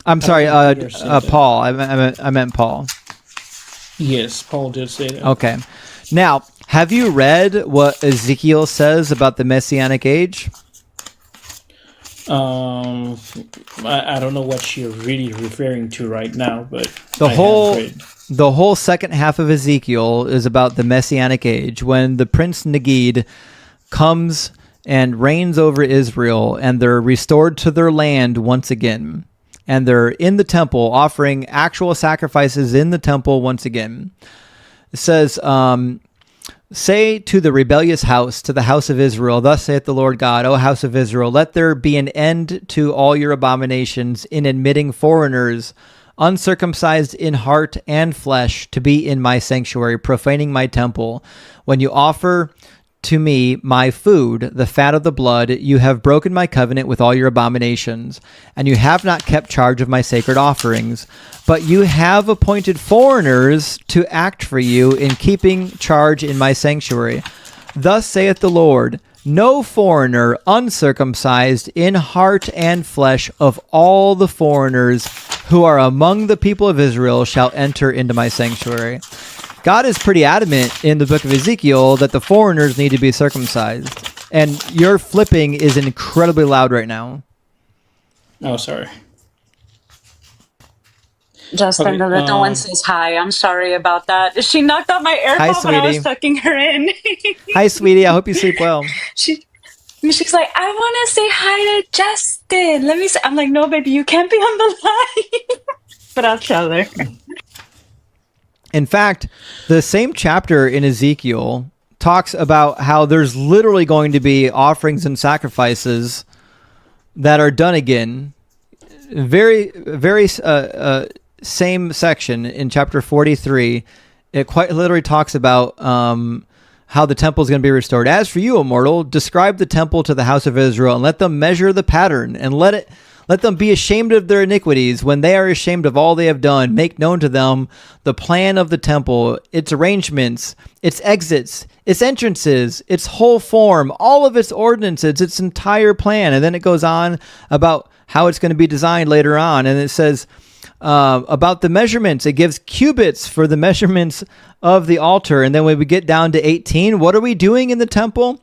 S2: I'm sorry, Paul. I meant Paul.
S1: Yes, Paul did say that.
S2: Okay. Now, have you read what Ezekiel says about the Messianic age?
S1: I don't know what you're really referring to right now, but
S2: the whole second half of Ezekiel is about the Messianic age, when the Prince Nagid comes and reigns over Israel, and they're restored to their land once again. And they're in the temple, offering actual sacrifices in the temple once again. It says, say to the rebellious house, to the house of Israel, thus saith the Lord God, O house of Israel, let there be an end to all your abominations in admitting foreigners, uncircumcised in heart and flesh, to be in my sanctuary, profaning my temple. When you offer to me my food, the fat of the blood, you have broken my covenant with all your abominations, and you have not kept charge of my sacred offerings, but you have appointed foreigners to act for you in keeping charge in my sanctuary. Thus saith the Lord, no foreigner uncircumcised in heart and flesh of all the foreigners who are among the people of Israel shall enter into my sanctuary. God is pretty adamant in the book of Ezekiel that the foreigners need to be circumcised. And your flipping is incredibly loud right now.
S1: Oh, sorry.
S3: Justin,
S1: Okay,
S3: the little one says hi. I'm sorry about that. She knocked out my
S2: Hi,
S3: AirPod when I was
S2: sweetie.
S3: tucking her in.
S2: Hi, sweetie. I hope you sleep well.
S3: She's like, I want to say hi to Justin. Let me say. I'm like, no, baby, you can't be on the line. But I'll tell her.
S2: In fact, the same chapter in Ezekiel talks about how there's literally going to be offerings and sacrifices that are done again. Very, very same section in chapter 43. It quite literally talks about how the temple is going to be restored. As for you, O mortal, describe the temple to the house of Israel and let them measure the pattern and let them be ashamed of their iniquities. When they are ashamed of all they have done, make known to them the plan of the temple, its arrangements, its exits, its entrances, its whole form, all of its ordinances, its entire plan. And then it goes on about how it's going to be designed later on. And it says about the measurements, it gives cubits for the measurements of the altar. And then when we get down to 18, what are we doing in the temple?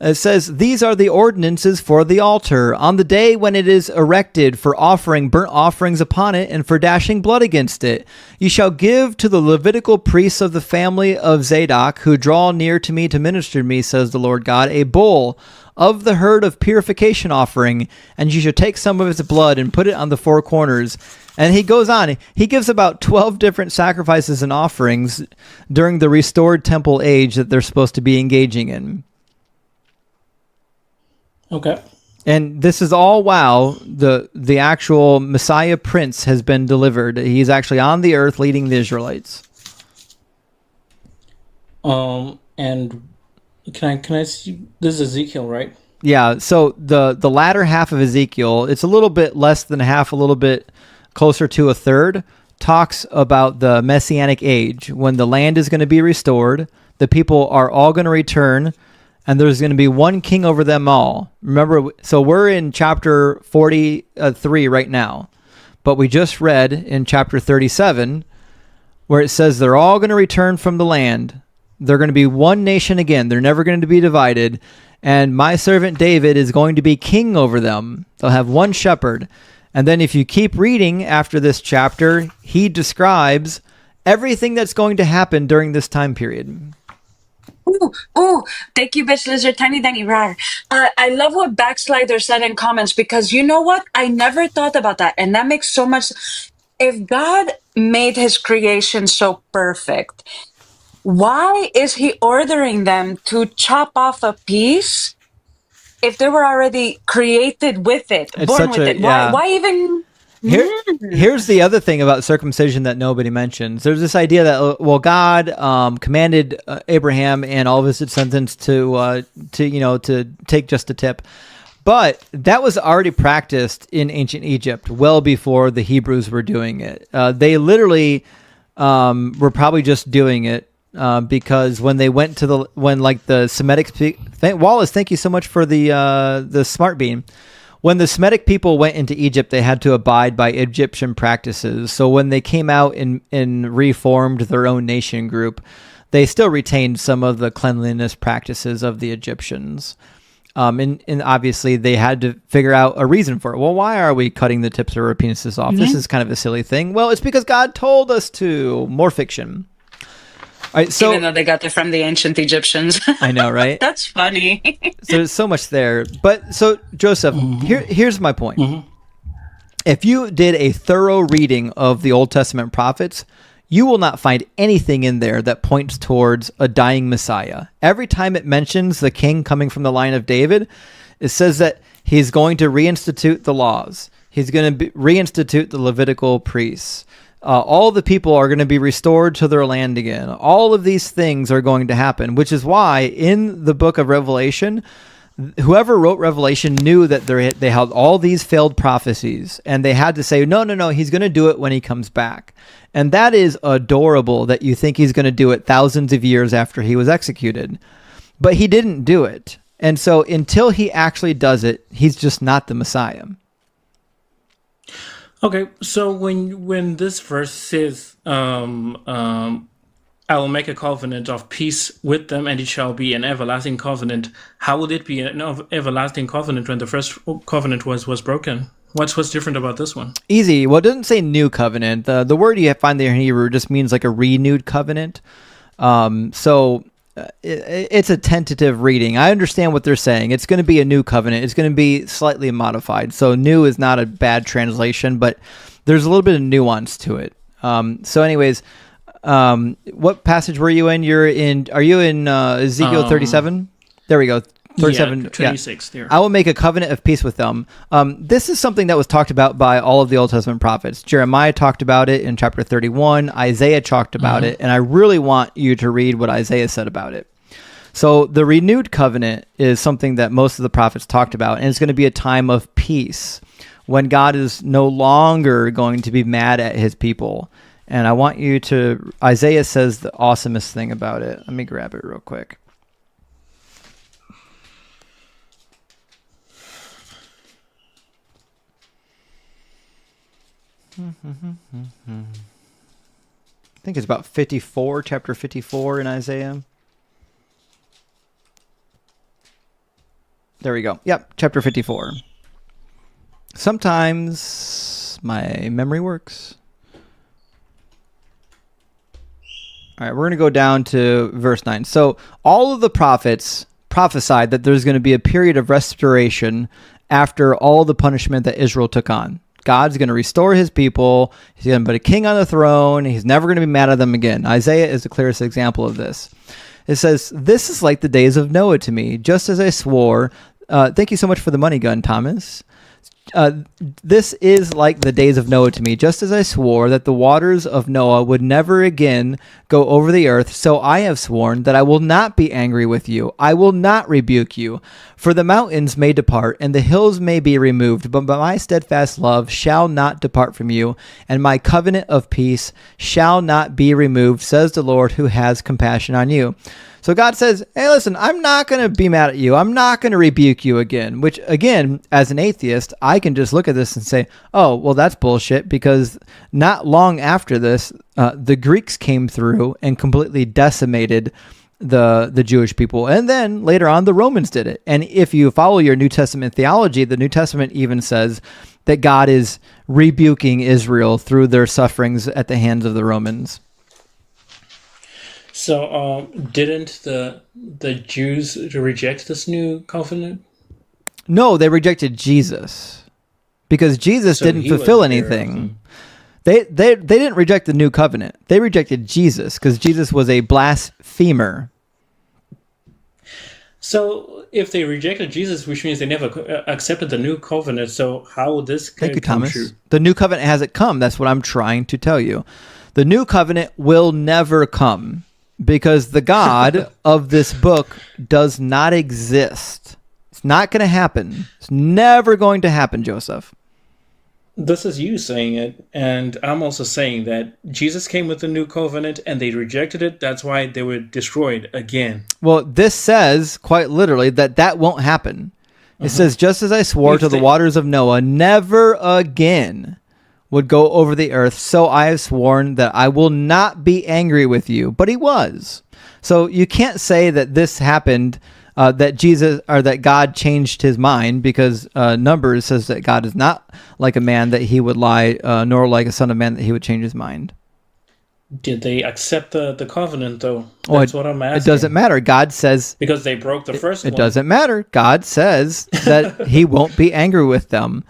S2: It says, these are the ordinances for the altar on the day when it is erected for offering burnt offerings upon it and for dashing blood against it. You shall give to the Levitical priests of the family of Zadok who draw near to me to minister to me, says the Lord God, a bull of the herd of purification offering, and you shall take some of its blood and put it on the four corners. And he goes on. He gives about 12 different sacrifices and offerings during the restored temple age that they're supposed to be engaging in.
S1: Okay.
S2: And this is all while the actual Messiah Prince has been delivered. He's actually on the earth leading the Israelites.
S1: And can I see, this is Ezekiel, right?
S2: Yeah, so the latter half of Ezekiel, it's a little bit less than half, a little bit closer to a third, talks about the Messianic age, when the land is going to be restored, the people are all going to return, and there's going to be one king over them all. Remember, so we're in chapter 43 right now, but we just read in chapter 37 where it says they're all going to return from the land. They're going to be one nation again. They're never going to be divided. And my servant David is going to be king over them. They'll have one shepherd. And then if you keep reading after this chapter, he describes everything that's going to happen during this time period.
S3: Ooh, thank you, Bitch Lizard, Tiny Danny Rar. I love what Backslider said in comments, because you know what? I never thought about that. And that makes so much. If God made his creation so perfect, why is he ordering them to chop off a piece if they were already created with it, born with it? Why even?
S2: Here's the other thing about circumcision that nobody mentions. There's this idea that, well, God commanded Abraham and all of his descendants to take just a tip. But that was already practiced in ancient Egypt well before the Hebrews were doing it. They literally were probably just doing it because when they went to the Semitic Wallace, thank you so much for the smart bean. When the Semitic people went into Egypt, they had to abide by Egyptian practices. So when they came out and reformed their own nation group, they still retained some of the cleanliness practices of the Egyptians. And obviously, they had to figure out a reason for it. Well, why are we cutting the tips of our penises off? Mm-hmm. This is kind of a silly thing. Well, it's because God told us to. More fiction. All right, so,
S3: even though they got it from the ancient Egyptians.
S2: I know, right?
S3: That's funny.
S2: So there's so much there. But so, Joseph, here's my point. Mm-hmm. If you did a thorough reading of the Old Testament prophets, you will not find anything in there that points towards a dying Messiah. Every time it mentions the king coming from the line of David, it says that he's going to reinstitute the laws. He's going to reinstitute the Levitical priests. All the people are going to be restored to their land again. All of these things are going to happen, which is why in the book of Revelation, whoever wrote Revelation knew that they had all these failed prophecies, and they had to say, no, he's going to do it when he comes back. And that is adorable that you think he's going to do it thousands of years after he was executed. But he didn't do it. And so until he actually does it, he's just not the Messiah.
S1: Okay, so when this verse says, "I will make a covenant of peace with them, and it shall be an everlasting covenant," how would it be an everlasting covenant when the first covenant was broken? What's different about this one?
S2: Easy. Well, it doesn't say new covenant. The word you find there in Hebrew just means like a renewed covenant. It's a tentative reading. I understand what they're saying. It's going to be a new covenant. It's going to be slightly modified. So new is not a bad translation, but there's a little bit of nuance to it. Anyways, what passage were you in? Are you in Ezekiel 37? There we go. 37,
S1: 26 there.
S2: I will make a covenant of peace with them. This is something that was talked about by all of the Old Testament prophets. Jeremiah talked about it in chapter 31. Isaiah talked about it. And I really want you to read what Isaiah said about it. So the renewed covenant is something that most of the prophets talked about. And it's going to be a time of peace when God is no longer going to be mad at his people. And I want you to, Isaiah says the awesomest thing about it. Let me grab it real quick. I think it's about 54, chapter 54 in Isaiah. There we go. Yep, chapter 54. Sometimes my memory works. All right, we're going to go down to verse 9. So all of the prophets prophesied that there's going to be a period of restoration after all the punishment that Israel took on. God's going to restore his people. He's going to put a king on the throne. He's never going to be mad at them again. Isaiah is the clearest example of this. It says, "This is like the days of Noah to me, just as I swore." Thank you so much for the money gun, Thomas. This is like the days of Noah to me, just as I swore that the waters of Noah would never again go over the earth. So I have sworn that I will not be angry with you. I will not rebuke you. For the mountains may depart and the hills may be removed, but my steadfast love shall not depart from you, and my covenant of peace shall not be removed, says the Lord who has compassion on you. So God says, hey, listen, I'm not going to be mad at you. I'm not going to rebuke you again, which again, as an atheist, I can just look at this and say, oh, well, that's bullshit, because not long after this, the Greeks came through and completely decimated the Jewish people. And then later on, the Romans did it. And if you follow your New Testament theology, the New Testament even says that God is rebuking Israel through their sufferings at the hands of the Romans.
S1: So, didn't the Jews reject this new covenant?
S2: No, they rejected Jesus because Jesus didn't fulfill anything. They didn't reject the new covenant. They rejected Jesus because Jesus was a blasphemer.
S1: So, if they rejected Jesus, which means they never accepted the new covenant, so how would this
S2: Thank you,
S1: come
S2: Thomas.
S1: true?
S2: The new covenant hasn't come. That's what I'm trying to tell you. The new covenant will never come, because the God of this book does not exist. It's not going to happen. It's never going to happen, Joseph.
S1: This is you saying it, and I'm also saying that Jesus came with the new covenant and they rejected it. That's why they were destroyed again.
S2: Well, this says quite literally that won't happen. It says, just as I swore to the waters of Noah, never again would go over the earth, so I have sworn that I will not be angry with you. But he was. So you can't say that this happened, that Jesus or that God changed his mind, because Numbers says that God is not like a man that he would lie, nor like a son of man that he would change his mind.
S1: Did they accept the covenant, though? That's what I'm asking.
S2: It doesn't matter. God says...
S1: Because they broke the first one.
S2: It doesn't matter. God says that he won't be angry with them.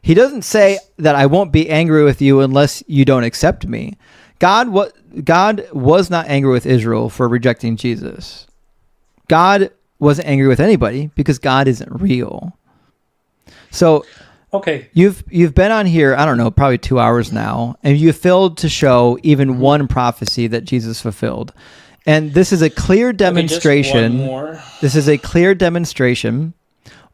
S2: He doesn't say that I won't be angry with you unless you don't accept me. God was not angry with Israel for rejecting Jesus. God wasn't angry with anybody because God isn't real. So
S1: okay,
S2: you've been on here, I don't know, probably 2 hours now, and you failed to show even one prophecy that Jesus fulfilled. And this is a clear demonstration.
S1: Okay, just one more.
S2: This is a clear demonstration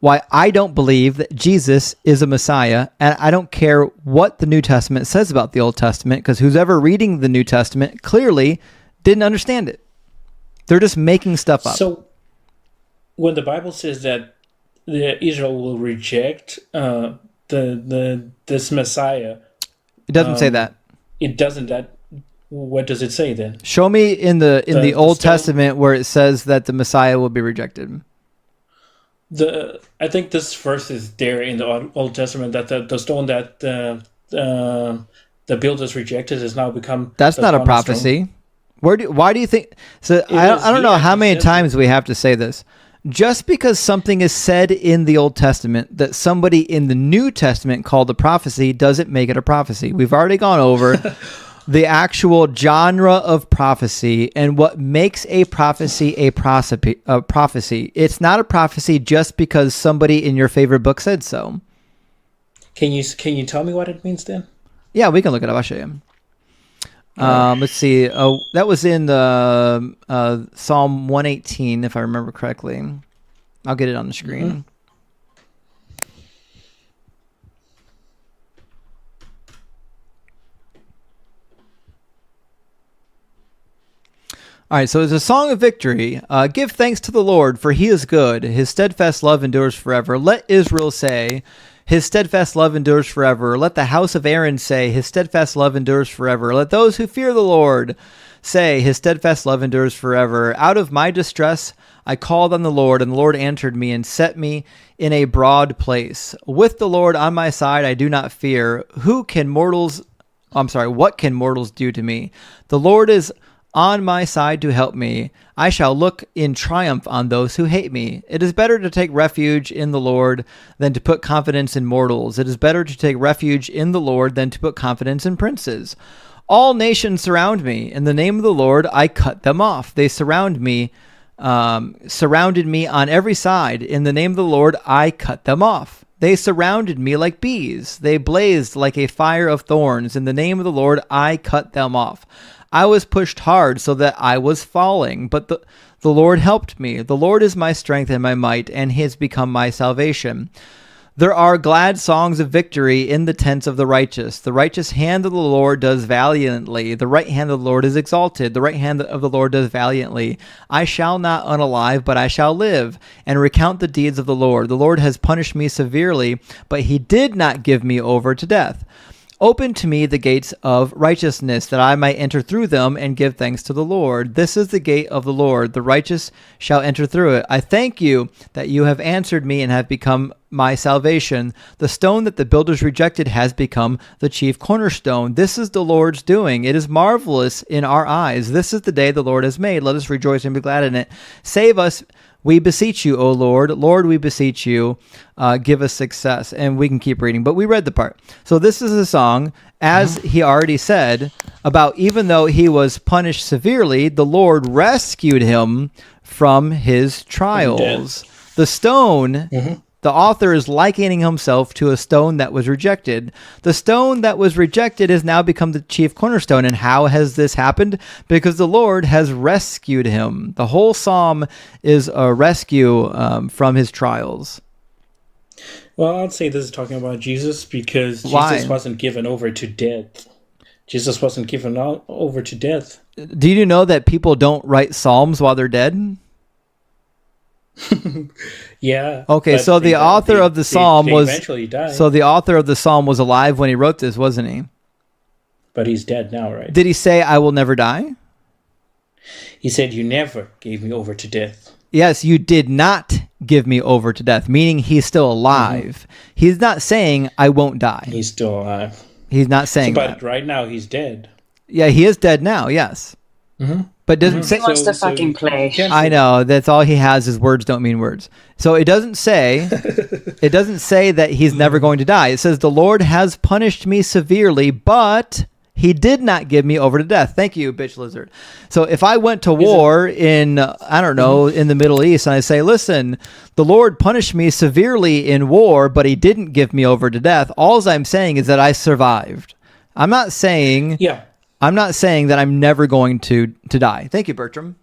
S2: why I don't believe that Jesus is a Messiah, and I don't care what the New Testament says about the Old Testament, because who's ever reading the New Testament clearly didn't understand it. They're just making stuff up.
S1: So when the Bible says that Israel will reject this Messiah,
S2: It doesn't say that.
S1: it doesn't. That what does it say then?
S2: Show me in the Old
S1: stone?
S2: Testament where it says that the Messiah will be rejected.
S1: I think this verse is there in the Old Testament that the stone that the builders rejected has now become.
S2: That's not a prophecy. Why do you think? So I don't know how many times we have to say this. Just because something is said in the Old Testament that somebody in the New Testament called a prophecy doesn't make it a prophecy. We've already gone over the actual genre of prophecy and what makes a prophecy a prophecy. It's not a prophecy just because somebody in your favorite book said so.
S1: Can you tell me what it means then?
S2: Yeah, we can look it up. I'll show you. Let's see. Oh, that was in the Psalm 118, if I remember correctly. I'll get it on the screen. Mm-hmm. All right, so it's a song of victory. Give thanks to the Lord, for he is good. His steadfast love endures forever. Let Israel say, his steadfast love endures forever. Let the house of Aaron say, his steadfast love endures forever. Let those who fear the Lord say, his steadfast love endures forever. Out of my distress I called on the Lord, and the Lord answered me and set me in a broad place. With the Lord on my side I do not fear. What can mortals do to me? The Lord is on my side to help me. I shall look in triumph on those who hate me. It is better to take refuge in the Lord than to put confidence in mortals. It is better to take refuge in the Lord than to put confidence in princes. All nations surround me. In the name of the Lord, I cut them off. They surrounded me on every side. In the name of the Lord, I cut them off. They surrounded me like bees. They blazed like a fire of thorns. In the name of the Lord, I cut them off. I was pushed hard so that I was falling, but the Lord helped me. The Lord is my strength and my might, and he has become my salvation. There are glad songs of victory in the tents of the righteous. The righteous hand of the Lord does valiantly. The right hand of the Lord is exalted. The right hand of the Lord does valiantly. I shall not unalive, but I shall live, and recount the deeds of the Lord. The Lord has punished me severely, but he did not give me over to death. Open to me the gates of righteousness, that I might enter through them and give thanks to the Lord. This is the gate of the Lord. The righteous shall enter through it. I thank you that you have answered me and have become my salvation. The stone that the builders rejected has become the chief cornerstone. This is the Lord's doing. It is marvelous in our eyes. This is the day the Lord has made. Let us rejoice and be glad in it. Save us, we beseech you, O Lord. Lord, we beseech you. Give us success. And we can keep reading, but we read the part. So this is a song, as he already said, about even though he was punished severely, the Lord rescued him from his trials. The stone... The author is likening himself to a stone that was rejected. The stone that was rejected has now become the chief cornerstone. And how has this happened? Because the Lord has rescued him. The whole psalm is a rescue from his trials.
S1: Well, I'd say this is talking about Jesus because Jesus wasn't given over to death. Jesus wasn't given over to death.
S2: Do you know that people don't write psalms while they're dead?
S1: Yeah.
S2: Okay, so the author of the psalm was
S1: eventually died.
S2: So the author of the psalm was alive when he wrote this, wasn't he?
S1: But he's dead now, right?
S2: Did he say, "I will never die"?
S1: He said, "You never gave me over to death."
S2: Yes, you did not give me over to death, meaning he's still alive. He's not saying, "I won't die."
S1: He's still alive.
S2: He's not saying
S1: but
S2: that.
S1: Right now, he's dead.
S2: Yeah, he is dead now, yes. But doesn't say...
S3: He wants to fucking play.
S2: I know, that's all he has is words don't mean words. So it doesn't say that he's never going to die. It says, the Lord has punished me severely, but he did not give me over to death. Thank you, bitch lizard. So if I went to war in, I don't know, in the Middle East, and I say, listen, the Lord punished me severely in war, but he didn't give me over to death. All I'm saying is that I survived. I'm not saying that I'm never going to die. Thank you, Bertram.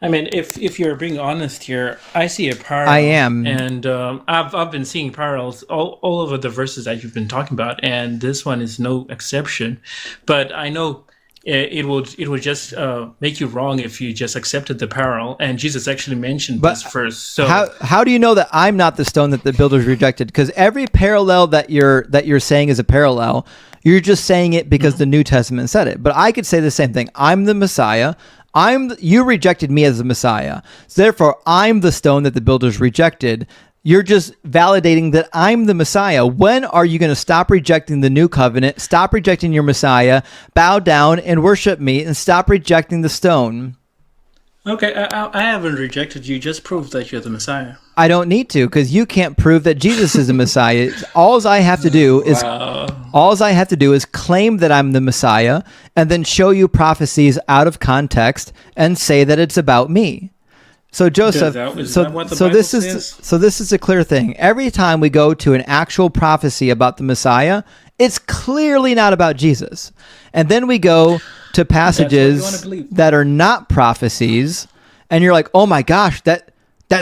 S1: I mean, if you're being honest here, I see a parallel.
S2: I am.
S1: And I've been seeing parallels all over the verses that you've been talking about, and this one is no exception. But I know it would just make you wrong if you just accepted the parallel. And Jesus actually mentioned
S2: But
S1: this first. So
S2: how do you know that I'm not the stone that the builders rejected? Because every parallel that you're saying is a parallel, you're just saying it because the New Testament said it. But I could say the same thing. I'm the Messiah. You rejected me as the Messiah. So therefore, I'm the stone that the builders rejected. You're just validating that I'm the Messiah. When are you going to stop rejecting the new covenant, stop rejecting your Messiah, bow down and worship me, and stop rejecting the stone?
S1: okay, I haven't rejected you. Just prove that you're the Messiah.
S2: I don't need to, because you can't prove that Jesus is the Messiah. All I have to do is claim that I'm the Messiah, and then show you prophecies out of context and say that it's about me. So Joseph,
S1: Is that what the Bible says?
S2: this is a clear thing. Every time we go to an actual prophecy about the Messiah, it's clearly not about Jesus. And then we go to passages that are not prophecies, and you're like, "Oh my gosh, that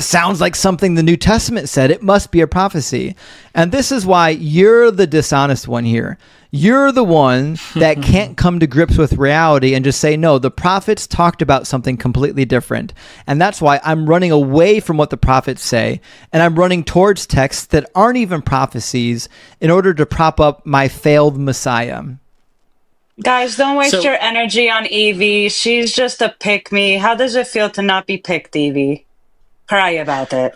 S2: sounds like something the New Testament said. It must be a prophecy." And this is why you're the dishonest one here. You're the one that can't come to grips with reality and just say, no, the prophets talked about something completely different. And that's why I'm running away from what the prophets say, and I'm running towards texts that aren't even prophecies in order to prop up my failed Messiah.
S3: Guys, don't waste your energy on Evie. She's just a pick-me. How does it feel to not be picked, Evie? Cry about it.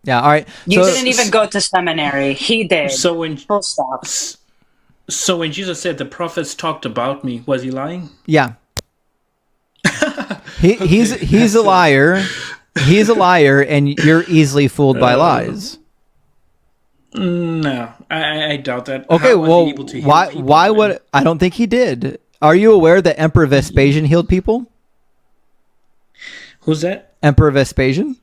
S2: Yeah, all right.
S3: You didn't even go to seminary. He did. Full stop.
S1: So when Jesus said the prophets talked about me, was he lying?
S2: Yeah. He's a liar. He's a liar, and you're easily fooled by lies.
S1: No, I doubt that.
S2: Okay, well, why would I don't think he did. Are you aware that Emperor Vespasian healed people?
S1: Who's that?
S2: Emperor Vespasian?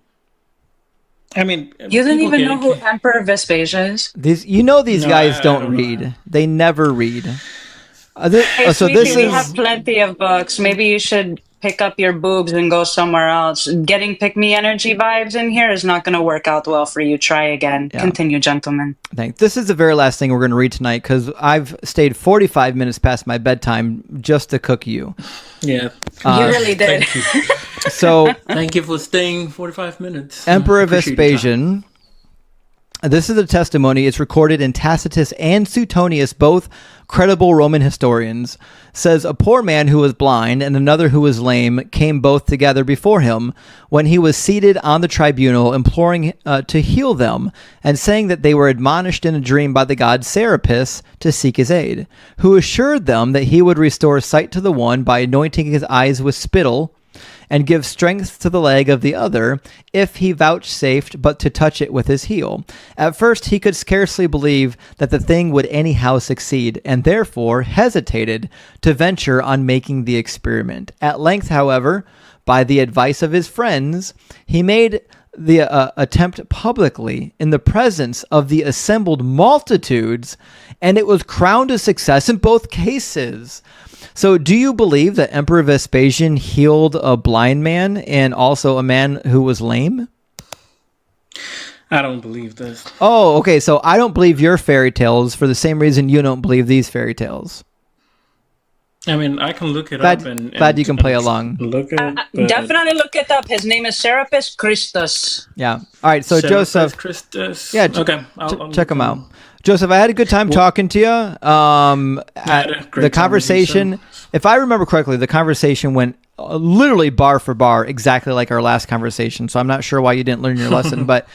S1: I mean,
S3: you didn't even know who Emperor Vespasian is?
S2: These guys don't read. They never read.
S3: Hey, sweetie, we have plenty of books. Maybe you should pick up your boobs and go somewhere else. Getting pick-me energy vibes in here is not going to work out well for you. Try again. Yeah. Continue, gentlemen.
S2: Thanks. This is the very last thing we're going to read tonight, because I've stayed 45 minutes past my bedtime just to cook you.
S1: Yeah.
S3: You really did.
S1: Thank you.
S2: So
S1: thank you for staying 45 minutes.
S2: Emperor Vespasian. This is a testimony. It's recorded in Tacitus and Suetonius, both credible Roman historians. Says a poor man who was blind and another who was lame came both together before him when he was seated on the tribunal, imploring to heal them, and saying that they were admonished in a dream by the god Serapis to seek his aid, who assured them that he would restore sight to the one by anointing his eyes with spittle, and give strength to the leg of the other, if he vouchsafed but to touch it with his heel. At first he could scarcely believe that the thing would anyhow succeed, and therefore hesitated to venture on making the experiment. At length, however, by the advice of his friends, he made the attempt publicly in the presence of the assembled multitudes, and it was crowned a success in both cases. So do you believe that Emperor Vespasian healed a blind man and also a man who was lame?
S1: I don't believe this.
S2: Oh, okay. So I don't believe your fairy tales for the same reason you don't believe these fairy tales.
S1: I mean, I can look it up.
S2: Glad you can play along.
S3: Definitely look it up. His name is Serapis Christus.
S2: Yeah. All right. So
S1: Serapis
S2: Joseph.
S1: Christus.
S2: Yeah.
S1: Okay.
S2: Check him out. Joseph, I had a good time talking to you. The conversation, if I remember correctly, the conversation went literally bar for bar, exactly like our last conversation. So I'm not sure why you didn't learn your lesson, but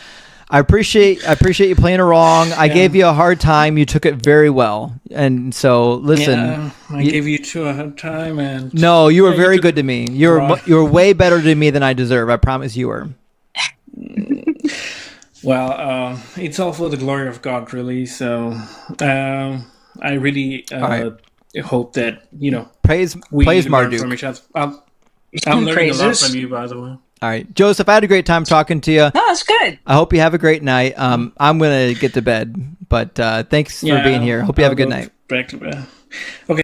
S2: I appreciate you playing along. I gave you a hard time. You took it very well. And so listen,
S1: I gave you two a hard time, and
S2: no, you were very good to me. You were way better to me than I deserve. I promise you were.
S1: Well, it's all for the glory of God, really. So I really hope that,
S2: praise Marduk.
S1: From each other. I'm learning a lot from you, by the way.
S2: All right, Joseph, I had a great time talking to you.
S3: No, it's good.
S2: I hope you have a great night. I'm going to get to bed, but thanks for being here. Hope you have a good night.
S1: Back to bed. Okay.